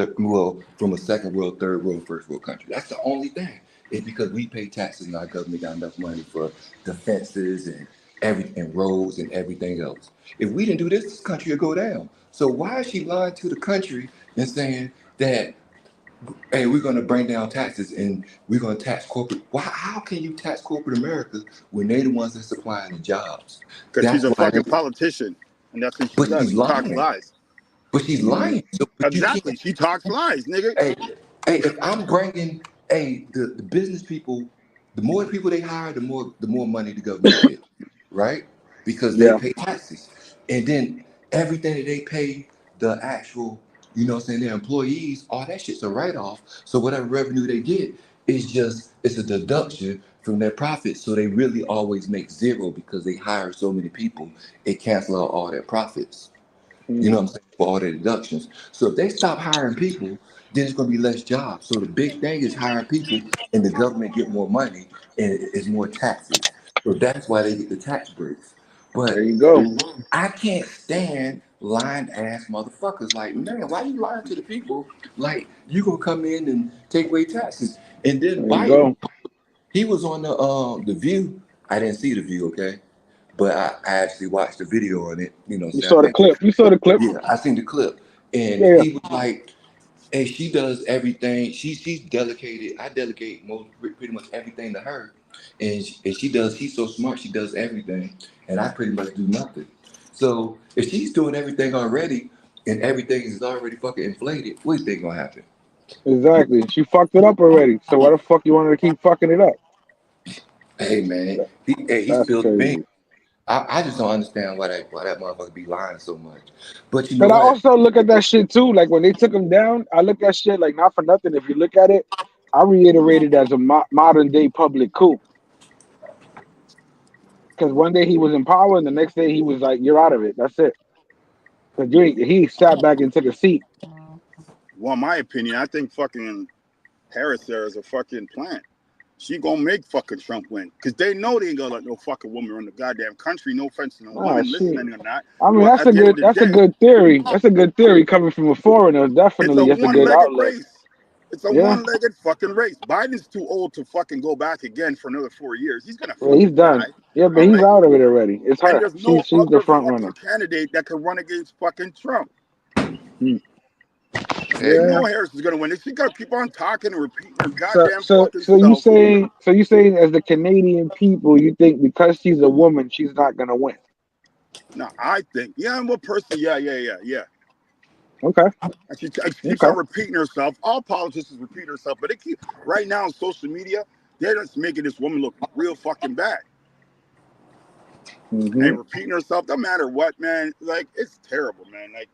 [SPEAKER 12] from a second world, third world, first world country. That's the only thing. It's because we pay taxes and our government got enough money for defenses and everything, roads and everything else. If we didn't do this, this country would go down. So why is she lying to the country and saying that, hey, we're going to bring down taxes and we're going to tax corporate? Why? How can you tax corporate America when they the ones that supplying the jobs?
[SPEAKER 15] Because she's
[SPEAKER 12] That's
[SPEAKER 15] a
[SPEAKER 12] why.
[SPEAKER 15] fucking politician, and that's what she
[SPEAKER 12] But
[SPEAKER 15] does.
[SPEAKER 12] she's
[SPEAKER 15] She talks
[SPEAKER 12] lying.
[SPEAKER 15] lies.
[SPEAKER 12] But she's lying. So, but you can't.
[SPEAKER 15] Exactly. She talks lies, nigga.
[SPEAKER 12] Hey, hey, if I'm bringing, the business people, the more people they hire, the more money the government get, right? Because they
[SPEAKER 2] Yeah,
[SPEAKER 12] pay taxes, and then everything that they pay the actual, what I'm saying, their employees, all that shit's a write off. So whatever revenue they get it's a deduction from their profits. So they really always make zero because they hire so many people. It cancels out all their profits. You know what I'm saying? For all the deductions. So if they stop hiring people, then it's going to be less jobs. So the big thing is hiring people, and the government get more money, and it's more taxes. So that's why they get the tax breaks.
[SPEAKER 2] there
[SPEAKER 12] But
[SPEAKER 2] you go.
[SPEAKER 12] I can't stand lying ass motherfuckers. Like, man, why you lying to the people? Like, you gonna come in and take away taxes. And then
[SPEAKER 2] There you
[SPEAKER 12] Biden,
[SPEAKER 2] go.
[SPEAKER 12] he was on the View. I didn't see the View, okay? But I actually watched the video on it.
[SPEAKER 2] You
[SPEAKER 12] So I
[SPEAKER 2] saw the
[SPEAKER 12] think,
[SPEAKER 2] clip. You saw the clip.
[SPEAKER 12] yeah, I seen the clip, and
[SPEAKER 2] Yeah,
[SPEAKER 12] he was like, "Hey, she does everything. She's delegated. I delegate pretty much everything to her, and she does. She's so smart. She does everything, and I pretty much do nothing. So if she's doing everything already, and everything is already fucking inflated, what do you think gonna happen?
[SPEAKER 2] exactly. She fucked it up already. So why the fuck you want her to keep fucking it up?
[SPEAKER 12] Hey man, he
[SPEAKER 2] That's
[SPEAKER 12] spilled the beans.
[SPEAKER 2] crazy.
[SPEAKER 12] I just don't understand why that motherfucker be lying so much. But you know
[SPEAKER 2] But I
[SPEAKER 12] what?
[SPEAKER 2] also look at that shit too. Like when they took him down, I look at shit like not for nothing. If you look at it, I reiterate it as a modern day public coup. Because one day he was in power, and the next day he was like, "You're out of it. That's it." Cause he sat back and took a seat.
[SPEAKER 15] Well, my opinion, I think fucking Harris there is a fucking plant. She gonna make fucking Trump win, cause they know they ain't gonna let no fucking woman run the goddamn country. No offense to no
[SPEAKER 2] Ah,
[SPEAKER 15] woman
[SPEAKER 2] shit.
[SPEAKER 15] listening or not,
[SPEAKER 2] I mean,
[SPEAKER 15] but at the end of the
[SPEAKER 2] that's a
[SPEAKER 15] day,
[SPEAKER 2] good theory. That's a good theory coming from a foreigner.
[SPEAKER 15] it's a
[SPEAKER 2] Definitely, that's a good
[SPEAKER 15] one-legged
[SPEAKER 2] outlet.
[SPEAKER 15] race. It's a
[SPEAKER 2] Yeah.
[SPEAKER 15] one-legged fucking race. Biden's too old to fucking go back again for another 4 years. He's gonna
[SPEAKER 2] Yeah, he's
[SPEAKER 15] fucking
[SPEAKER 2] done.
[SPEAKER 15] die.
[SPEAKER 2] Yeah, but
[SPEAKER 15] All
[SPEAKER 2] he's
[SPEAKER 15] right.
[SPEAKER 2] out of it already. It's
[SPEAKER 15] And
[SPEAKER 2] her.
[SPEAKER 15] there's no
[SPEAKER 2] She's the
[SPEAKER 15] other
[SPEAKER 2] front
[SPEAKER 15] fucking
[SPEAKER 2] runner.
[SPEAKER 15] candidate that can run against fucking Trump.
[SPEAKER 2] Hmm.
[SPEAKER 15] They
[SPEAKER 2] Yeah.
[SPEAKER 15] know Harris is gonna win. She's gonna keep on talking and repeating her
[SPEAKER 2] So
[SPEAKER 15] goddamn
[SPEAKER 2] so
[SPEAKER 15] fucking
[SPEAKER 2] so you
[SPEAKER 15] self.
[SPEAKER 2] saying as the Canadian people, you think because she's a woman, she's not gonna win?
[SPEAKER 15] Now I think, yeah, I'm a person. Yeah.
[SPEAKER 2] Okay.
[SPEAKER 15] And she keeps
[SPEAKER 2] Okay.
[SPEAKER 15] on repeating herself. All politicians repeat herself, but they keep right now on social media. They're just making this woman look real fucking bad
[SPEAKER 2] Mm-hmm.
[SPEAKER 15] and repeating herself. No matter what, man. Like it's terrible, man. Like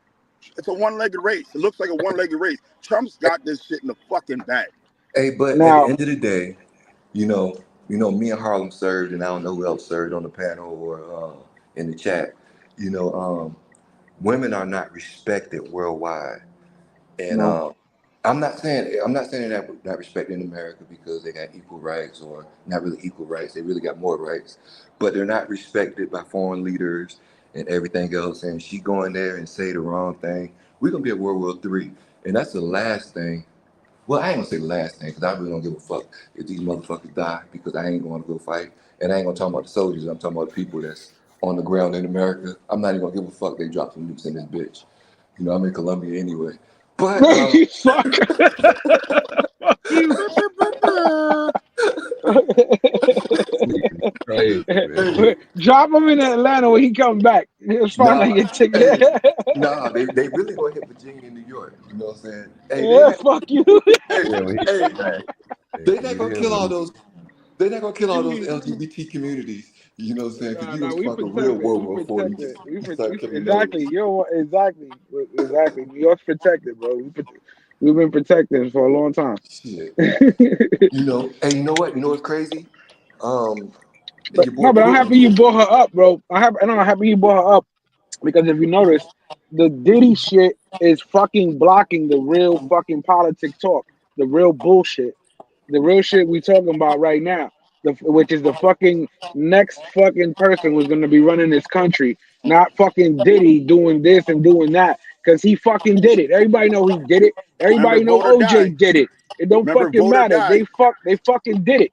[SPEAKER 15] it's a one-legged race. It looks like a one-legged race. Trump's got this shit in the fucking bag.
[SPEAKER 12] Hey, but at the
[SPEAKER 2] Now,
[SPEAKER 12] end of the day, you know, me and Harlem served, and I don't know who else served on the panel or in the chat. You know, women are not respected worldwide, and
[SPEAKER 2] no.
[SPEAKER 12] I'm not saying that we're not respected in America because they got equal rights or not really equal rights. They really got more rights, but they're not respected by foreign leaders and everything else. And she go in there and say the wrong thing, we're gonna be at World War III, and that's the last thing. Well, I ain't gonna say the last thing because I really don't give a fuck if these motherfuckers die because I ain't going to go fight. And I ain't gonna talk about the soldiers. I'm talking about the people that's on the ground in America. I'm not even gonna give a fuck they drop some nukes in this bitch. You know, I'm in Colombia anyway. But
[SPEAKER 2] You fuck. Fuck you.
[SPEAKER 3] Crazy, man.
[SPEAKER 2] Drop him in Atlanta when he come back. He'll find out
[SPEAKER 12] nah,
[SPEAKER 2] your ticket.
[SPEAKER 12] hey, nah, they really gonna hit Virginia and New York. You know what I'm saying? Hey,
[SPEAKER 2] Yeah, fuck you.
[SPEAKER 12] hey,
[SPEAKER 3] Yeah, when he
[SPEAKER 12] hey,
[SPEAKER 3] come back.
[SPEAKER 12] they not gonna
[SPEAKER 3] Yeah,
[SPEAKER 12] kill all
[SPEAKER 3] when
[SPEAKER 12] those. They're not gonna kill all those LGBT communities. You know what I'm saying? Because
[SPEAKER 2] No,
[SPEAKER 12] you
[SPEAKER 2] no,
[SPEAKER 12] gonna
[SPEAKER 2] we
[SPEAKER 12] spark a real
[SPEAKER 2] protect it.
[SPEAKER 12] World
[SPEAKER 2] We
[SPEAKER 12] War IV.
[SPEAKER 2] protect it.
[SPEAKER 12] You start killing those.
[SPEAKER 2] Exactly. Exactly. New York's protected, bro. We've been protected for a long time.
[SPEAKER 12] Shit. You know, and you know what? You know what's crazy? Um,
[SPEAKER 2] But
[SPEAKER 12] your boy
[SPEAKER 2] no, but I'm happy you
[SPEAKER 12] Putin.
[SPEAKER 2] brought her up, bro. I'm happy you brought her up because if you notice, the Diddy shit is fucking blocking the real fucking politic talk, the real bullshit, the real shit we talking about right now. Which is the fucking next fucking person who's gonna be running this country, not fucking Diddy doing this and doing that because he fucking did it. Everybody know he did it.
[SPEAKER 15] Remember,
[SPEAKER 2] Everybody know
[SPEAKER 15] vote or
[SPEAKER 2] OJ
[SPEAKER 15] die.
[SPEAKER 2] did it. It don't
[SPEAKER 15] Remember,
[SPEAKER 2] fucking
[SPEAKER 15] vote or
[SPEAKER 2] matter.
[SPEAKER 15] die.
[SPEAKER 2] They fucking did it.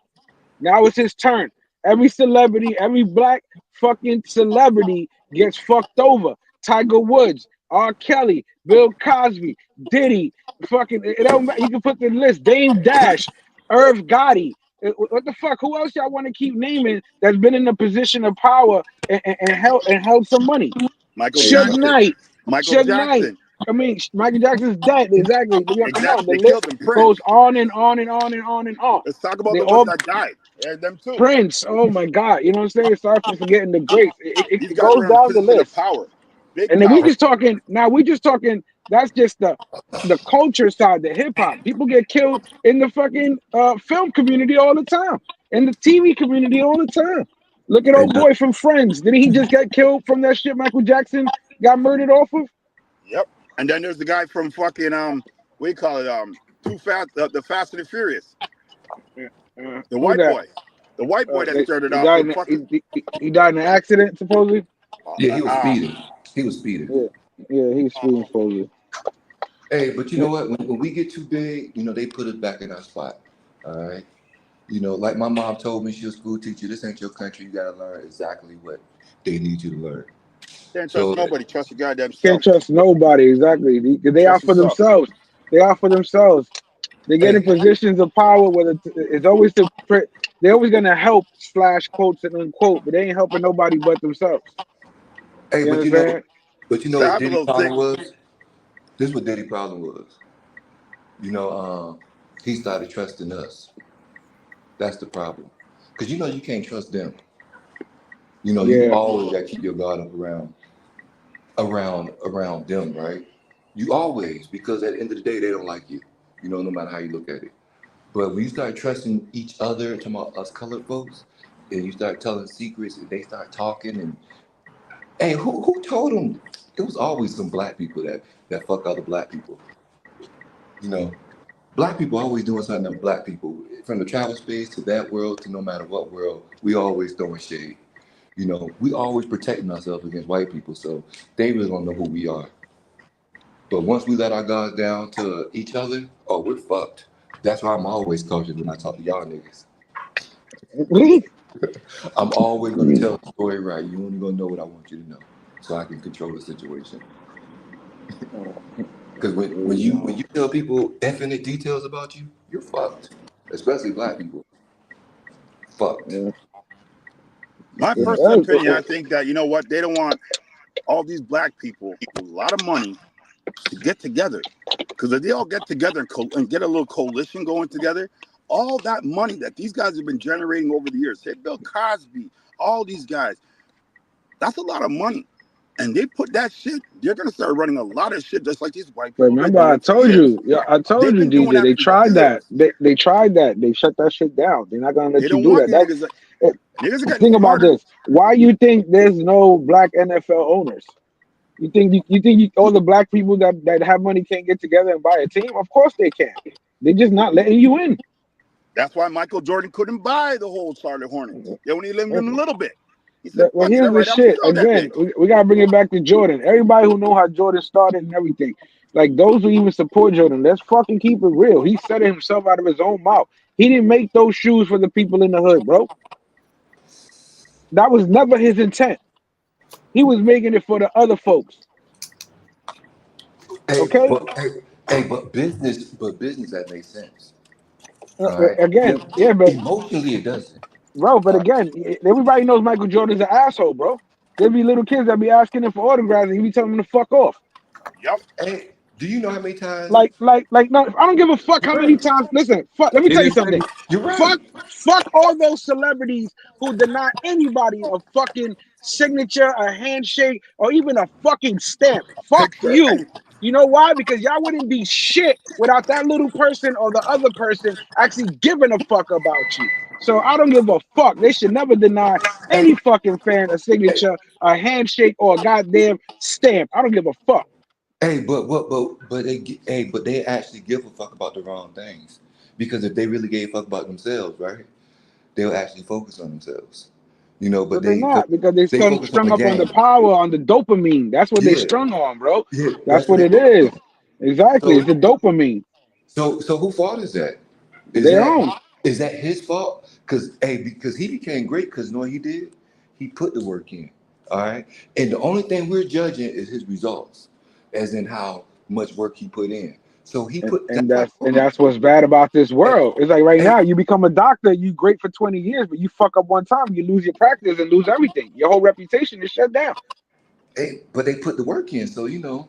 [SPEAKER 2] Now it's his turn. Every celebrity, every black fucking celebrity gets fucked over. Tiger Woods, R. Kelly, Bill Cosby, Diddy, fucking it don't matter. You can put the list. Dame Dash, Irv Gotti. What the fuck? Who else y'all want to keep naming that's been in a position of power and held some money?
[SPEAKER 15] Michael
[SPEAKER 12] Hey,
[SPEAKER 2] Suge
[SPEAKER 15] Jackson.
[SPEAKER 2] Knight.
[SPEAKER 15] Michael
[SPEAKER 2] Suge Knight.
[SPEAKER 15] Come
[SPEAKER 2] I mean, Michael Jackson's dead. Exactly. Come on.
[SPEAKER 15] exactly.
[SPEAKER 2] The
[SPEAKER 15] They killed
[SPEAKER 2] list
[SPEAKER 15] him. Prince.
[SPEAKER 2] goes on and on and on and on and on.
[SPEAKER 15] Let's talk about
[SPEAKER 2] They
[SPEAKER 15] the ones
[SPEAKER 2] all
[SPEAKER 15] that died. Yeah, them too.
[SPEAKER 2] Prince, oh my God, you know what I'm saying? Sorry for forgetting the greats.
[SPEAKER 15] These
[SPEAKER 2] It
[SPEAKER 15] guys
[SPEAKER 2] goes
[SPEAKER 15] were in a
[SPEAKER 2] down the
[SPEAKER 15] position of
[SPEAKER 2] list,
[SPEAKER 15] power, big
[SPEAKER 2] and then we
[SPEAKER 15] power.
[SPEAKER 2] just talking. Now we just talking. That's just the culture side, the hip hop. People get killed in the fucking film community all the time, in the TV community all the time. Look at
[SPEAKER 12] hey,
[SPEAKER 2] old boy from Friends. Didn't he just get killed from that shit? Michael Jackson got murdered off of.
[SPEAKER 15] Yep. And then there's the guy from fucking what do you call it? Too Fast, the Fast and the Furious, the
[SPEAKER 2] Who's
[SPEAKER 15] white
[SPEAKER 2] that?
[SPEAKER 15] boy, the white boy that started
[SPEAKER 2] He
[SPEAKER 15] off
[SPEAKER 2] died
[SPEAKER 15] with
[SPEAKER 2] in
[SPEAKER 15] fucking.
[SPEAKER 2] he died in an accident supposedly.
[SPEAKER 12] yeah,
[SPEAKER 15] Uh,
[SPEAKER 12] he was
[SPEAKER 15] uh,
[SPEAKER 12] speeding. He was speeding.
[SPEAKER 2] Yeah, yeah, he was speeding supposedly.
[SPEAKER 12] Hey, but you know what? When we get too big, you know, they put us back in our spot. All right. You know, like my mom told me, she was a school teacher. This ain't your country. You gotta learn exactly what they need you to learn.
[SPEAKER 15] can't trust
[SPEAKER 12] So,
[SPEAKER 15] nobody. Trust your goddamn
[SPEAKER 2] Can't
[SPEAKER 15] self.
[SPEAKER 2] trust nobody, exactly. They
[SPEAKER 15] Trust
[SPEAKER 2] out for
[SPEAKER 15] yourself.
[SPEAKER 2] themselves. They out for themselves. They get in
[SPEAKER 12] hey,
[SPEAKER 2] positions of power where it's always they're always gonna help slash quotes and unquote, but they ain't helping nobody but themselves.
[SPEAKER 12] hey,
[SPEAKER 2] You
[SPEAKER 12] but you know,
[SPEAKER 2] understand?
[SPEAKER 15] So I
[SPEAKER 12] what
[SPEAKER 15] have a
[SPEAKER 12] Diddy
[SPEAKER 15] little
[SPEAKER 12] problem
[SPEAKER 15] thing.
[SPEAKER 12] was? This is what Diddy problem was. You know, he started trusting us. That's the problem. Because you know you can't trust them. You know, you
[SPEAKER 2] Yeah,
[SPEAKER 12] always gotta keep your guard up around them, right? You always, because at the end of the day, they don't like you. You know, no matter how you look at it. But when you start trusting each other, talking about us colored folks, and you start telling secrets, and they start talking, and hey, who told them? it was always some black people that fuck other black people. You know, black people always doing something to black people. From the travel space to that world to no matter what world, we always throwing shade. You know, we always protecting ourselves against white people, so they really don't know who we are. But once we let our guards down to each other, oh, we're fucked. That's why I'm always cautious when I talk to y'all niggas. I'm always gonna tell the story right. You only gonna know what I want you to know, so I can control the situation. Because when you tell people definite details about you, you're fucked. Especially black people, fucked.
[SPEAKER 15] My personal opinion, I think that, you know what, they don't want all these black people with a lot of money to get together. Because if they all get together and get a little coalition going together, all that money that these guys have been generating over the years, say Bill Cosby, all these guys, that's a lot of money. And they put that shit, they're going to start running a lot of shit just like these white people have been
[SPEAKER 2] Remember, I
[SPEAKER 15] doing for
[SPEAKER 2] told
[SPEAKER 15] years.
[SPEAKER 2] you. Yeah, I told
[SPEAKER 15] They've
[SPEAKER 2] you,
[SPEAKER 15] been doing
[SPEAKER 2] DJ.
[SPEAKER 15] that
[SPEAKER 2] They
[SPEAKER 15] for
[SPEAKER 2] tried that.
[SPEAKER 15] years.
[SPEAKER 2] They tried that. They shut that shit down. They're not gonna
[SPEAKER 15] They
[SPEAKER 2] let you
[SPEAKER 15] don't
[SPEAKER 2] do
[SPEAKER 15] want
[SPEAKER 2] that.
[SPEAKER 15] these niggas. Niggas are getting
[SPEAKER 2] Think about
[SPEAKER 15] smarter.
[SPEAKER 2] this. Why you think there's no black NFL owners? All the black people that have money can't get together and buy a team? Of course they can. They're just not letting you in.
[SPEAKER 15] That's why Michael Jordan couldn't buy the whole Charlotte Hornets. They only limited him a little bit. He said,
[SPEAKER 2] Well,
[SPEAKER 15] fuck it,
[SPEAKER 2] here's
[SPEAKER 15] all
[SPEAKER 2] the
[SPEAKER 15] right, I'm
[SPEAKER 2] shit.
[SPEAKER 15] still that
[SPEAKER 2] Again,
[SPEAKER 15] big.
[SPEAKER 2] we gotta bring it back to Jordan. Everybody who know how Jordan started and everything, like those who even support Jordan, let's fucking keep it real. He said it himself out of his own mouth. He didn't make those shoes for the people in the hood, bro. That was never his intent. He was making it for the other folks.
[SPEAKER 12] Hey,
[SPEAKER 2] Okay?
[SPEAKER 12] but business that makes sense. All right. Yeah,
[SPEAKER 2] Again, yeah, but
[SPEAKER 12] emotionally it doesn't.
[SPEAKER 2] bro, but again, everybody knows Michael Jordan's an asshole, bro. There be little kids that be asking him for autographs and he be telling them to fuck off.
[SPEAKER 15] Yep.
[SPEAKER 12] Hey, do you know how many times?
[SPEAKER 2] Like, no, I don't give a fuck
[SPEAKER 12] You're
[SPEAKER 2] how many
[SPEAKER 12] right.
[SPEAKER 2] times. Listen, fuck. Let me
[SPEAKER 12] It
[SPEAKER 2] tell you
[SPEAKER 12] is what it
[SPEAKER 2] something.
[SPEAKER 12] is. You're right.
[SPEAKER 2] Fuck all those celebrities who deny anybody a fucking signature, a handshake, or even a fucking stamp. Fuck you. You know why? Because y'all wouldn't be shit without that little person or the other person actually giving a fuck about you. So I don't give a fuck. They should never deny any fucking fan a signature, a handshake, or a goddamn stamp. I don't give a fuck.
[SPEAKER 12] Hey, but they actually give a fuck about the wrong things. Because if they really gave a fuck about themselves, right, they'll actually focus on themselves. You know, but
[SPEAKER 2] But they're not because they
[SPEAKER 12] they focus on
[SPEAKER 2] strung
[SPEAKER 12] the
[SPEAKER 2] up on the
[SPEAKER 12] game.
[SPEAKER 2] power, on the dopamine. That's what they
[SPEAKER 12] Yeah,
[SPEAKER 2] strung on, bro.
[SPEAKER 12] yeah,
[SPEAKER 2] That's
[SPEAKER 12] that's what
[SPEAKER 2] what
[SPEAKER 12] they
[SPEAKER 2] it
[SPEAKER 12] focus
[SPEAKER 2] is.
[SPEAKER 12] on.
[SPEAKER 2] Exactly.
[SPEAKER 12] So
[SPEAKER 2] It's the dopamine.
[SPEAKER 12] so who fault is that? Is
[SPEAKER 2] Their
[SPEAKER 12] that
[SPEAKER 2] own.
[SPEAKER 12] is that his fault? Because he became great because you know what he did? He put the work in. All right. And the only thing we're judging is his results, as in how much work he put in. So he
[SPEAKER 2] And,
[SPEAKER 12] put
[SPEAKER 2] and
[SPEAKER 12] that's
[SPEAKER 2] that's
[SPEAKER 12] like
[SPEAKER 2] and that's what's bad about this
[SPEAKER 12] hey,
[SPEAKER 2] world. It's like right
[SPEAKER 12] hey,
[SPEAKER 2] now, you become a doctor, you great for 20 years, but you fuck up one time, you lose your practice and lose everything. Your whole reputation is shut down.
[SPEAKER 12] but they put the work in. So you know,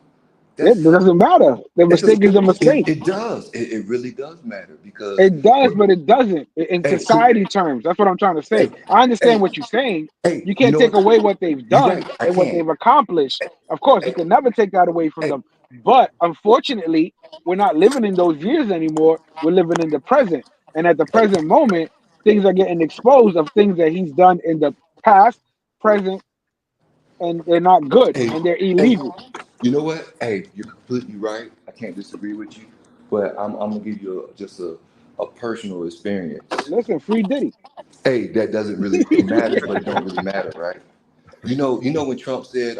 [SPEAKER 2] It
[SPEAKER 12] that's
[SPEAKER 2] doesn't matter. The
[SPEAKER 12] it's
[SPEAKER 2] mistake is a mistake.
[SPEAKER 12] it does. It really does matter because
[SPEAKER 2] It does, but it doesn't in
[SPEAKER 12] hey,
[SPEAKER 2] society terms. That's what I'm trying to say.
[SPEAKER 12] hey,
[SPEAKER 2] I understand
[SPEAKER 12] hey,
[SPEAKER 2] what you're saying.
[SPEAKER 12] hey,
[SPEAKER 2] You
[SPEAKER 12] you
[SPEAKER 2] can't
[SPEAKER 12] know
[SPEAKER 2] take
[SPEAKER 12] what?
[SPEAKER 2] away what they've
[SPEAKER 12] You're
[SPEAKER 2] done
[SPEAKER 12] right. I
[SPEAKER 2] and what
[SPEAKER 12] can't.
[SPEAKER 2] they've accomplished. Of course, you
[SPEAKER 12] Hey,
[SPEAKER 2] can never take that away from
[SPEAKER 12] hey,
[SPEAKER 2] them. But unfortunately, we're not living in those years anymore. We're living in the present. And at the present moment, things are getting exposed of things that he's done in the past, present, and they're not good
[SPEAKER 12] hey,
[SPEAKER 2] and they're
[SPEAKER 12] hey,
[SPEAKER 2] illegal.
[SPEAKER 12] you know what? Hey, you're completely right. I can't disagree with you, but I'm gonna give you just a personal experience.
[SPEAKER 2] Listen, free Diddy.
[SPEAKER 12] Hey, that doesn't really it matters, but it don't really matter, right? You know when Trump said,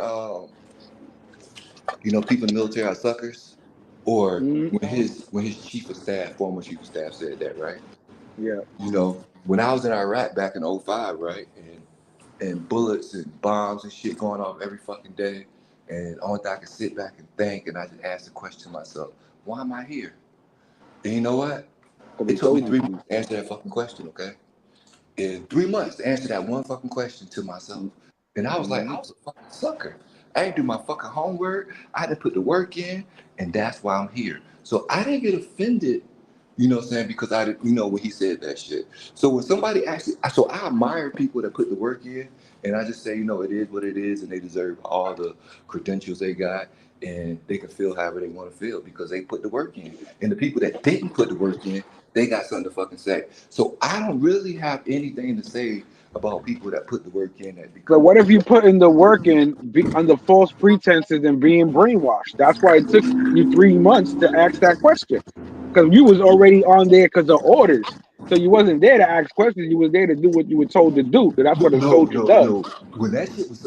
[SPEAKER 12] you know, people in the military are suckers, or
[SPEAKER 2] Mhm.
[SPEAKER 12] when his chief of staff, former chief of staff, said that, right?
[SPEAKER 2] Yeah.
[SPEAKER 12] You know, when I was in Iraq back in '05, right, and bullets and bombs and shit going off every fucking day. And only thing I could sit back and think, and I just ask the question to myself, why am I here? And you know what?
[SPEAKER 2] Because
[SPEAKER 12] It
[SPEAKER 2] they
[SPEAKER 12] took me
[SPEAKER 2] told you
[SPEAKER 12] 3 months
[SPEAKER 2] to.
[SPEAKER 12] to answer that fucking question, okay? In 3 months to answer that one fucking question to myself. And I was like, I
[SPEAKER 2] Mhm.
[SPEAKER 12] was a fucking sucker. I didn't do my fucking homework. I didn't put the work in, and that's why I'm here. So I didn't get offended, you know what I'm saying, because I didn't, you know, when he said that shit. So when somebody actually, so I admire people that put the work in, and I just say, you know, it is what it is, and they deserve all the credentials they got, and they can feel however they want to feel because they put the work in. And the people that didn't put the work in, they got something to fucking say. So I don't really have anything to say about people that put the work in that
[SPEAKER 2] But
[SPEAKER 12] become
[SPEAKER 2] what if
[SPEAKER 12] a
[SPEAKER 2] you put in the work in under false pretenses and being brainwashed? That's why it took you 3 months to ask that question, because you was already on there because of orders. So you wasn't there to ask questions. You was there to do what you were told to do. Because that's
[SPEAKER 12] no,
[SPEAKER 2] what a
[SPEAKER 12] no,
[SPEAKER 2] soldier
[SPEAKER 12] no,
[SPEAKER 2] does.
[SPEAKER 12] no. When that shit was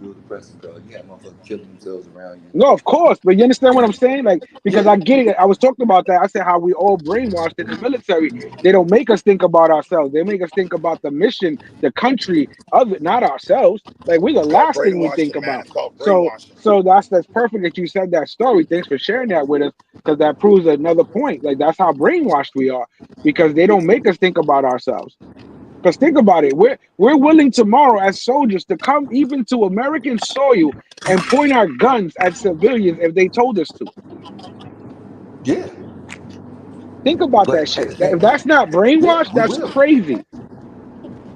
[SPEAKER 12] real depressing, dog. You had motherfuckers killing themselves around you.
[SPEAKER 2] No, of course, but you understand what I'm saying? Like, because
[SPEAKER 12] Yeah,
[SPEAKER 2] I get it. I was talking about that. I said how we all brainwashed in the military. They don't make us think about ourselves. They make us think about the mission, the country, other not ourselves. Like we're the
[SPEAKER 15] It's called
[SPEAKER 2] last thing we think
[SPEAKER 15] brainwashing, man.
[SPEAKER 2] about.
[SPEAKER 15] It's called
[SPEAKER 2] So,
[SPEAKER 15] brainwashing.
[SPEAKER 2] so that's perfect that you said that story. Thanks for sharing that with us, because that proves another point. Like that's how brainwashed we are, because they don't make us think about ourselves. Because think about it, we're willing tomorrow as soldiers to come even to American soil and point our guns at civilians if they told us to.
[SPEAKER 12] yeah.
[SPEAKER 2] Think about that
[SPEAKER 12] But
[SPEAKER 2] shit. If that's not
[SPEAKER 12] yeah,
[SPEAKER 2] brainwashed,
[SPEAKER 12] we
[SPEAKER 2] that's
[SPEAKER 12] will.
[SPEAKER 2] crazy.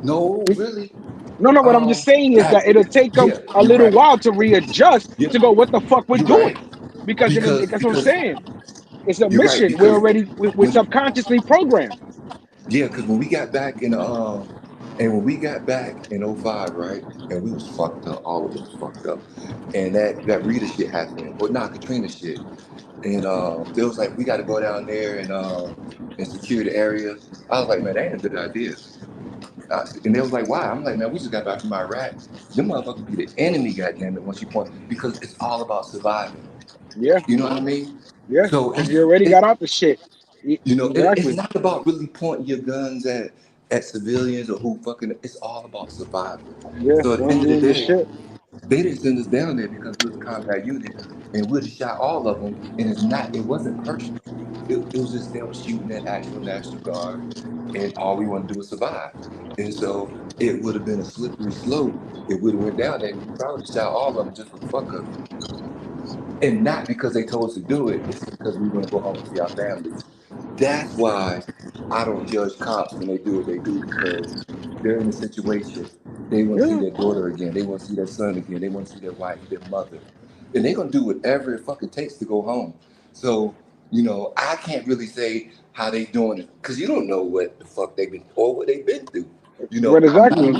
[SPEAKER 12] No, really.
[SPEAKER 2] No, no. What I'm just saying is that it'll take them
[SPEAKER 12] Yeah,
[SPEAKER 2] a
[SPEAKER 12] you're
[SPEAKER 2] little
[SPEAKER 12] right.
[SPEAKER 2] while to readjust
[SPEAKER 12] Yeah,
[SPEAKER 2] to go, what the fuck we're
[SPEAKER 12] you're
[SPEAKER 2] doing?
[SPEAKER 12] right.
[SPEAKER 2] Because
[SPEAKER 12] Because
[SPEAKER 2] that's what I'm saying. It's a
[SPEAKER 12] you're right.
[SPEAKER 2] mission. We're
[SPEAKER 12] Because
[SPEAKER 2] already we're
[SPEAKER 12] when
[SPEAKER 2] subconsciously programmed.
[SPEAKER 12] yeah, because when we got back in and when we got back in '05, right, and we was fucked up. All of us was fucked up, and that Rita shit happened, or not Katrina shit, and it was like we got to go down there and secure the area. I was like, man, that ain't a good idea. And they was like, why? I'm like, man, we just got back from Iraq. Them motherfuckers be the enemy, goddamn it, once you point, because it's all about surviving.
[SPEAKER 2] Yeah,
[SPEAKER 12] You know what I mean?
[SPEAKER 2] yeah.
[SPEAKER 12] So
[SPEAKER 2] Because you already got out the shit.
[SPEAKER 12] it's
[SPEAKER 2] Exactly.
[SPEAKER 12] not about really pointing your guns at civilians or who fucking. It's all about survival.
[SPEAKER 2] Yeah,
[SPEAKER 12] So at the
[SPEAKER 2] going
[SPEAKER 12] end of the
[SPEAKER 2] doing the
[SPEAKER 12] day,
[SPEAKER 2] shit.
[SPEAKER 12] they didn't send us down there because we was a combat unit, and we'd have shot all of them. And it's not. It wasn't personal. It was just them shooting at actual National Guard, and all we wanted to do was survive. And so it would have been a slippery slope if we'd have went down there. We probably shot all of them just for the fuck of it. And not because they told us to do it, it's because we want to go home and see our families. That's why I don't judge cops when they do what they do, because they're in a situation, they want to see
[SPEAKER 2] Yeah.
[SPEAKER 12] their daughter again, they want to see their son again, they want to see their wife, their mother. And they're gonna do whatever it fucking takes to go home. So, I can't really say how they doing it, because you don't know what the fuck they've been or what they've been through.
[SPEAKER 2] But exactly,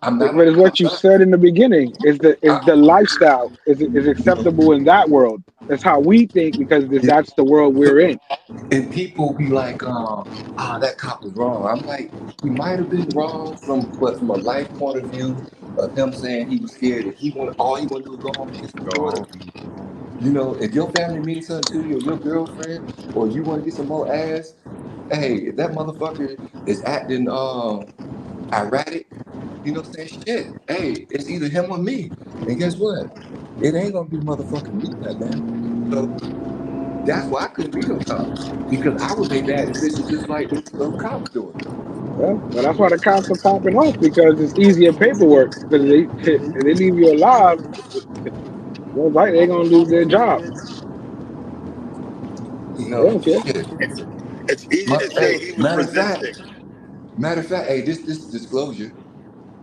[SPEAKER 12] I'm not
[SPEAKER 2] but
[SPEAKER 12] on
[SPEAKER 2] it's
[SPEAKER 12] the
[SPEAKER 2] what
[SPEAKER 12] cop
[SPEAKER 2] you
[SPEAKER 12] side.
[SPEAKER 2] said in the beginning. Is the lifestyle is acceptable in that world? That's how we think, because that's the world we're in.
[SPEAKER 12] And people be like, that cop was wrong. I'm like, he might have been wrong from a life point of view of him saying he was scared and all he wanted to do was go home and kiss his daughter. If your family means something to you or your girlfriend or you want to get some more ass, hey, if that motherfucker is acting erratic, saying shit, hey, it's either him or me. And guess what? It ain't gonna be motherfucking me, goddamn it. So that's why I couldn't be no cop, because I would make bad decisions just like the cop was doing.
[SPEAKER 2] Yeah, but that's why the cops are popping off, because it's easier paperwork. Because they if they leave you alive, most likely they're gonna lose their job. They don't care.
[SPEAKER 12] Shit.
[SPEAKER 15] It's easy to say
[SPEAKER 12] Hey,
[SPEAKER 15] he was
[SPEAKER 12] matter of fact,
[SPEAKER 15] resisting.
[SPEAKER 12] hey, this disclosure.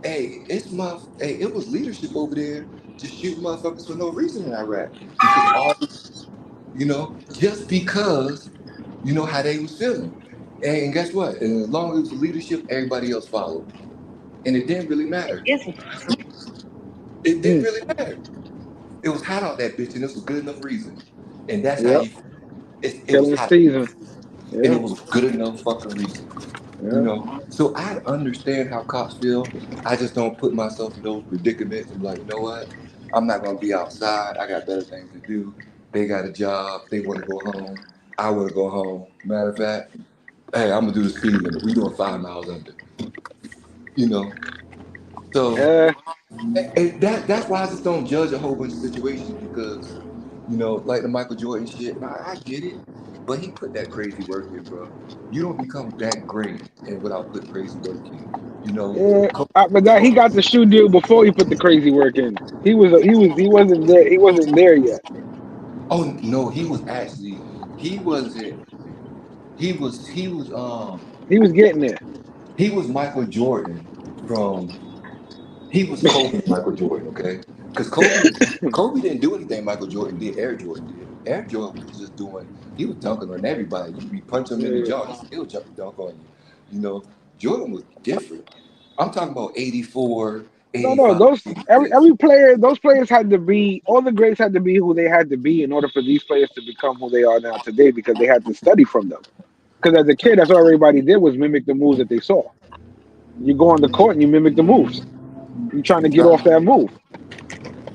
[SPEAKER 12] Hey, it was leadership over there just shooting motherfuckers for no reason in Iraq because just because how they was feeling. And guess what? And as long as it was the leadership, everybody else followed, and it didn't really matter. It didn't
[SPEAKER 2] Mm,
[SPEAKER 12] really matter. It was hot out that bitch, and this was good enough reason. And that's how
[SPEAKER 2] yep,
[SPEAKER 12] you. It was
[SPEAKER 2] killing
[SPEAKER 12] hot,
[SPEAKER 2] season.
[SPEAKER 12] and
[SPEAKER 2] Yeah,
[SPEAKER 12] it was good enough fucking reason.
[SPEAKER 2] yeah,
[SPEAKER 12] So I understand how cops feel. I just don't put myself in those predicaments and be like, you know what? I'm not gonna be outside. I got better things to do. They got a job. They want to go home. I want to go home. Matter of fact, hey, I'm gonna do the speed limit. We doing 5 miles under. You know. So
[SPEAKER 2] yeah.
[SPEAKER 12] that's why I just don't judge a whole bunch of situations, because, like the Michael Jordan shit. And I get it, but he put that crazy work in, bro. You don't become that great and without putting crazy work in. You know,
[SPEAKER 2] Yeah,
[SPEAKER 12] Co-
[SPEAKER 2] but that he got the shoe deal before he put the crazy work in. He wasn't there. He wasn't there yet.
[SPEAKER 12] oh no, he was actually he wasn't
[SPEAKER 2] He was getting there.
[SPEAKER 12] he was Michael Jordan from he was Kobe Michael Jordan, okay? Because Kobe didn't do anything Michael Jordan did. Air Jordan did. Air Jordan was just doing. He was dunking on everybody. You punch him in the
[SPEAKER 2] Yeah,
[SPEAKER 12] jaw, he'll jump and dunk on you. You know, Jordan was different. I'm talking about 84,
[SPEAKER 2] No,
[SPEAKER 12] 85,
[SPEAKER 2] those
[SPEAKER 12] 86.
[SPEAKER 2] every player, those players had to be, all the greats had to be who they had to be in order for these players to become who they are now today, because they had to study from them. Because as a kid, that's all everybody did was mimic the moves that they saw. You go on the court and you mimic the moves. You're trying to get off that move.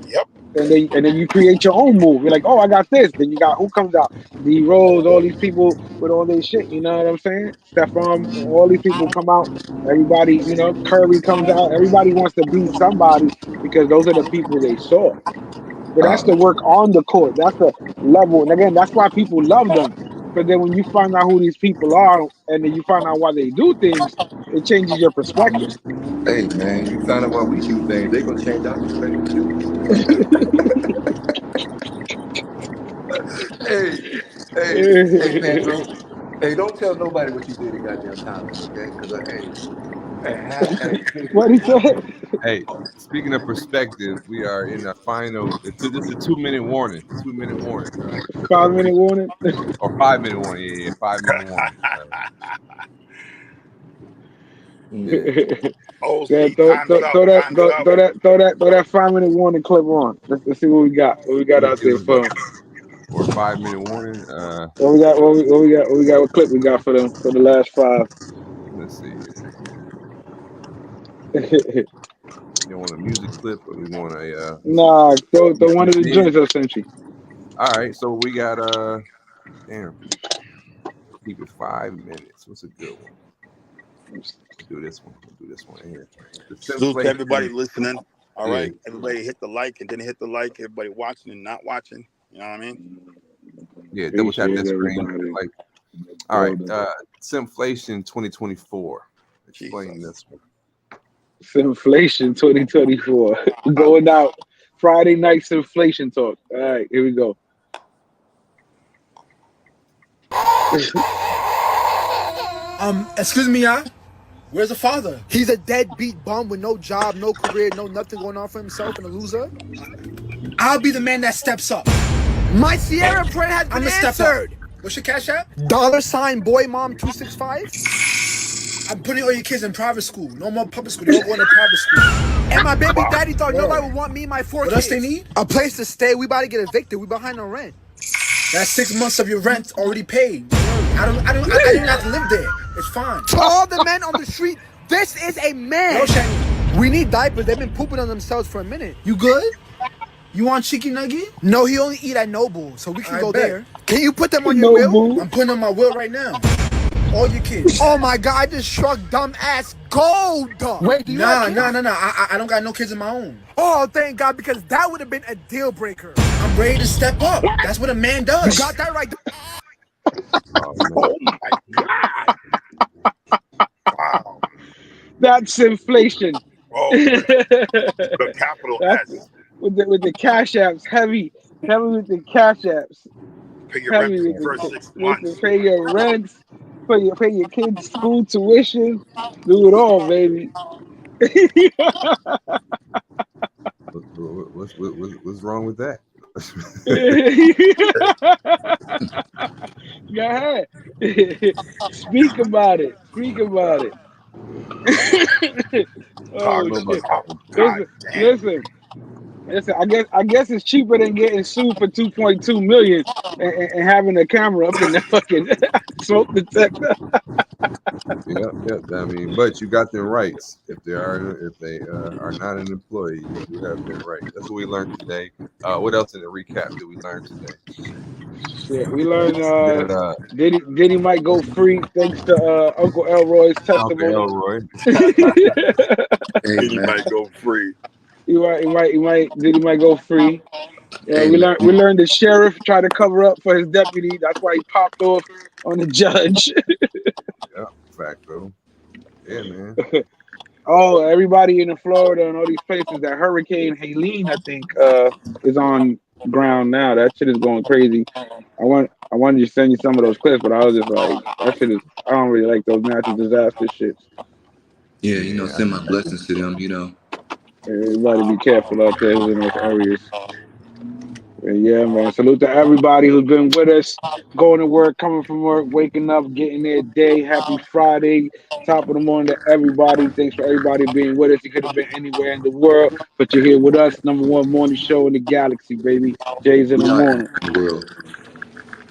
[SPEAKER 15] Yep.
[SPEAKER 2] And then you create your own move. You're like, oh, I got this. Then you got who comes out? D Rose, all these people with all their shit. You know what I'm saying? Stephon, all these people come out. Everybody, Curry comes out. Everybody wants to be somebody because those are the people they saw. But that's the work on the court. That's the level. And again, that's why people love them. Because then when you find out who these people are and then you find out why they do things, it changes your perspective.
[SPEAKER 12] Hey man, you find out why we do things, they gonna change our perspective too. hey, hey, Pedro. Hey, don't tell nobody what you did in goddamn Thailand, okay? Because
[SPEAKER 2] What he said?
[SPEAKER 3] Hey, speaking of perspective, we are in the final. This is a 2 minute warning. 2 minute warning.
[SPEAKER 2] 5 minute warning.
[SPEAKER 3] Or 5 minute warning. Yeah, 5 minute warning.
[SPEAKER 12] Yeah.
[SPEAKER 15] Oh,
[SPEAKER 2] Yeah,
[SPEAKER 15] see, time's up. Time's up.
[SPEAKER 2] throw that 5 minute warning clip on. Let's see what we got. What we got
[SPEAKER 3] Let's
[SPEAKER 2] out
[SPEAKER 3] see
[SPEAKER 2] there
[SPEAKER 3] what we got
[SPEAKER 2] for 'em.
[SPEAKER 3] for a 5 minute warning.
[SPEAKER 2] What we got? What clip we got for them for the last five?
[SPEAKER 3] Let's see here. You want a music clip or we want a
[SPEAKER 2] Nah, throw one of the
[SPEAKER 3] yeah.
[SPEAKER 2] joints I sent you.
[SPEAKER 3] All right, so we got damn, keep it 5 minutes. What's a good one? Do this one. We'll do this one right here. The
[SPEAKER 15] Salute to everybody
[SPEAKER 3] Simflation.
[SPEAKER 15] listening. All
[SPEAKER 3] Yeah.
[SPEAKER 15] right. Everybody hit the like and then hit the like. Everybody watching and not watching. You know what I mean?
[SPEAKER 3] Yeah, double tap
[SPEAKER 2] Appreciate
[SPEAKER 3] that screen.
[SPEAKER 2] everybody.
[SPEAKER 3] Like, all right, Simflation 2024. Explain
[SPEAKER 15] Jesus.
[SPEAKER 3] this one.
[SPEAKER 2] Inflation 2024 going out Friday night's inflation talk. All right, here we go.
[SPEAKER 19] Excuse me, y'all. Where's the father? He's a deadbeat bum with no job, no career, no nothing going on for himself, and a loser. I'll be the man that steps up. My Sierra prayer has been answered. What's your cash app? $boymom265. I'm putting all your kids in private school. No more public school. They all going to private school. And my baby daddy thought nobody would want me and my 4 kids. What else they need? A place to stay. We about to get evicted. We behind on rent. That's 6 months of your rent already paid. I don't even have to live there. It's fine. To all the men on the street, this is a man. No, we need diapers. They've been pooping on themselves for a minute. You good? You want chicken nugget? No, he only eat at Noble, so we can go there. Can you put them on your will? I'm putting on my will right now. All your kids. Oh my God, I just struck dumb ass gold. Wait, do you have kids? No. I don't got no kids of my own. Oh, thank God, because that would have been a deal breaker. I'm ready to step up. That's what a man does. You got that right.
[SPEAKER 15] Oh my God. Wow.
[SPEAKER 2] That's inflation.
[SPEAKER 15] Oh, the capital S.
[SPEAKER 2] With the cash apps, heavy with the cash apps.
[SPEAKER 15] Pay your rent
[SPEAKER 2] Heavy
[SPEAKER 15] for the
[SPEAKER 2] with
[SPEAKER 15] first
[SPEAKER 2] the
[SPEAKER 15] 6
[SPEAKER 2] listen,
[SPEAKER 15] months.
[SPEAKER 2] pay your rents, pay your kids' school tuition, do it all, baby.
[SPEAKER 3] What's wrong with that?
[SPEAKER 2] Go ahead. Speak about it. Oh
[SPEAKER 15] Talk
[SPEAKER 2] shit.
[SPEAKER 15] about God
[SPEAKER 2] Listen,
[SPEAKER 15] damn.
[SPEAKER 2] listen. Listen, I guess it's cheaper than getting sued for 2.2 million and having a camera up in the fucking smoke detector.
[SPEAKER 3] Yep. I mean, but you got them rights. If they are not an employee, you do have them rights. That's what we learned today. What else in the recap did we learn today?
[SPEAKER 2] Shit, we learned
[SPEAKER 3] That,
[SPEAKER 2] Diddy might go free thanks to Uncle Elroy's
[SPEAKER 3] Uncle
[SPEAKER 2] testimony.
[SPEAKER 3] Elroy.
[SPEAKER 15] He might go free.
[SPEAKER 2] Diddy might go free. We learned the sheriff tried to cover up for his deputy. That's why he popped off on the judge.
[SPEAKER 3] Yeah, facto. Yeah, man.
[SPEAKER 2] Oh, everybody in Florida and all these places, that Hurricane Helene, I think, is on ground now. That shit is going crazy. I wanted to send you some of those clips, but I was just like, that shit is. I don't really like those natural disaster shits.
[SPEAKER 12] Yeah, send my blessings to them,
[SPEAKER 2] Everybody be careful out there who's in those areas. And yeah, man. Salute to everybody who's been with us, going to work, coming from work, waking up, getting their day. Happy Friday, top of the morning to everybody. Thanks for everybody being with us. You could have been anywhere in the world, but you're here with us. Number one morning show in the galaxy, baby. Jay's in the
[SPEAKER 12] We are
[SPEAKER 2] morning.
[SPEAKER 12] in the world.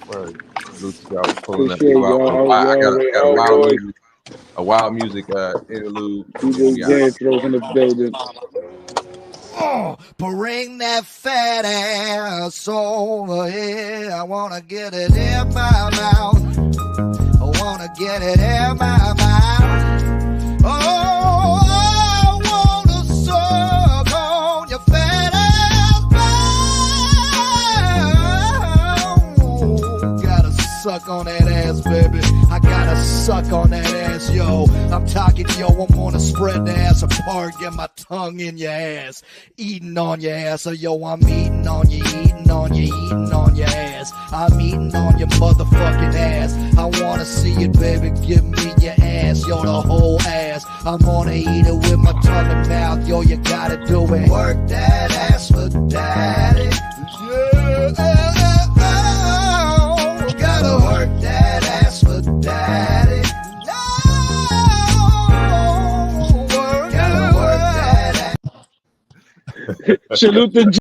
[SPEAKER 3] Word. Salute to y'all for pulling that.
[SPEAKER 2] Appreciate y'all.
[SPEAKER 3] I got
[SPEAKER 2] Y'all,
[SPEAKER 3] a wild
[SPEAKER 2] Elroy,
[SPEAKER 3] music, interlude.
[SPEAKER 2] DJ
[SPEAKER 3] Yeah.
[SPEAKER 2] Dan throws in the building.
[SPEAKER 20] Bring that fat ass over here. I wanna get it in my mouth. I wanna get it in my mouth. Oh, I wanna suck on your fat ass. Gotta suck on that ass, baby. I gotta suck on that ass, yo. I'm talking, yo, I wanna spread the ass apart, get my tongue in your ass, eating on your ass. So, yo, I'm eating on you, eating on you, eating on your ass. I'm eating on your motherfucking ass. I wanna see it, baby, give me your ass, yo, the whole ass. I'm gonna eat it with my tongue and mouth, yo, you gotta do it. Work that ass for daddy. Yeah. Gotta work that ass for daddy.
[SPEAKER 2] Salute to